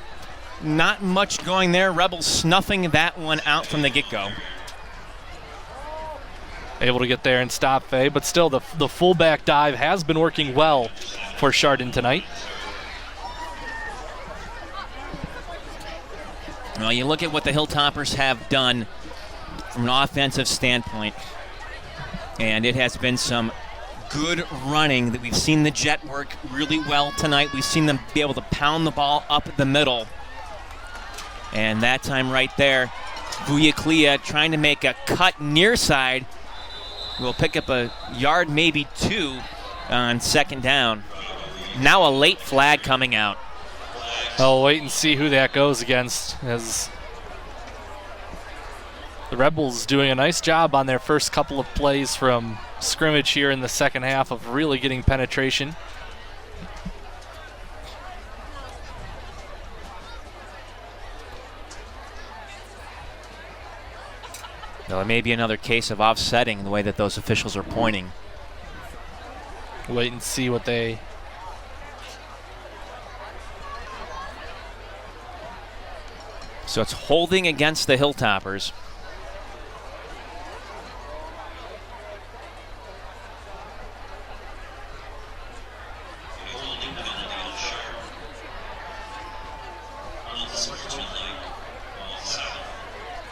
[SPEAKER 1] Not much going there. Rebels snuffing that one out from the get-go.
[SPEAKER 2] Able to get there and stop Faye, but still the fullback dive has been working well for Chardon tonight.
[SPEAKER 1] Well, you look at what the Hilltoppers have done from an offensive standpoint, and it has been some good running. That we've seen the jet work really well tonight. We've seen them be able to pound the ball up the middle. And that time right there, Vuyaklia trying to make a cut near side. Will pick up a yard, maybe 2 on second down. Now a late flag coming out.
[SPEAKER 2] I'll wait and see who that goes against, as the Rebels doing a nice job on their first couple of plays from scrimmage here in the second half of really getting penetration.
[SPEAKER 1] Though it may be another case of offsetting the way that those officials are pointing.
[SPEAKER 2] Wait and see what they...
[SPEAKER 1] So it's holding against the Hilltoppers.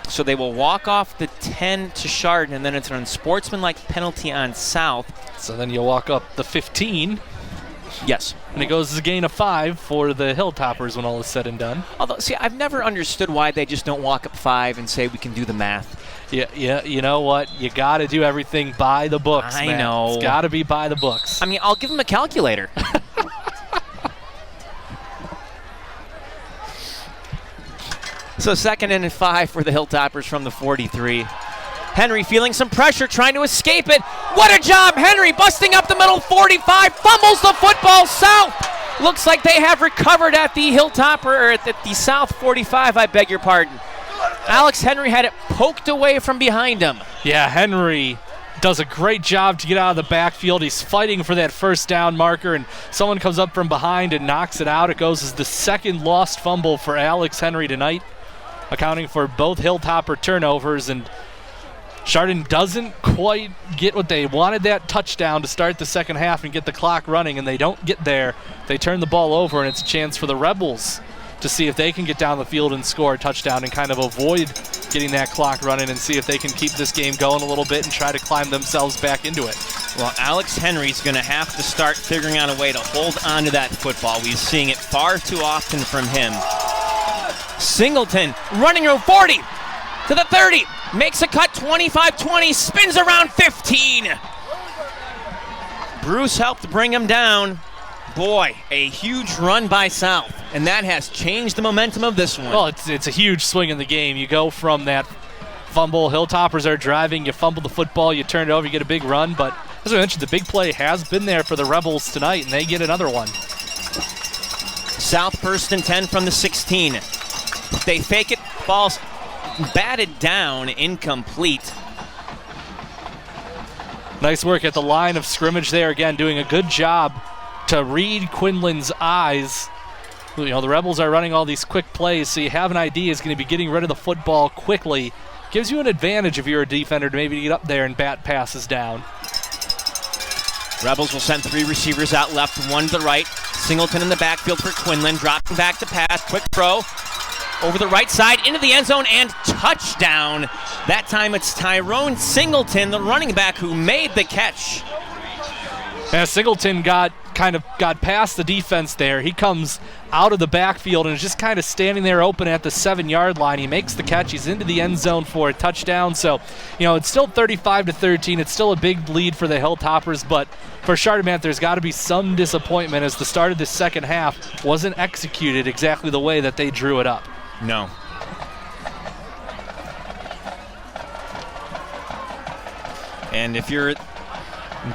[SPEAKER 1] So they will walk off the 10 to Chardon, and then it's an unsportsmanlike penalty on South.
[SPEAKER 2] So then you'll walk up the 15.
[SPEAKER 1] Yes.
[SPEAKER 2] And it goes as a gain of 5 for the Hilltoppers when all is said and done.
[SPEAKER 1] Although, see, I've never understood why they just don't walk up 5 and say we can do the math.
[SPEAKER 2] Yeah, you know what? You got to do everything by the books,
[SPEAKER 1] I
[SPEAKER 2] man.
[SPEAKER 1] know.
[SPEAKER 2] It's got to be by the books.
[SPEAKER 1] I mean, I'll give them a calculator. So 2nd and 5 for the Hilltoppers from the 43. Henry feeling some pressure, trying to escape it. What a job, Henry, busting up the middle, 45, fumbles the football. South looks like they have recovered at the Hilltopper, or at the South 45, I beg your pardon. Alex Henry had it poked away from behind him.
[SPEAKER 2] Yeah, Henry does a great job to get out of the backfield. He's fighting for that first down marker, and someone comes up from behind and knocks it out. It goes as the 2nd lost fumble for Alex Henry tonight, accounting for both Hilltopper turnovers. And Chardon doesn't quite get what they wanted, that touchdown to start the second half and get the clock running, and they don't get there. They turn the ball over, and it's a chance for the Rebels to see if they can get down the field and score a touchdown and kind of avoid getting that clock running, and see if they can keep this game going a little bit and try to climb themselves back into it.
[SPEAKER 1] Well, Alex Henry's going to have to start figuring out a way to hold on to that football. We're seeing it far too often from him. Singleton running room 40 to the 30, makes a cut 25-20, spins around 15. Bruce helped bring him down. Boy, a huge run by South, and that has changed the momentum of this one.
[SPEAKER 2] Well, it's a huge swing in the game. You go from that fumble, Hilltoppers are driving, you fumble the football, you turn it over, you get a big run, but as I mentioned, the big play has been there for the Rebels tonight, and they get another one.
[SPEAKER 1] South 1st and 10 from the 16. They fake it, ball's batted down, incomplete.
[SPEAKER 2] Nice work at the line of scrimmage there, again, doing a good job to read Quinlan's eyes. You know, the Rebels are running all these quick plays, so you have an idea is going to be getting rid of the football quickly. Gives you an advantage if you're a defender to maybe get up there and bat passes down.
[SPEAKER 1] Rebels will send 3 receivers out left, 1 to the right. Singleton in the backfield for Quinlan, dropping back to pass, quick throw. Over the right side, into the end zone, and touchdown. That time it's Tyrone Singleton, the running back, who made the catch.
[SPEAKER 2] Yeah, Singleton got past the defense there. He comes out of the backfield and is just kind of standing there open at the 7-yard line. He makes the catch. He's into the end zone for a touchdown. So, you know, it's still 35-13. It's still a big lead for the Hilltoppers, but for Chardon, there's got to be some disappointment as the start of the second half wasn't executed exactly the way that they drew it up.
[SPEAKER 1] No. And if you're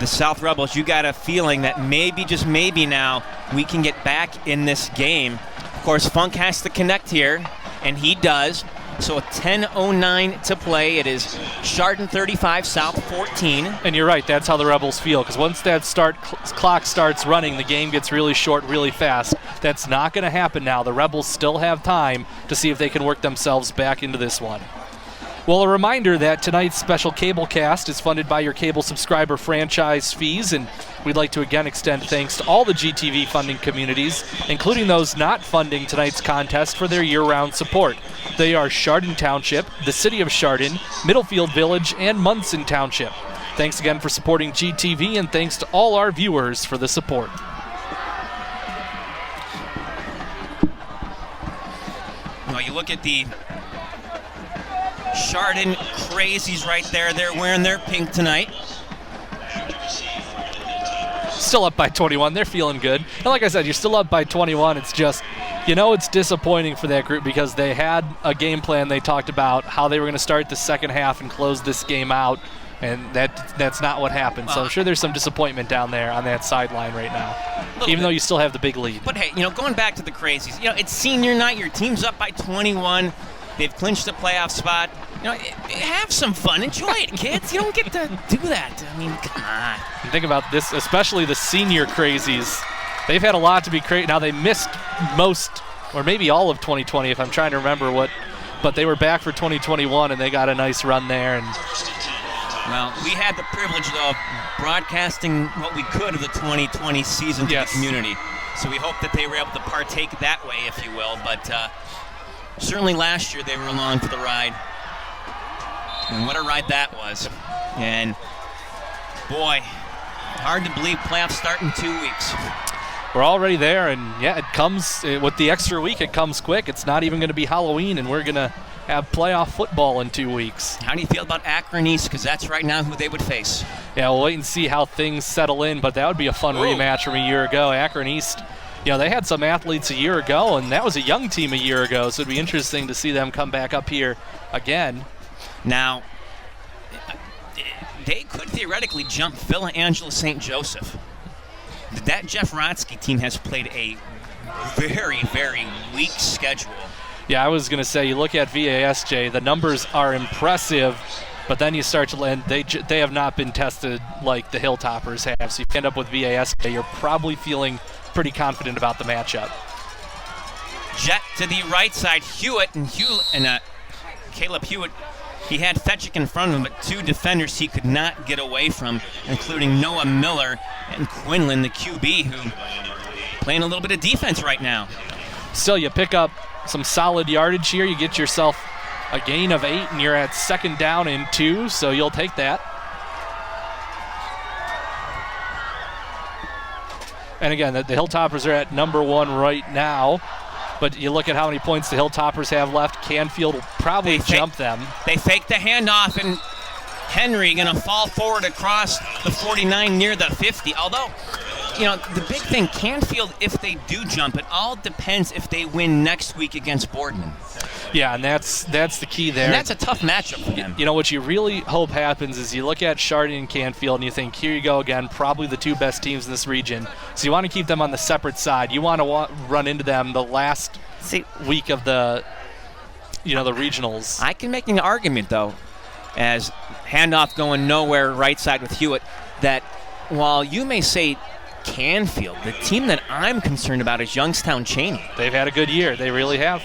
[SPEAKER 1] the South Rebels, you got a feeling that maybe, just maybe now, we can get back in this game. Of course, Funk has to connect here, and he does. So a 10:09 to play. It is Chardon 35, South 14.
[SPEAKER 2] And you're right, that's how the Rebels feel, because once that clock starts running, the game gets really short really fast. That's not going to happen now. The Rebels still have time to see if they can work themselves back into this one. Well, a reminder that tonight's special cable cast is funded by your cable subscriber franchise fees, and we'd like to again extend thanks to all the GTV funding communities, including those not funding tonight's contest, for their year-round support. They are Chardon Township, the City of Chardon, Middlefield Village, and Munson Township. Thanks again for supporting GTV, and thanks to all our viewers for the support.
[SPEAKER 1] Well, you look at the Chardon Crazies right there. They're wearing their pink tonight.
[SPEAKER 2] Still up by 21. They're feeling good. And like I said, you're still up by 21. It's just, you know, it's disappointing for that group because they had a game plan. They talked about how they were going to start the second half and close this game out, and that's not what happened. So I'm sure there's some disappointment down there on that sideline right now, even though you still have the big lead.
[SPEAKER 1] But hey, you know, going back to the Crazies, you know, it's senior night. Your team's up by 21. They've clinched a playoff spot. have some fun. Enjoy it, kids. You don't get to do that. I mean, come on.
[SPEAKER 2] And think about this, especially the senior crazies. They've had a lot to be crazy. Now, they missed most, or maybe all of 2020, if I'm trying to remember what, but they were back for 2021, and they got a nice run there. And
[SPEAKER 1] well, we had the privilege of broadcasting what we could of the 2020 season to the community. So we hope that they were able to partake that way, if you will. But certainly last year they were along for the ride. And what a ride that was. And boy, hard to believe playoffs start in 2 weeks.
[SPEAKER 2] We're already there, and yeah, it comes with the extra week. It comes quick. It's not even going to be Halloween, and we're going to have playoff football in 2 weeks.
[SPEAKER 1] How do you feel about Akron East? Because that's right now who they would face.
[SPEAKER 2] Yeah, we'll wait and see how things settle in, but that would be a fun rematch from a year ago. Akron East, they had some athletes a year ago, and that was a young team a year ago, so it'd be interesting to see them come back up here again.
[SPEAKER 1] Now, they could theoretically jump Villa Angela St. Joseph. That Jeff Rotsky team has played a very, very weak schedule.
[SPEAKER 2] Yeah, I was going to say, you look at VASJ, the numbers are impressive, but then you start to land, they have not been tested like the Hilltoppers have. So you end up with VASJ, you're probably feeling pretty confident about the matchup.
[SPEAKER 1] Jet to the right side, Hewitt and Caleb Hewitt. He had Fetchick in front of him, but two defenders he could not get away from, including Noah Miller and Quinlan, the QB, who playing a little bit of defense right now.
[SPEAKER 2] Still, you pick up some solid yardage here. You get yourself a gain of 8, and you're at 2nd down and 2, so you'll take that. And again, the Hilltoppers are at number 1 right now. But you look at how many points the Hilltoppers have left. Canfield will probably jump them.
[SPEAKER 1] They fake the handoff, and Henry going to fall forward across the 49 near the 50. Although, the big thing, Canfield, if they do jump, it all depends if they win next week against Boardman.
[SPEAKER 2] Yeah, and that's the key there.
[SPEAKER 1] And that's a tough matchup for them.
[SPEAKER 2] What you really hope happens is you look at Chardon and Canfield and you think, here you go again, probably the 2 best teams in this region. So you want to keep them on the separate side. You want to run into them the last week of the regionals.
[SPEAKER 1] I can make an argument, though, as handoff going nowhere right side with Hewitt, that while you may say Canfield, the team that I'm concerned about is Youngstown Cheney.
[SPEAKER 2] They've had a good year. They really have.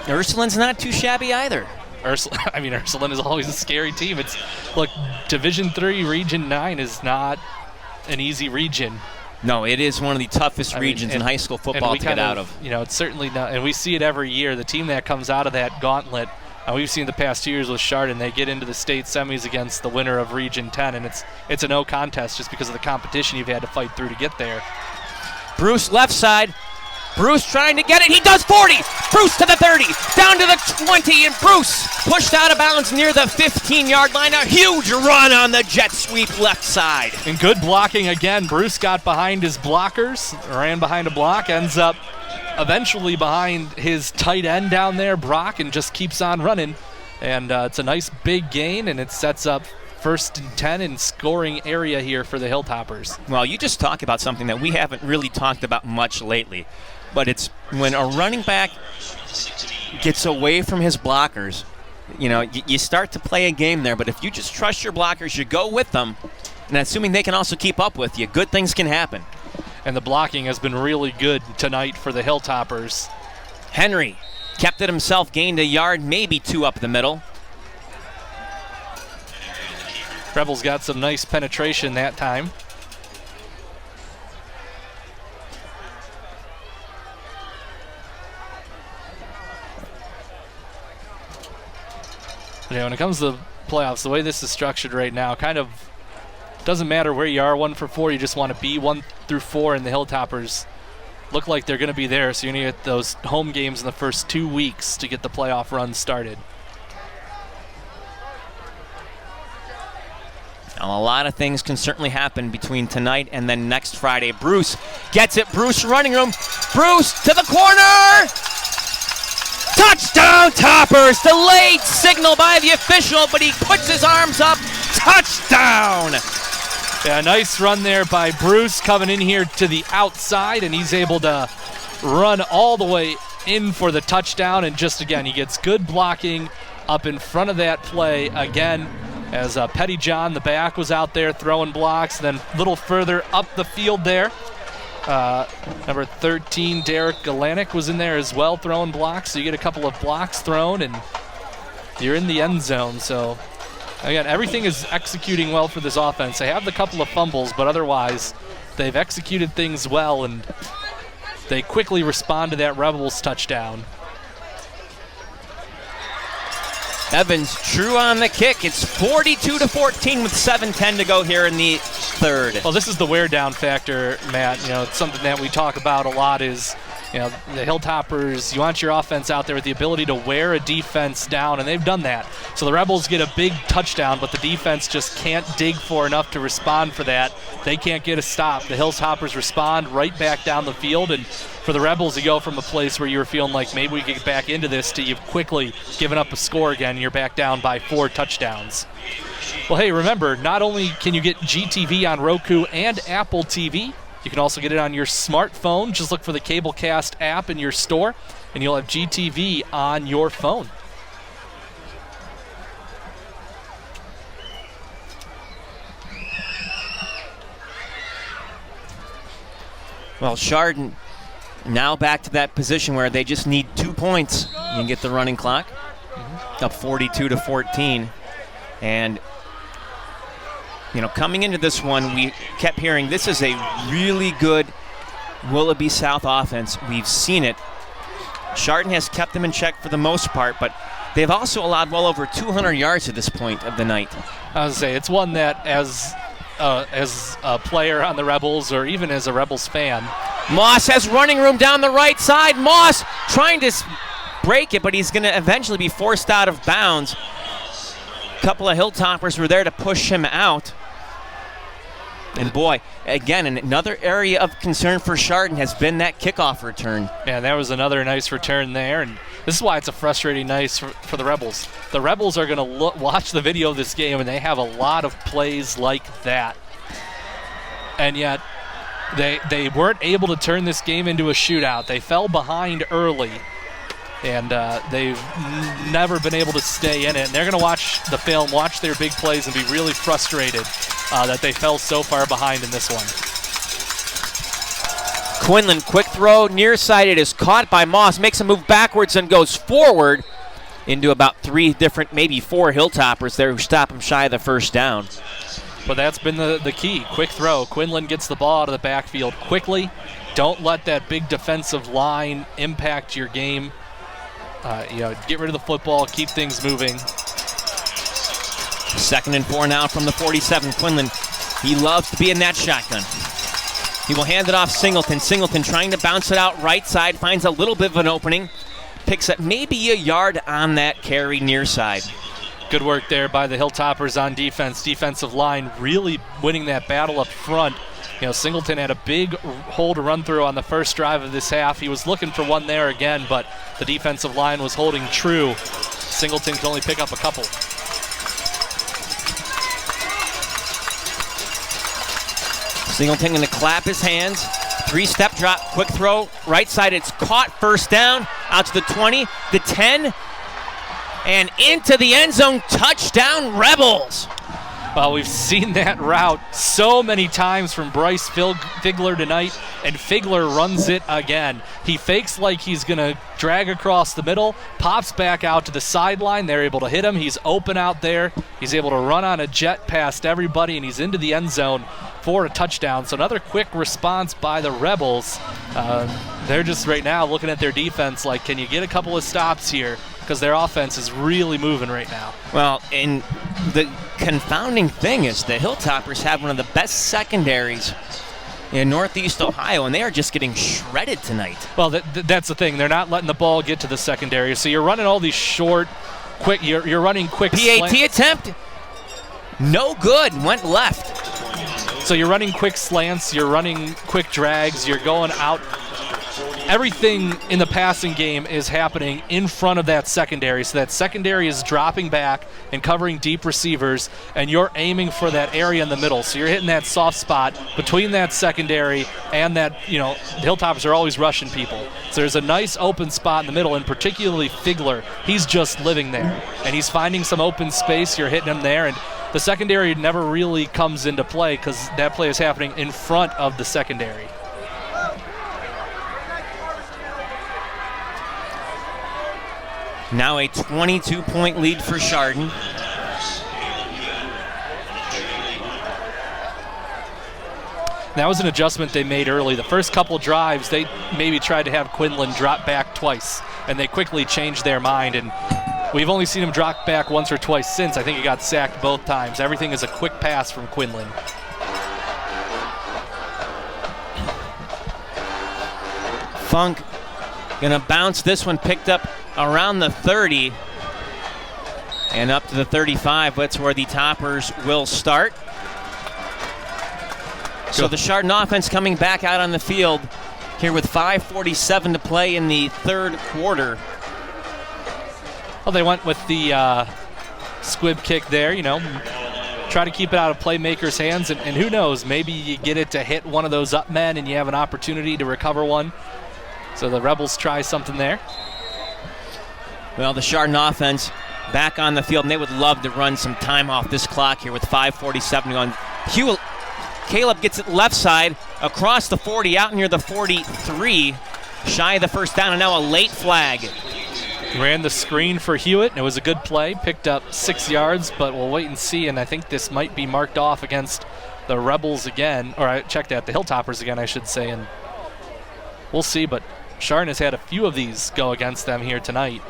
[SPEAKER 1] Ursuline's not too shabby either.
[SPEAKER 2] Ursuline is always a scary team. Look, Division III, Region 9 is not an easy region.
[SPEAKER 1] No, it is one of the toughest regions in high school football to get out of.
[SPEAKER 2] It's certainly not, and we see it every year. The team that comes out of that gauntlet, and we've seen the past 2 years with Chardon, they get into the state semis against the winner of Region 10, and it's a no contest just because of the competition you've had to fight through to get there.
[SPEAKER 1] Bruce left side. Bruce trying to get it. He does 40. Bruce to the 30. Down to the 20. And Bruce pushed out of bounds near the 15-yard line. A huge run on the jet sweep left side.
[SPEAKER 2] And good blocking again. Bruce got behind his blockers, ran behind a block, ends up eventually behind his tight end down there, Brock, and just keeps on running. And it's a nice big gain, and it sets up 1st and 10 in scoring area here for the Hilltoppers.
[SPEAKER 1] Well, you just talk about something that we haven't really talked about much lately. But it's when a running back gets away from his blockers, you start to play a game there. But if you just trust your blockers, you go with them, and assuming they can also keep up with you, good things can happen.
[SPEAKER 2] And the blocking has been really good tonight for the Hilltoppers.
[SPEAKER 1] Henry kept it himself, gained a yard, maybe 2 up the middle.
[SPEAKER 2] Rebels got some nice penetration that time. When it comes to the playoffs, the way this is structured right now, kind of doesn't matter where you are, 1 for 4. You just want to be 1 through 4, and the Hilltoppers look like they're going to be there. So you're going to get those home games in the first 2 weeks to get the playoff run started.
[SPEAKER 1] Now, a lot of things can certainly happen between tonight and then next Friday. Bruce gets it. Bruce running room. Bruce to the corner. Touchdown, Toppers! Delayed signal by the official, but he puts his arms up. Touchdown!
[SPEAKER 2] Yeah, nice run there by Bruce coming in here to the outside, and he's able to run all the way in for the touchdown. And just again, he gets good blocking up in front of that play again as Petty John, the back, was out there throwing blocks. Then a little further up the field there, number 13, Derek Galanick, was in there as well throwing blocks. So you get a couple of blocks thrown and you're in the end zone. So again, everything is executing well for this offense. They have the couple of fumbles, but otherwise they've executed things well, and they quickly respond to that Rebels touchdown.
[SPEAKER 1] Evans true on the kick. It's 42-14 with 7:10 to go here in the third.
[SPEAKER 2] Well, this is the wear down factor, Matt. You know, it's something that we talk about a lot is, you know, the Hilltoppers, you want your offense out there with the ability to wear a defense down, and they've done that. So the Rebels get a big touchdown, but the defense just can't dig for enough to respond for that. They can't get a stop. The Hilltoppers respond right back down the field, and for the Rebels, you go from a place where you were feeling like maybe we could get back into this to you've quickly given up a score again, and you're back down by 4 touchdowns. Well, hey, remember, not only can you get GTV on Roku and Apple TV, you can also get it on your smartphone. Just look for the Cablecast app in your store, and you'll have GTV on your phone.
[SPEAKER 1] Well, Chardon now back to that position where they just need 2 points. You can get the running clock up 42-14. And, you know, coming into this one, we kept hearing this is a really good Willoughby South offense. We've seen it. Chardon has kept them in check for the most part, but they've also allowed well over 200 yards at this point of the night.
[SPEAKER 2] I was say it's one that as a player on the Rebels, or even as a Rebels fan,
[SPEAKER 1] Moss has running room down the right side. Moss trying to break it, but he's going to eventually be forced out of bounds. A couple of Hilltoppers were there to push him out. And boy, again, another area of concern for Chardon has been that kickoff return.
[SPEAKER 2] Man, that was another nice return there, and this is why it's a frustrating night for the Rebels. The Rebels are going to watch the video of this game, and they have a lot of plays like that. And yet, they weren't able to turn this game into a shootout. They fell behind early, and they've never been able to stay in it. And they're going to watch the film, watch their big plays, and be really frustrated that they fell so far behind in this one.
[SPEAKER 1] Quinlan, quick throw, near side. It is caught by Moss, makes a move backwards and goes forward into about 3 different, maybe 4 Hilltoppers there who stop him shy of the first down.
[SPEAKER 2] But that's been the key. Quick throw. Quinlan gets the ball out of the backfield quickly. Don't let that big defensive line impact your game. Get rid of the football, keep things moving.
[SPEAKER 1] 2nd and 4 now from the 47. Quinlan, he loves to be in that shotgun. He will hand it off Singleton. Singleton trying to bounce it out right side, finds a little bit of an opening, picks up maybe a yard on that carry near side.
[SPEAKER 2] Good work there by the Hilltoppers on defense. Defensive line really winning that battle up front. You know, Singleton had a big hole to run through on the first drive of this half. He was looking for one there again, but the defensive line was holding true. Singleton could only pick up a couple.
[SPEAKER 1] Singleton going to clap his hands. 3-step drop, quick throw, right side. It's caught, first down, out to the 20, the 10, and into the end zone. Touchdown, Rebels.
[SPEAKER 2] Well, we've seen that route so many times from Bryce Figler tonight, and Figler runs it again. He fakes like he's going to drag across the middle, pops back out to the sideline. They're able to hit him. He's open out there. He's able to run on a jet past everybody, and he's into the end zone for a touchdown. So another quick response by the Rebels. They're just right now looking at their defense like, can you get a couple of stops here? Because their offense is really moving right now.
[SPEAKER 1] Well, and the confounding thing is the Hilltoppers have one of the best secondaries in Northeast Ohio, and they are just getting shredded tonight.
[SPEAKER 2] Well, that's the thing. They're not letting the ball get to the secondary. So you're running all these short, quick. You're running quick.
[SPEAKER 1] PAT attempt, no good. Went left.
[SPEAKER 2] So you're running quick slants. You're running quick drags. You're going out everything in the passing game is happening in front of that secondary. So that secondary is dropping back and covering deep receivers, and you're aiming for that area in the middle. So you're hitting that soft spot between that secondary and that, the Hilltoppers are always rushing people. So there's a nice open spot in the middle, and particularly Figler. He's just living there, and he's finding some open space. You're hitting him there, and the secondary never really comes into play because that play is happening in front of the secondary.
[SPEAKER 1] Now a 22-point lead for Chardon.
[SPEAKER 2] That was an adjustment they made early. The first couple drives, they maybe tried to have Quinlan drop back twice, and they quickly changed their mind, and we've only seen him drop back once or twice since. I think he got sacked both times. Everything is a quick pass from Quinlan.
[SPEAKER 1] Funk gonna bounce this one, picked up around the 30 and up to the 35. That's where the Toppers will start. So the Chardon offense coming back out on the field here with 5:47 to play in the third quarter.
[SPEAKER 2] Well, they went with the squib kick there, try to keep it out of playmakers' hands, and who knows, maybe you get it to hit one of those up men and you have an opportunity to recover one. So the Rebels try something there.
[SPEAKER 1] Well, the Chardon offense back on the field, and they would love to run some time off this clock here with 5:47 going. Caleb gets it left side across the 40, out near the 43, shy of the first down, and now a late flag.
[SPEAKER 2] Ran the screen for Hewitt, and it was a good play. Picked up 6 yards, but we'll wait and see, and I think this might be marked off against the Rebels again, or I checked that, the Hilltoppers again, I should say, and we'll see, but Chardon has had a few of these go against them here tonight.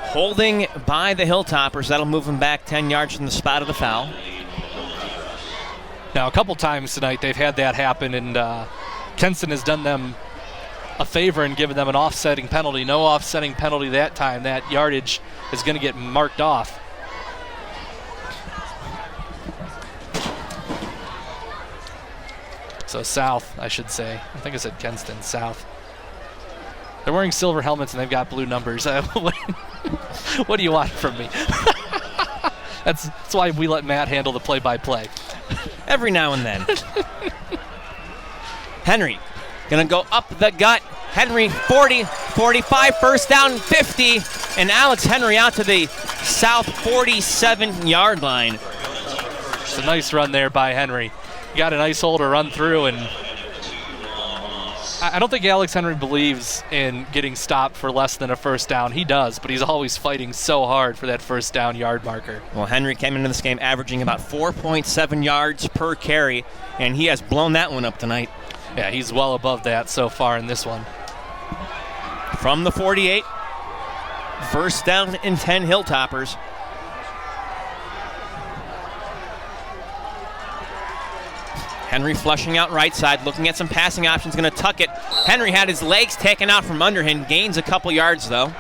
[SPEAKER 1] Holding by the Hilltoppers. That'll move them back 10 yards from the spot of the foul.
[SPEAKER 2] Now, a couple times tonight they've had that happen, and Kenston has done them a favor and given them an offsetting penalty. No offsetting penalty that time. That yardage is going to get marked off. So south, I should say. I think I said Kenston, south. They're wearing silver helmets and they've got blue numbers. What do you want from me? That's why we let Matt handle the play-by-play.
[SPEAKER 1] Every now and then. Henry gonna go up the gut. Henry 40, 45, first down 50, and Alex Henry out to the south 47-yard line.
[SPEAKER 2] It's a nice run there by Henry. He got a nice hole to run through, and I don't think Alex Henry believes in getting stopped for less than a first down. He does, but he's always fighting so hard for that first down yard marker.
[SPEAKER 1] Well, Henry came into this game averaging about 4.7 yards per carry, and he has blown that one up tonight.
[SPEAKER 2] Yeah, he's well above that so far in this one.
[SPEAKER 1] From the 48, first down and 10 Hilltoppers. Henry flushing out right side, looking at some passing options, going to tuck it. Henry had his legs taken out from under him, gains a couple yards though.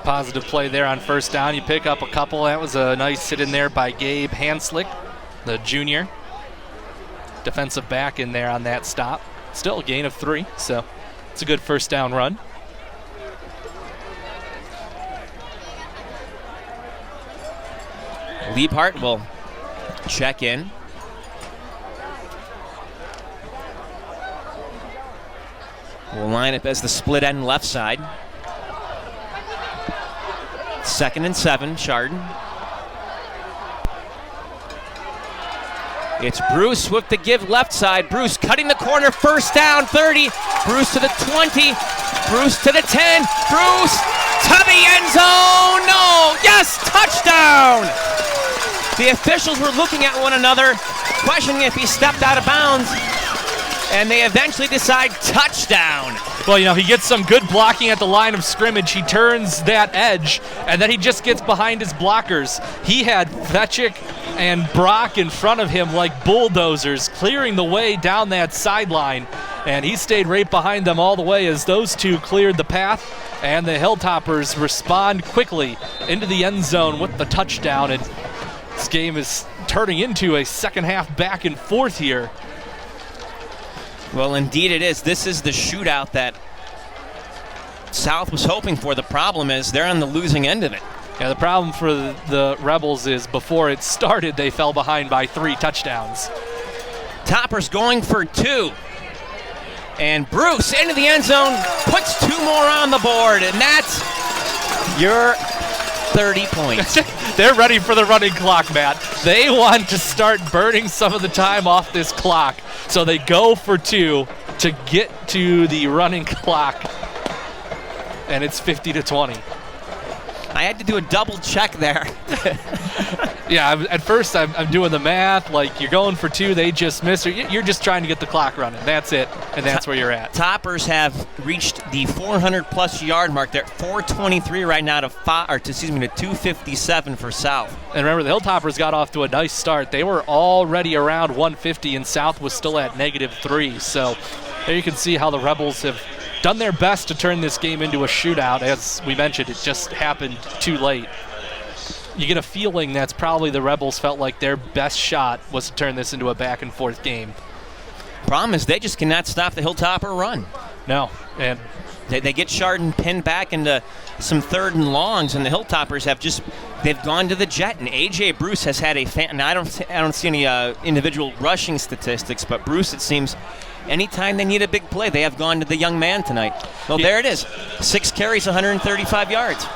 [SPEAKER 2] Positive play there on first down. You pick up a couple. That was a nice hit in there by Gabe Hanslick, the junior. Defensive back in there on that stop. Still a gain of 3, so it's a good first down run.
[SPEAKER 1] Liebhart will check in. Will line up as the split end left side. 2nd and 7, Chardon. It's Bruce with the give left side. Bruce cutting the corner, first down, 30. Bruce to the 20. Bruce to the 10. Bruce to the end zone. No, yes, touchdown. The officials were looking at one another, questioning if he stepped out of bounds, and they eventually decide touchdown.
[SPEAKER 2] Well, he gets some good blocking at the line of scrimmage. He turns that edge, and then he just gets behind his blockers. He had Fetchick and Brock in front of him like bulldozers, clearing the way down that sideline, and he stayed right behind them all the way as those two cleared the path. And the Hilltoppers respond quickly into the end zone with the touchdown, and this game is turning into a second half back and forth here.
[SPEAKER 1] Well, indeed it is. This is the shootout that South was hoping for. The problem is they're on the losing end of it.
[SPEAKER 2] Yeah, the problem for the Rebels is before it started, they fell behind by 3 touchdowns.
[SPEAKER 1] Toppers going for 2. And Bruce into the end zone, puts 2 more on the board, and that's your 30 points.
[SPEAKER 2] They're ready for the running clock, Matt. They want to start burning some of the time off this clock, so they go for 2 to get to the running clock, and it's 50-20.
[SPEAKER 1] I had to do a double check there.
[SPEAKER 2] Yeah, at first I'm doing the math, like you're going for 2, they just missed, or you're just trying to get the clock running. That's it, and that's where you're at.
[SPEAKER 1] Toppers have reached the 400-plus yard mark. They're at 423 right now to 257 for South.
[SPEAKER 2] And remember, the Hilltoppers got off to a nice start. They were already around 150, and South was still at -3. So there you can see how the Rebels have done their best to turn this game into a shootout. As we mentioned, it just happened too late. You get a feeling that's probably the Rebels felt like their best shot was to turn this into a back-and-forth game.
[SPEAKER 1] Problem is they just cannot stop the Hilltopper run.
[SPEAKER 2] No, and
[SPEAKER 1] they get Chardon pinned back into some 3rd and longs, and the Hilltoppers they've gone to the jet. And A.J. Bruce has had now I don't see any individual rushing statistics, but Bruce, it seems, anytime they need a big play, they have gone to the young man tonight. Well, there it is. 6 carries, 135 yards.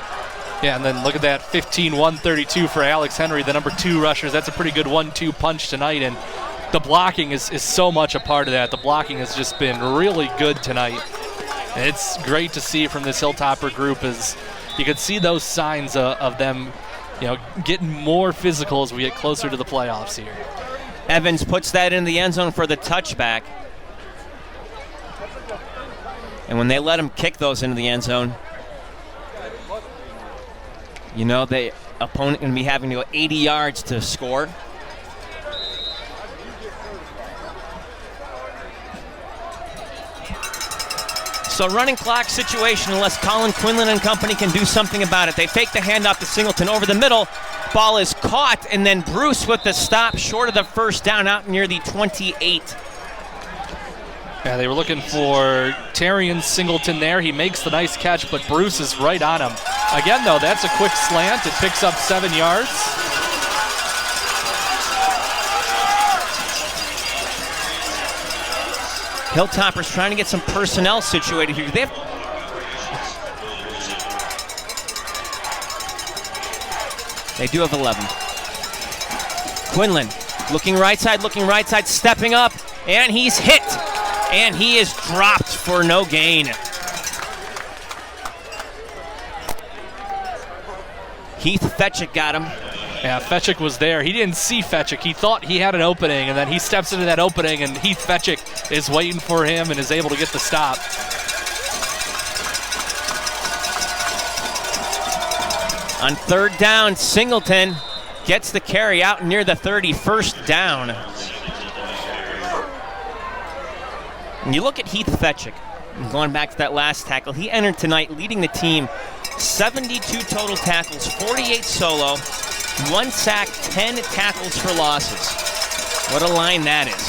[SPEAKER 2] Yeah, and then look at that, 15-132 for Alex Henry, the number 2 rushers. That's a pretty good 1-2 punch tonight, and the blocking is so much a part of that. The blocking has just been really good tonight. And it's great to see from this Hilltopper group, as you can see those signs of them, getting more physical as we get closer to the playoffs here.
[SPEAKER 1] Evans puts that in the end zone for the touchback. And when they let him kick those into the end zone, the opponent going to be having to go 80 yards to score. So running clock situation, unless Colin Quinlan and company can do something about it. They fake the handoff to Singleton over the middle. Ball is caught, and then Bruce with the stop short of the first down out near the 28.
[SPEAKER 2] Yeah, they were looking for Terrian Singleton there. He makes the nice catch, but Bruce is right on him. Again, though, that's a quick slant. It picks up 7 yards.
[SPEAKER 1] Hilltoppers trying to get some personnel situated here. They do have 11. Quinlan looking right side, stepping up, and he's hit. And he is dropped for no gain. Heath Fetchick got him.
[SPEAKER 2] Yeah, Fetchick was there. He didn't see Fetchick. He thought he had an opening, and then he steps into that opening, and Heath Fetchick is waiting for him and is able to get the stop.
[SPEAKER 1] On 3rd down, Singleton gets the carry out near the 31st down. And you look at Heath Fetchick, going back to that last tackle, he entered tonight leading the team 72 total tackles, 48 solo, 1 sack, 10 tackles for losses. What a line that is.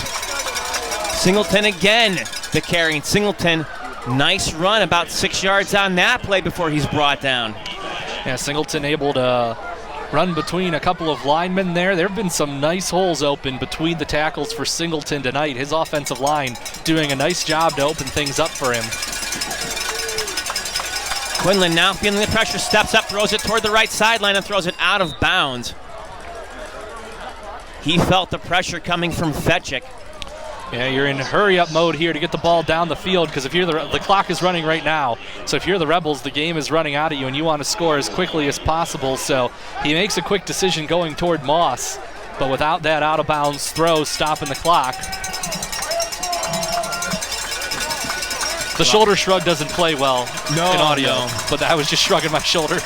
[SPEAKER 1] Singleton again, the carry. Singleton, nice run, about 6 yards on that play before he's brought down.
[SPEAKER 2] Yeah, Singleton able to run between a couple of linemen there. There have been some nice holes open between the tackles for Singleton tonight. His offensive line doing a nice job to open things up for him.
[SPEAKER 1] Quinlan now feeling the pressure, steps up, throws it toward the right sideline and throws it out of bounds. He felt the pressure coming from Fetchick.
[SPEAKER 2] Yeah, you're in hurry-up mode here to get the ball down the field, because if you're the clock is running right now. So if you're the Rebels, the game is running out of you, and you want to score as quickly as possible. So he makes a quick decision going toward Moss, but without that out-of-bounds throw stopping the clock. The shoulder shrug doesn't play well in audio, but I was just shrugging my shoulder.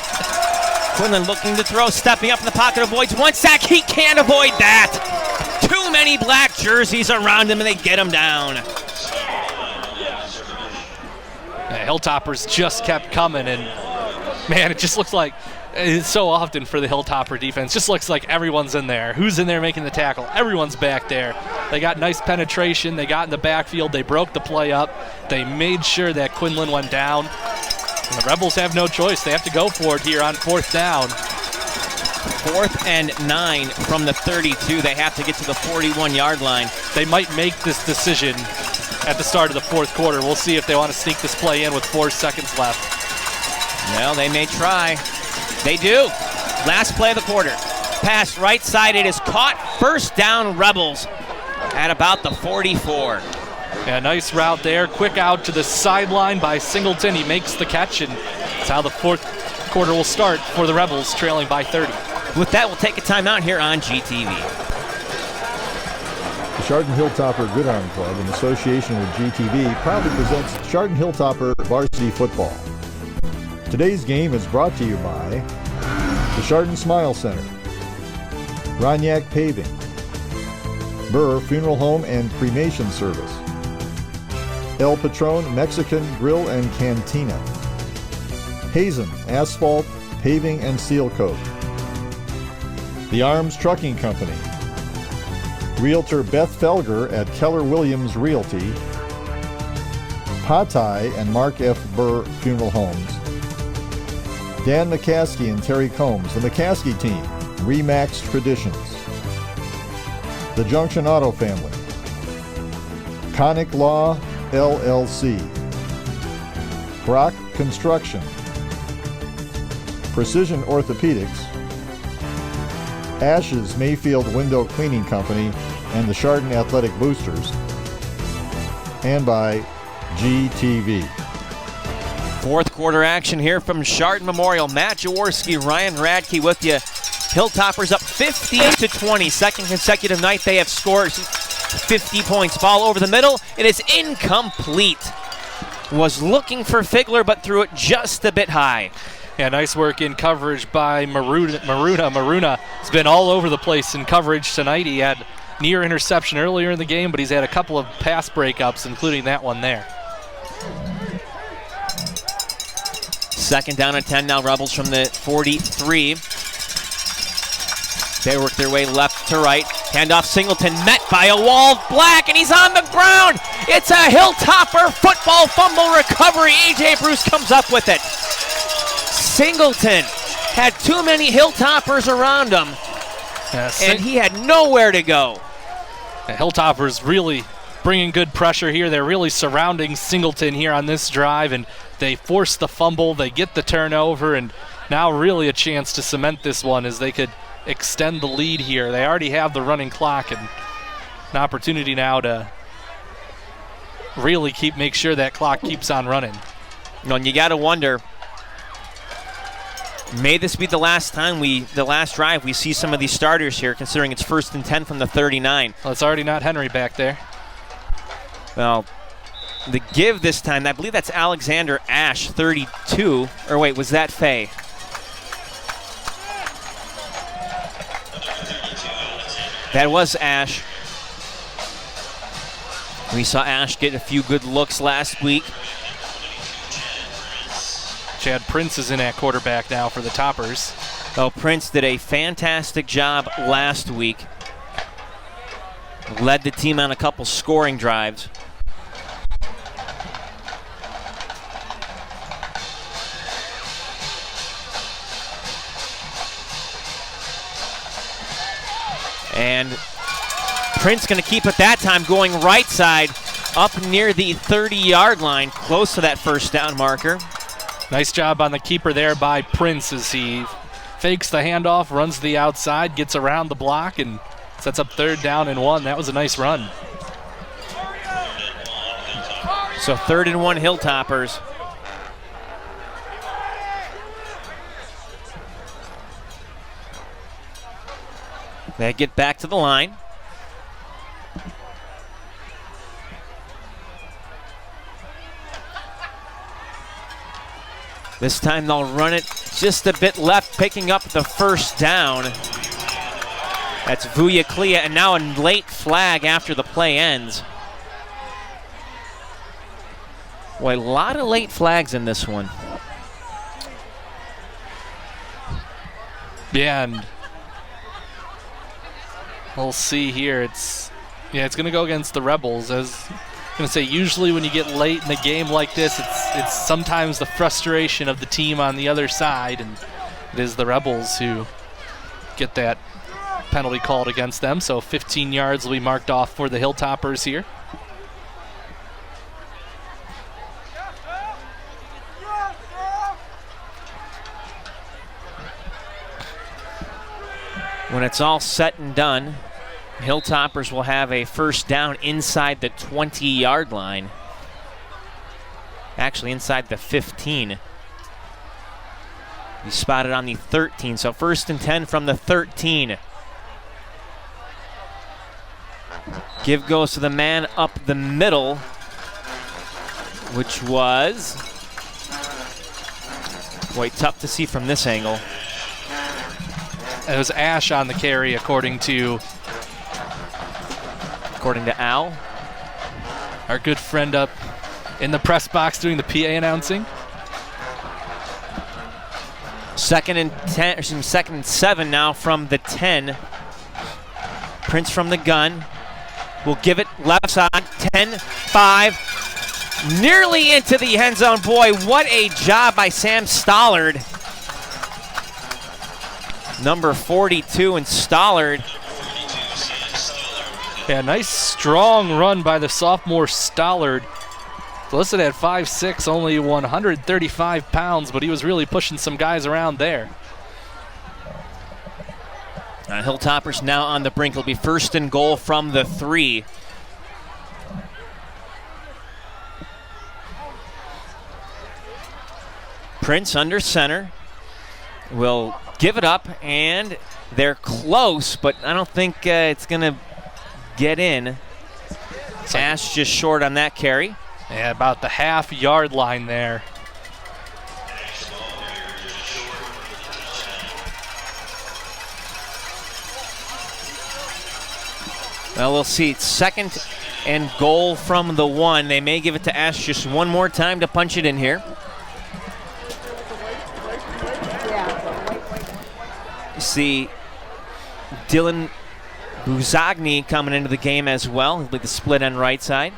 [SPEAKER 1] Quinlan looking to throw, stepping up in the pocket, avoids 1 sack. He can't avoid that. Too many black jerseys around him, and they get him down.
[SPEAKER 2] Hilltoppers just kept coming, and man, it just looks like it's so often for the Hilltopper defense. Just looks like everyone's in there. Who's in there making the tackle? Everyone's back there. They got nice penetration. They got in the backfield. They broke the play up. They made sure that Quinlan went down. And the Rebels have no choice. They have to go for it here on 4th down.
[SPEAKER 1] 4th and 9 from the 32. They have to get to the 41-yard line.
[SPEAKER 2] They might make this decision at the start of the 4th quarter. We'll see if they want to sneak this play in with 4 seconds left.
[SPEAKER 1] Well, they may try. They do. Last play of the quarter. Pass right side. It is caught. First down, Rebels at about the 44.
[SPEAKER 2] Yeah, nice route there. Quick out to the sideline by Singleton. He makes the catch, and that's how the 4th quarter will start for the Rebels, trailing by 30.
[SPEAKER 1] With that, we'll take a timeout here on GTV.
[SPEAKER 3] The Chardon Hilltopper Gridiron Club, in association with GTV, proudly presents Chardon Hilltopper varsity football. Today's game is brought to you by the Chardon Smile Center, Roniak Paving, Burr Funeral Home and Cremation Service, El Patron Mexican Grill and Cantina, Hazen Asphalt, Paving and Seal Coat, The Arms Trucking Company, Realtor Beth Felger at Keller Williams Realty, Patai and Mark F. Burr Funeral Homes, Dan McCaskey and Terry Combs, the McCaskey Team, Remax Traditions, the Junction Auto Family, Conic Law LLC, Brock Construction, Precision Orthopedics, Ash's Mayfield Window Cleaning Company, and the Chardon Athletic Boosters, and by GTV.
[SPEAKER 1] 4th quarter action here from Chardon Memorial. Matt Jaworski, Ryan Radke with you. Hilltoppers up 50-20. Second consecutive night they have scored 50 points. Ball over the middle. It is incomplete. Was looking for Figler, but threw it just a bit high.
[SPEAKER 2] Yeah, nice work in coverage by Maruna. Maruna has been all over the place in coverage tonight. He had near interception earlier in the game, but he's had a couple of pass breakups, including that one there.
[SPEAKER 1] 2nd down and 10 now. Rebels from the 43. They work their way left to right. Handoff Singleton, met by a wall of black, and he's on the ground. It's a Hilltopper football fumble recovery. A.J. Bruce comes up with it. Singleton had too many Hilltoppers around him, and he had nowhere to go.
[SPEAKER 2] The Hilltoppers really bringing good pressure here. They're really surrounding Singleton here on this drive, and they force the fumble. They get the turnover, and now really a chance to cement this one as they could extend the lead here. They already have the running clock, and an opportunity now to really make sure that clock keeps on running.
[SPEAKER 1] And you got to wonder, may this be the last time the last drive we see some of these starters here, considering it's 1st and 10 from the 39.
[SPEAKER 2] Well, it's already not Henry back there.
[SPEAKER 1] Well, the give this time, I believe that's Alexander Ash, 32. Or wait, was that Faye? That was Ash. We saw Ash get a few good looks last week.
[SPEAKER 2] Chad Prince is in at quarterback now for the Toppers.
[SPEAKER 1] Oh, Prince did a fantastic job last week. Led the team on a couple scoring drives. And Prince going to keep it that time, going right side up near the 30-yard line, close to that 1st down marker.
[SPEAKER 2] Nice job on the keeper there by Prince as he fakes the handoff, runs to the outside, gets around the block, and sets up 3rd down and 1. That was a nice run.
[SPEAKER 1] So 3rd and 1 Hilltoppers. They get back to the line. This time they'll run it just a bit left, picking up the 1st down. That's Vuya Clea, and now a late flag after the play ends. Boy, a lot of late flags in this one.
[SPEAKER 2] Yeah, and we'll see here. It's going to go against the Rebels. As I'm going to say, usually when you get late in a game like this, it's sometimes the frustration of the team on the other side, and it is the Rebels who get that penalty called against them. So 15 yards will be marked off for the Hilltoppers here.
[SPEAKER 1] When it's all set and done, Hilltoppers will have a first down inside the 20-yard line. Actually, inside the 15. He spotted on the 13, so 1st and 10 from the 13. Give goes to the man up the middle, which was, boy, tough to see from this angle.
[SPEAKER 2] It was Ash on the carry, according to
[SPEAKER 1] Al,
[SPEAKER 2] our good friend up in the press box doing the PA announcing.
[SPEAKER 1] 2nd and 7 now from the 10. Prince from the gun will give it left side, 10-5, nearly into the end zone. Boy, what a job by Sam Stollard. Number 42 and Stollard.
[SPEAKER 2] Yeah, nice strong run by the sophomore Stollard. Listed at 5'6", only 135 pounds, but he was really pushing some guys around there.
[SPEAKER 1] Hilltoppers now on the brink. It'll be 1st and goal from the 3. Prince under center will give it up, and they're close, but I don't think it's going to get in. Ash just short on that carry.
[SPEAKER 2] Yeah, about the half-yard line there.
[SPEAKER 1] Well, we'll see. It's 2nd and goal from the 1. They may give it to Ash just one more time to punch it in here. You see Dylan Buzagni coming into the game as well. He'll be the split end right side.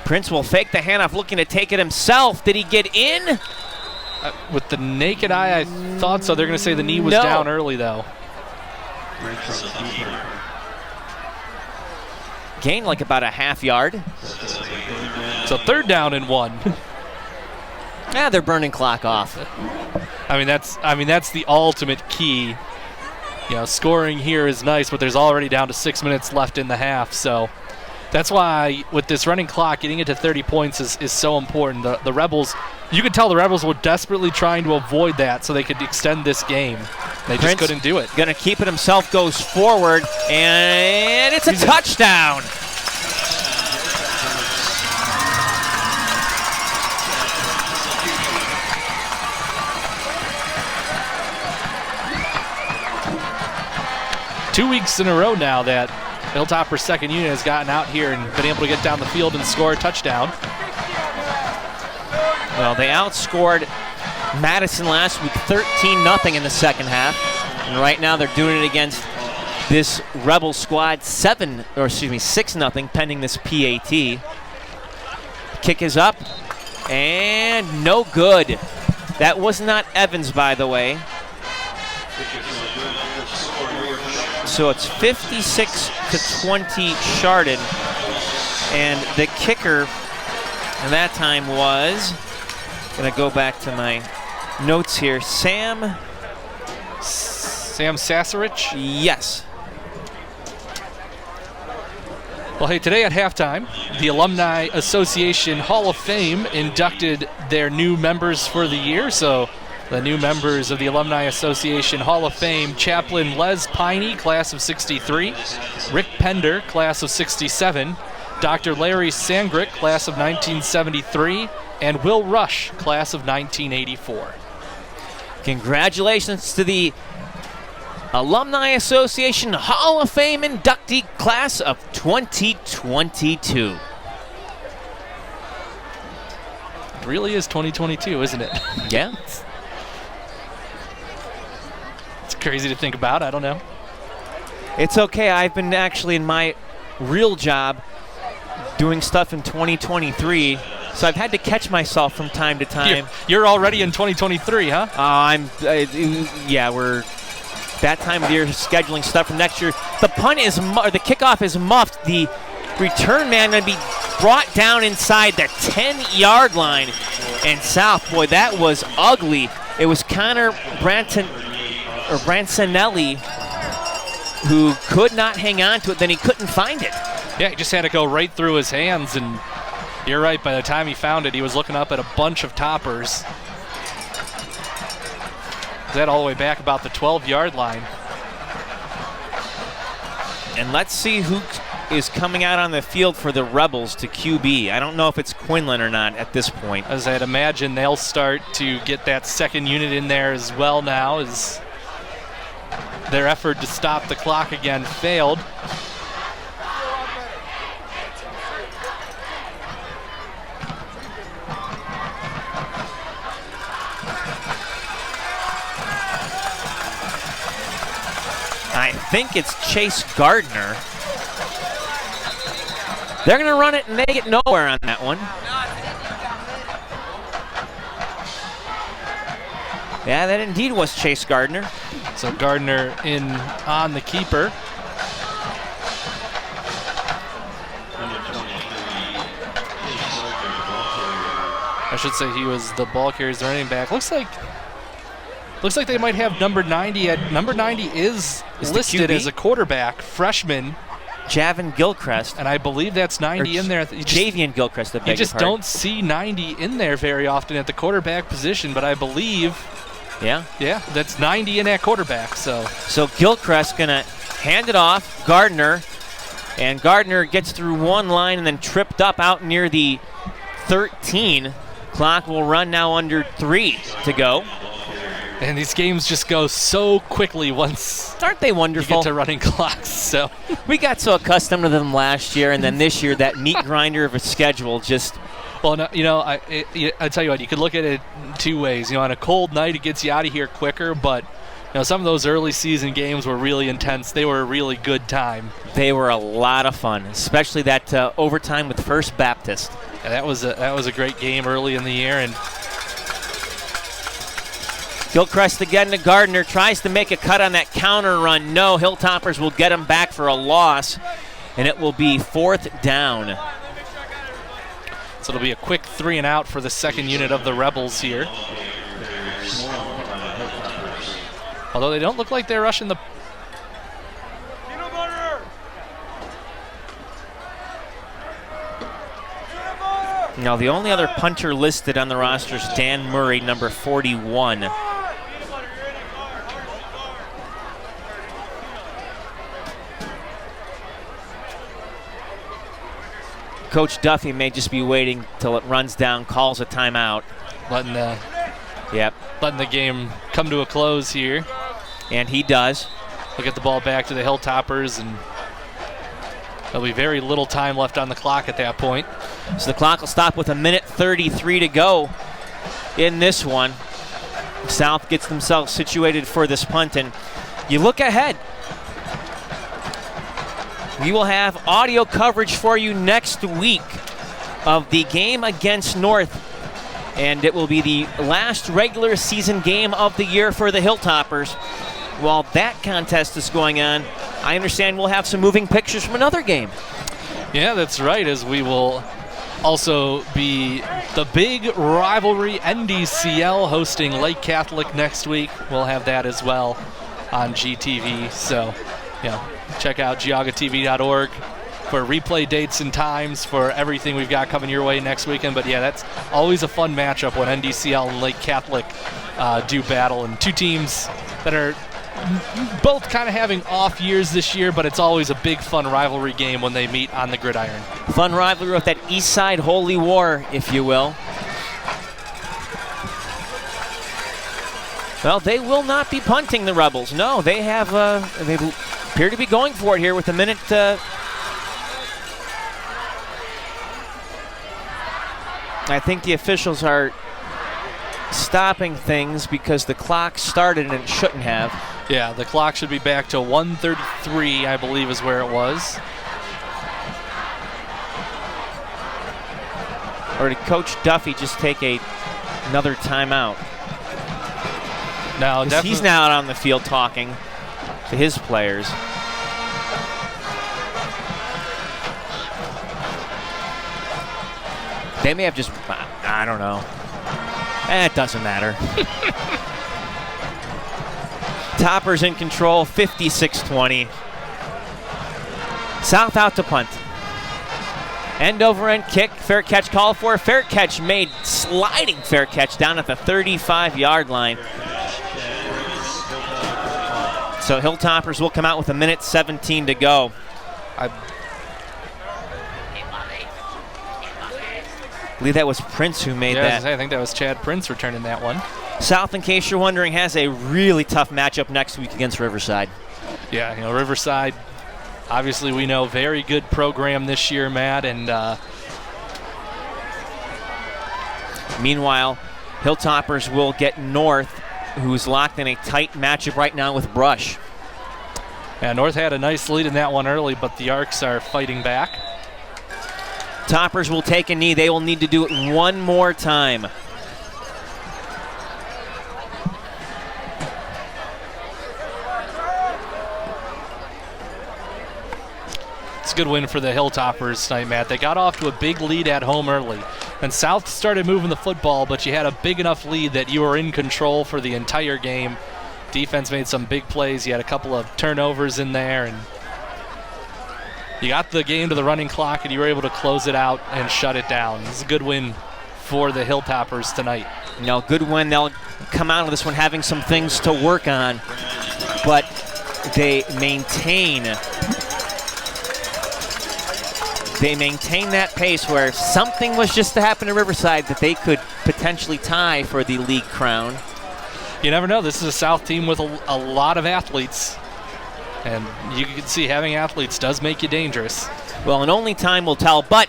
[SPEAKER 1] Prince will fake the handoff, looking to take it himself. Did he get in?
[SPEAKER 2] With the naked eye, I thought so. They're going to say the knee was down early, though.
[SPEAKER 1] Gained like about a half yard.
[SPEAKER 2] So 3rd down and 1.
[SPEAKER 1] Yeah, they're burning clock off.
[SPEAKER 2] I mean that's the ultimate key. You know, scoring here is nice, but there's already down to 6 minutes left in the half. So that's why with this running clock, getting it to 30 points is so important. The Rebels, you could tell the Rebels were desperately trying to avoid that so they could extend this game. They just couldn't do it.
[SPEAKER 1] Gonna keep it himself, goes forward, and it's a touchdown.
[SPEAKER 2] Two weeks in a row now that Hilltopper's second unit has gotten out here and been able to get down the field and score a touchdown.
[SPEAKER 1] Well, they outscored Madison last week 13-0 in the second half. And right now they're doing it against this Rebel squad 6-0 pending this PAT. Kick is up and no good. That was not Evans, by the way. So it's 56-20 Chardon. And the kicker at that time was, gonna go back to my notes here, Sam
[SPEAKER 2] Sasarich?
[SPEAKER 1] Yes.
[SPEAKER 2] Well, hey, today at halftime, the Alumni Association Hall of Fame inducted their new members for the year. So the new members of the Alumni Association Hall of Fame: Chaplain Les Piney, class of 63, Rick Pender, class of 67, Dr. Larry Sangrick, class of 1973, and Will Rush, class of 1984.
[SPEAKER 1] Congratulations to the Alumni Association Hall of Fame inductee class of 2022.
[SPEAKER 2] It really is 2022, isn't it?
[SPEAKER 1] Yeah.
[SPEAKER 2] It's crazy to think about. I don't know.
[SPEAKER 1] It's okay. I've been actually in my real job doing stuff in 2023, so I've had to catch myself from time to time.
[SPEAKER 2] You're already in 2023, huh?
[SPEAKER 1] We're that time of year scheduling stuff for next year. The the kickoff is muffed. The return man going to be brought down inside the 10-yard line. And South, boy, that was ugly. It was Connor Brancinelli who could not hang on to it. Then he couldn't find it.
[SPEAKER 2] Yeah, he just had to go right through his hands, and you're right, by the time he found it, he was looking up at a bunch of toppers. That all the way back about the 12-yard line.
[SPEAKER 1] And let's see who is coming out on the field for the Rebels to QB. I don't know if it's Quinlan or not at this point.
[SPEAKER 2] As I'd imagine, they'll start to get that second unit in there as well now, as their effort to stop the clock again failed.
[SPEAKER 1] I think it's Chase Gardner. They're going to run it, and they get nowhere on that one. Yeah, that indeed was Chase Gardner.
[SPEAKER 2] So Gardner in on the keeper. I should say he was the ball carrier's running back. Looks like they might have number 90. Number 90 is listed as a quarterback, freshman.
[SPEAKER 1] Javin Gilchrist.
[SPEAKER 2] And I believe that's 90 in there.
[SPEAKER 1] Javian Gilchrist,
[SPEAKER 2] you just don't see 90 in there very often at the quarterback position, but I believe, yeah, that's 90 in that quarterback. So
[SPEAKER 1] Gilchrist gonna hand it off, Gardner, and Gardner gets through one line and then tripped up out near the 13. Clock will run now under 3 to go.
[SPEAKER 2] And these games just go so quickly once
[SPEAKER 1] aren't they wonderful?
[SPEAKER 2] You get to running clocks. So
[SPEAKER 1] we got so accustomed to them last year, and then this year that meat grinder of a schedule just.
[SPEAKER 2] Well, no, I tell you what, you could look at it two ways. On a cold night, it gets you out of here quicker, but some of those early season games were really intense. They were a really good time.
[SPEAKER 1] They were a lot of fun, especially that overtime with First Baptist.
[SPEAKER 2] Yeah, that was a great game early in the year, and
[SPEAKER 1] Gilchrist again to Gardner, tries to make a cut on that counter run. No, Hilltoppers will get him back for a loss, and it will be 4th down.
[SPEAKER 2] So it'll be a quick 3 and out for the second unit of the Rebels here. Although they don't look like they're rushing the...
[SPEAKER 1] Now the only other punter listed on the roster is Dan Murray, number 41. Coach Duffy may just be waiting till it runs down, calls a timeout.
[SPEAKER 2] Letting the game come to a close here.
[SPEAKER 1] And he does.
[SPEAKER 2] We'll get the ball back to the Hilltoppers, and there'll be very little time left on the clock at that point.
[SPEAKER 1] So the clock will stop with 1:33 to go in this one. South gets themselves situated for this punt, and you look ahead. We will have audio coverage for you next week of the game against North, and it will be the last regular season game of the year for the Hilltoppers. While that contest is going on, I understand we'll have some moving pictures from another game.
[SPEAKER 2] Yeah, that's right, as we will also be the big rivalry NDCL hosting Lake Catholic next week. We'll have that as well on GTV, so check out geaugatv.org for replay dates and times for everything we've got coming your way next weekend. But that's always a fun matchup when NDCL and Lake Catholic do battle, and two teams that are both kind of having off years this year, but it's always a big fun rivalry game when they meet on the gridiron.
[SPEAKER 1] Fun rivalry with that East Side Holy War, if you will. Well, they will not be punting, the Rebels. No, they have. They appear to be going for it here with a minute. I think the officials are stopping things because the clock started and it shouldn't have.
[SPEAKER 2] Yeah, the clock should be back to 1:33, I believe, is where it was.
[SPEAKER 1] Or did Coach Duffy just take another timeout?
[SPEAKER 2] No,
[SPEAKER 1] he's now out on the field talking to his players. They may have just, I don't know. It doesn't matter. Toppers in control, 56-20. South out to punt. End over end kick, fair catch called for. Fair catch made, sliding fair catch down at the 35-yard line. So Hilltoppers will come out with a minute 17 to go. I believe that was Prince who made that.
[SPEAKER 2] I think that was Chad Prince returning that one.
[SPEAKER 1] South, in case you're wondering, has a really tough matchup next week against Riverside.
[SPEAKER 2] Yeah, Riverside, obviously we know, very good program this year, Matt, and
[SPEAKER 1] meanwhile, Hilltoppers will get North, who's locked in a tight matchup right now with Brush.
[SPEAKER 2] Yeah, North had a nice lead in that one early, but the Arcs are fighting back.
[SPEAKER 1] Toppers will take a knee. They will need to do it one more time.
[SPEAKER 2] It's a good win for the Hilltoppers tonight, Matt. They got off to a big lead at home early. And South started moving the football, but you had a big enough lead that you were in control for the entire game. Defense made some big plays. You had a couple of turnovers in there, and you got the game to the running clock, and you were able to close it out and shut it down. It's a good win for the Hilltoppers tonight.
[SPEAKER 1] Good win. They'll come out of this one having some things to work on, but they maintain that pace where something was just to happen to Riverside that they could potentially tie for the league crown.
[SPEAKER 2] You never know. This is a South team with a lot of athletes. And you can see having athletes does make you dangerous.
[SPEAKER 1] Well, and only time will tell, but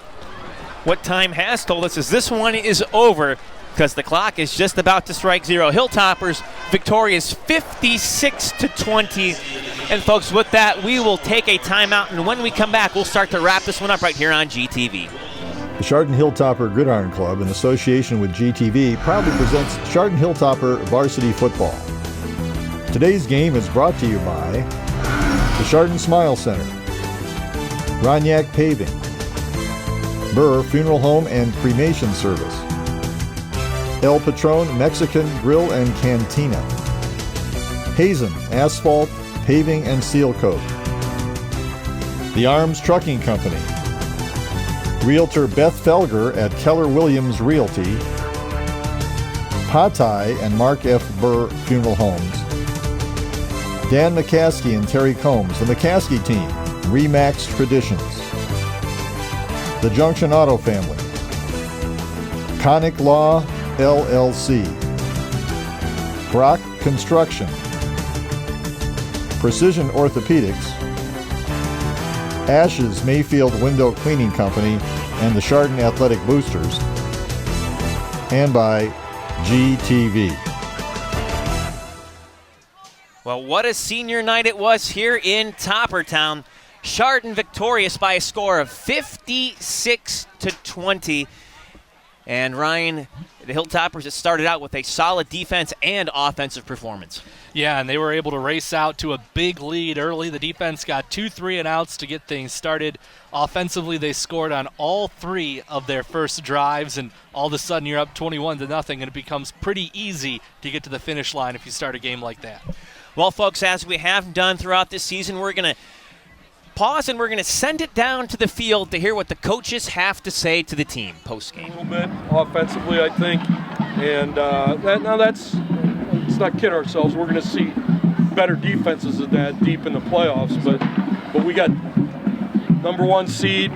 [SPEAKER 1] what time has told us is this one is over because the clock is just about to strike zero. Hilltoppers victorious 56-20. And folks, with that, we will take a timeout, and when we come back, we'll start to wrap this one up right here on GTV.
[SPEAKER 3] The Chardon Hilltopper Gridiron Club, in association with GTV, proudly presents Chardon Hilltopper Varsity Football. Today's game is brought to you by the Chardon Smile Center, Roniak Paving, Burr Funeral Home and Cremation Service, El Patron Mexican Grill and Cantina, Hazen Asphalt, Paving and Seal Coat, The Arms Trucking Company, Realtor Beth Felger at Keller Williams Realty, Patai and Mark F. Burr Funeral Homes, Dan McCaskey and Terry Combs, the McCaskey Team, Remax Traditions, The Junction Auto Family, Conic Law, LLC, Brock Construction, Precision Orthopedics, Ashes Mayfield Window Cleaning Company and the Chardon Athletic Boosters, and by GTV.
[SPEAKER 1] Well, what a senior night it was here in Toppertown. Chardon victorious by a score of 56-20. And Ryan, the Hilltoppers that started out with a solid defense and offensive performance.
[SPEAKER 2] Yeah, and they were able to race out to a big lead early. The defense got 2 3-and-outs to get things started. Offensively, they scored on all 3 of their first drives, and all of a sudden you're up 21-0, and it becomes pretty easy to get to the finish line if you start a game like that.
[SPEAKER 1] Well, folks, as we have done throughout this season, we're going to pause and we're going to send it down to the field to hear what the coaches have to say to the team post-game.
[SPEAKER 8] A little bit offensively, I think, and let's not kid ourselves. We're going to see better defenses than that deep in the playoffs, but we got number 1 seed,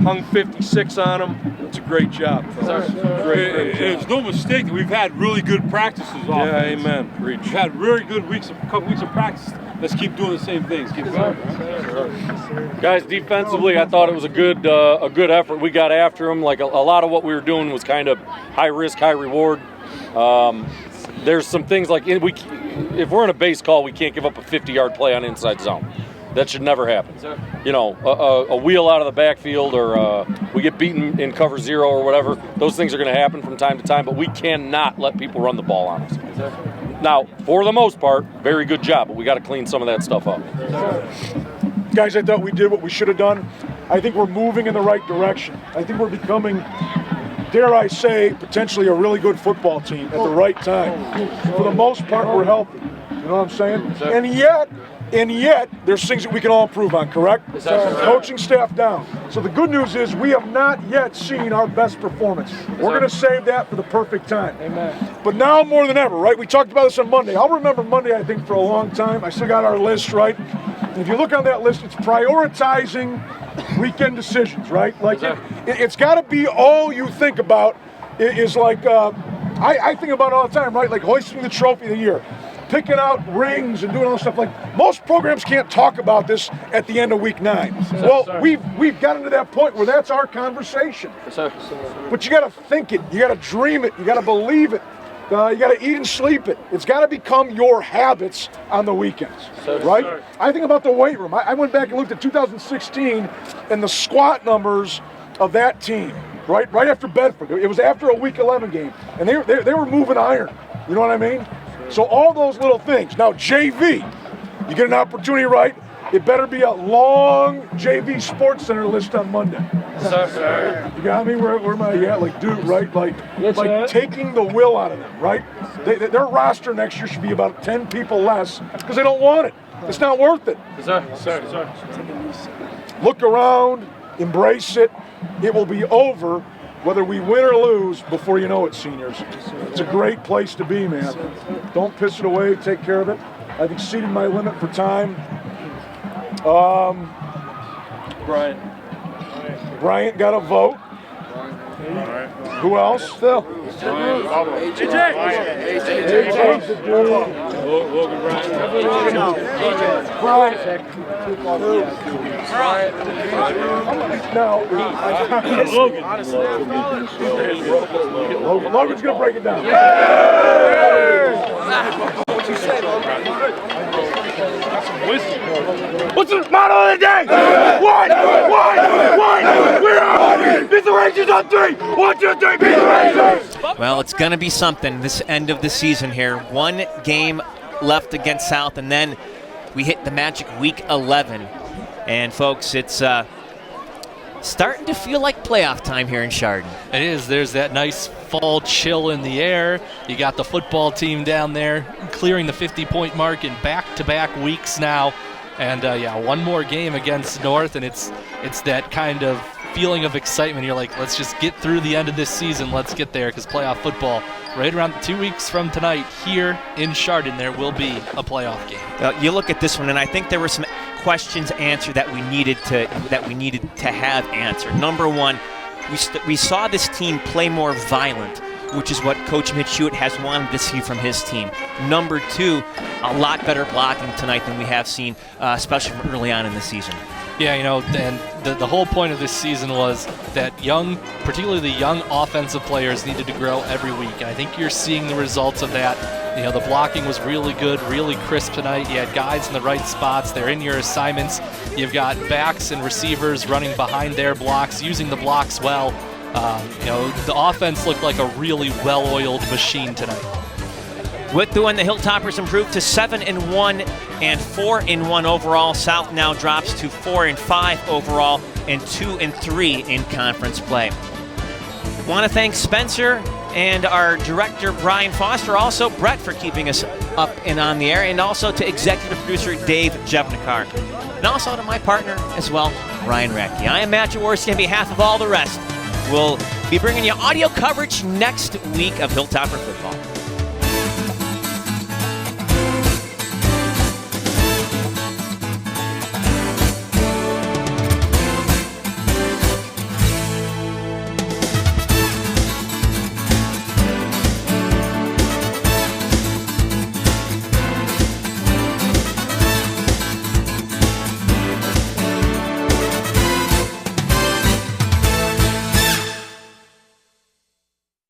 [SPEAKER 8] hung 56 on them. It's a great job. Great job.
[SPEAKER 9] It's no mistake that we've had really good practices.
[SPEAKER 8] Yeah, amen. Preach.
[SPEAKER 9] We've had really good couple weeks of practice. Let's keep doing the same things. Keep going.
[SPEAKER 10] Guys, defensively, I thought it was a good effort. We got after them. Like a lot of what we were doing was kind of high risk, high reward. There's some things like if we're in a base call, we can't give up a 50-yard play on inside zone. That should never happen. You know, a wheel out of the backfield or we get beaten in cover 0 or whatever. Those things are going to happen from time to time, but we cannot let people run the ball on us. Now, for the most part, very good job, but we got to clean some of that stuff up.
[SPEAKER 11] Guys, I thought we did what we should have done. I think we're moving in the right direction. I think we're becoming, dare I say, potentially a really good football team at the right time. For the most part, we're healthy. You know what I'm saying? And yet, there's things that we can all improve on, correct? Coaching staff down. So the good news is we have not yet seen our best performance. We're going to save that for the perfect time. Amen. But now more than ever, right? We talked about this on Monday. I'll remember Monday, I think, for a long time. I still got our list, right? And if you look on that list, it's prioritizing weekend decisions, right? Like it's got to be all you think about is like, I think about it all the time, right? Like hoisting the trophy of the year. Picking out rings and doing all this stuff. Like most programs can't talk about this at the end of week 9. Well, we've gotten to that point where that's our conversation. But you got to think it, you got to dream it, you got to believe it, you got to eat and sleep it. It's got to become your habits on the weekends, right? I think about the weight room. I went back and looked at 2016 and the squat numbers of that team. Right after Bedford. It was after a week 11 game, and they were moving iron. You know what I mean? So all those little things. Now JV, you get an opportunity, right? It better be a long JV Sports Center list on Monday. Sir. You got me? Where am I at? Like, dude, right? Like taking the will out of them, right? Their roster next year should be about 10 people less because they don't want it. It's not worth it. Sir. Look around, embrace it. It will be over whether we win or lose before you know it, seniors. It's a great place to be, man. Don't piss it away. Take care of it. I've exceeded my limit for time. Bryant got a vote. Who else? Phil. AJ. Logan's gonna break it down. What's the motto of the day? One. We're out. Beat the Rangers on 3. 1, 2, 3. Beat the Rangers.
[SPEAKER 1] Well, it's going to be something this end of the season here. One game left against South, and then we hit the magic week 11. And folks, it's starting to feel like playoff time here in Chardon.
[SPEAKER 2] It is. There's that nice fall chill in the air. You got the football team down there clearing the 50-point mark in back-to-back weeks now. And one more game against North, and it's that kind of feeling of excitement. You're like, let's just get through the end of this season. Let's get there, because playoff football, right around 2 weeks from tonight here in Chardon, there will be a playoff game.
[SPEAKER 1] You look at this one, and I think there were some questions answered that we needed to have answered. Number one, we saw this team play more violent, which is what Coach Mitch Hewitt has wanted to see from his team. Number two, a lot better blocking tonight than we have seen, especially from early on in the season.
[SPEAKER 2] Yeah, and the whole point of this season was that particularly the young offensive players needed to grow every week. And I think you're seeing the results of that. The blocking was really good, really crisp tonight. You had guys in the right spots. They're in your assignments. You've got backs and receivers running behind their blocks, using the blocks well. The offense looked like a really well-oiled machine tonight.
[SPEAKER 1] With the win, the Hilltoppers improved to 7-1 and 4-1 overall. South now drops to 4-5 overall and 2-3 in conference play. Want to thank Spencer and our director, Brian Foster, also Brett for keeping us up and on the air, and also to executive producer Dave Jevnikar, and also to my partner as well, Ryan Radke. I am Matt Jaworski on behalf of all the rest. We'll be bringing you audio coverage next week of Hilltopper football.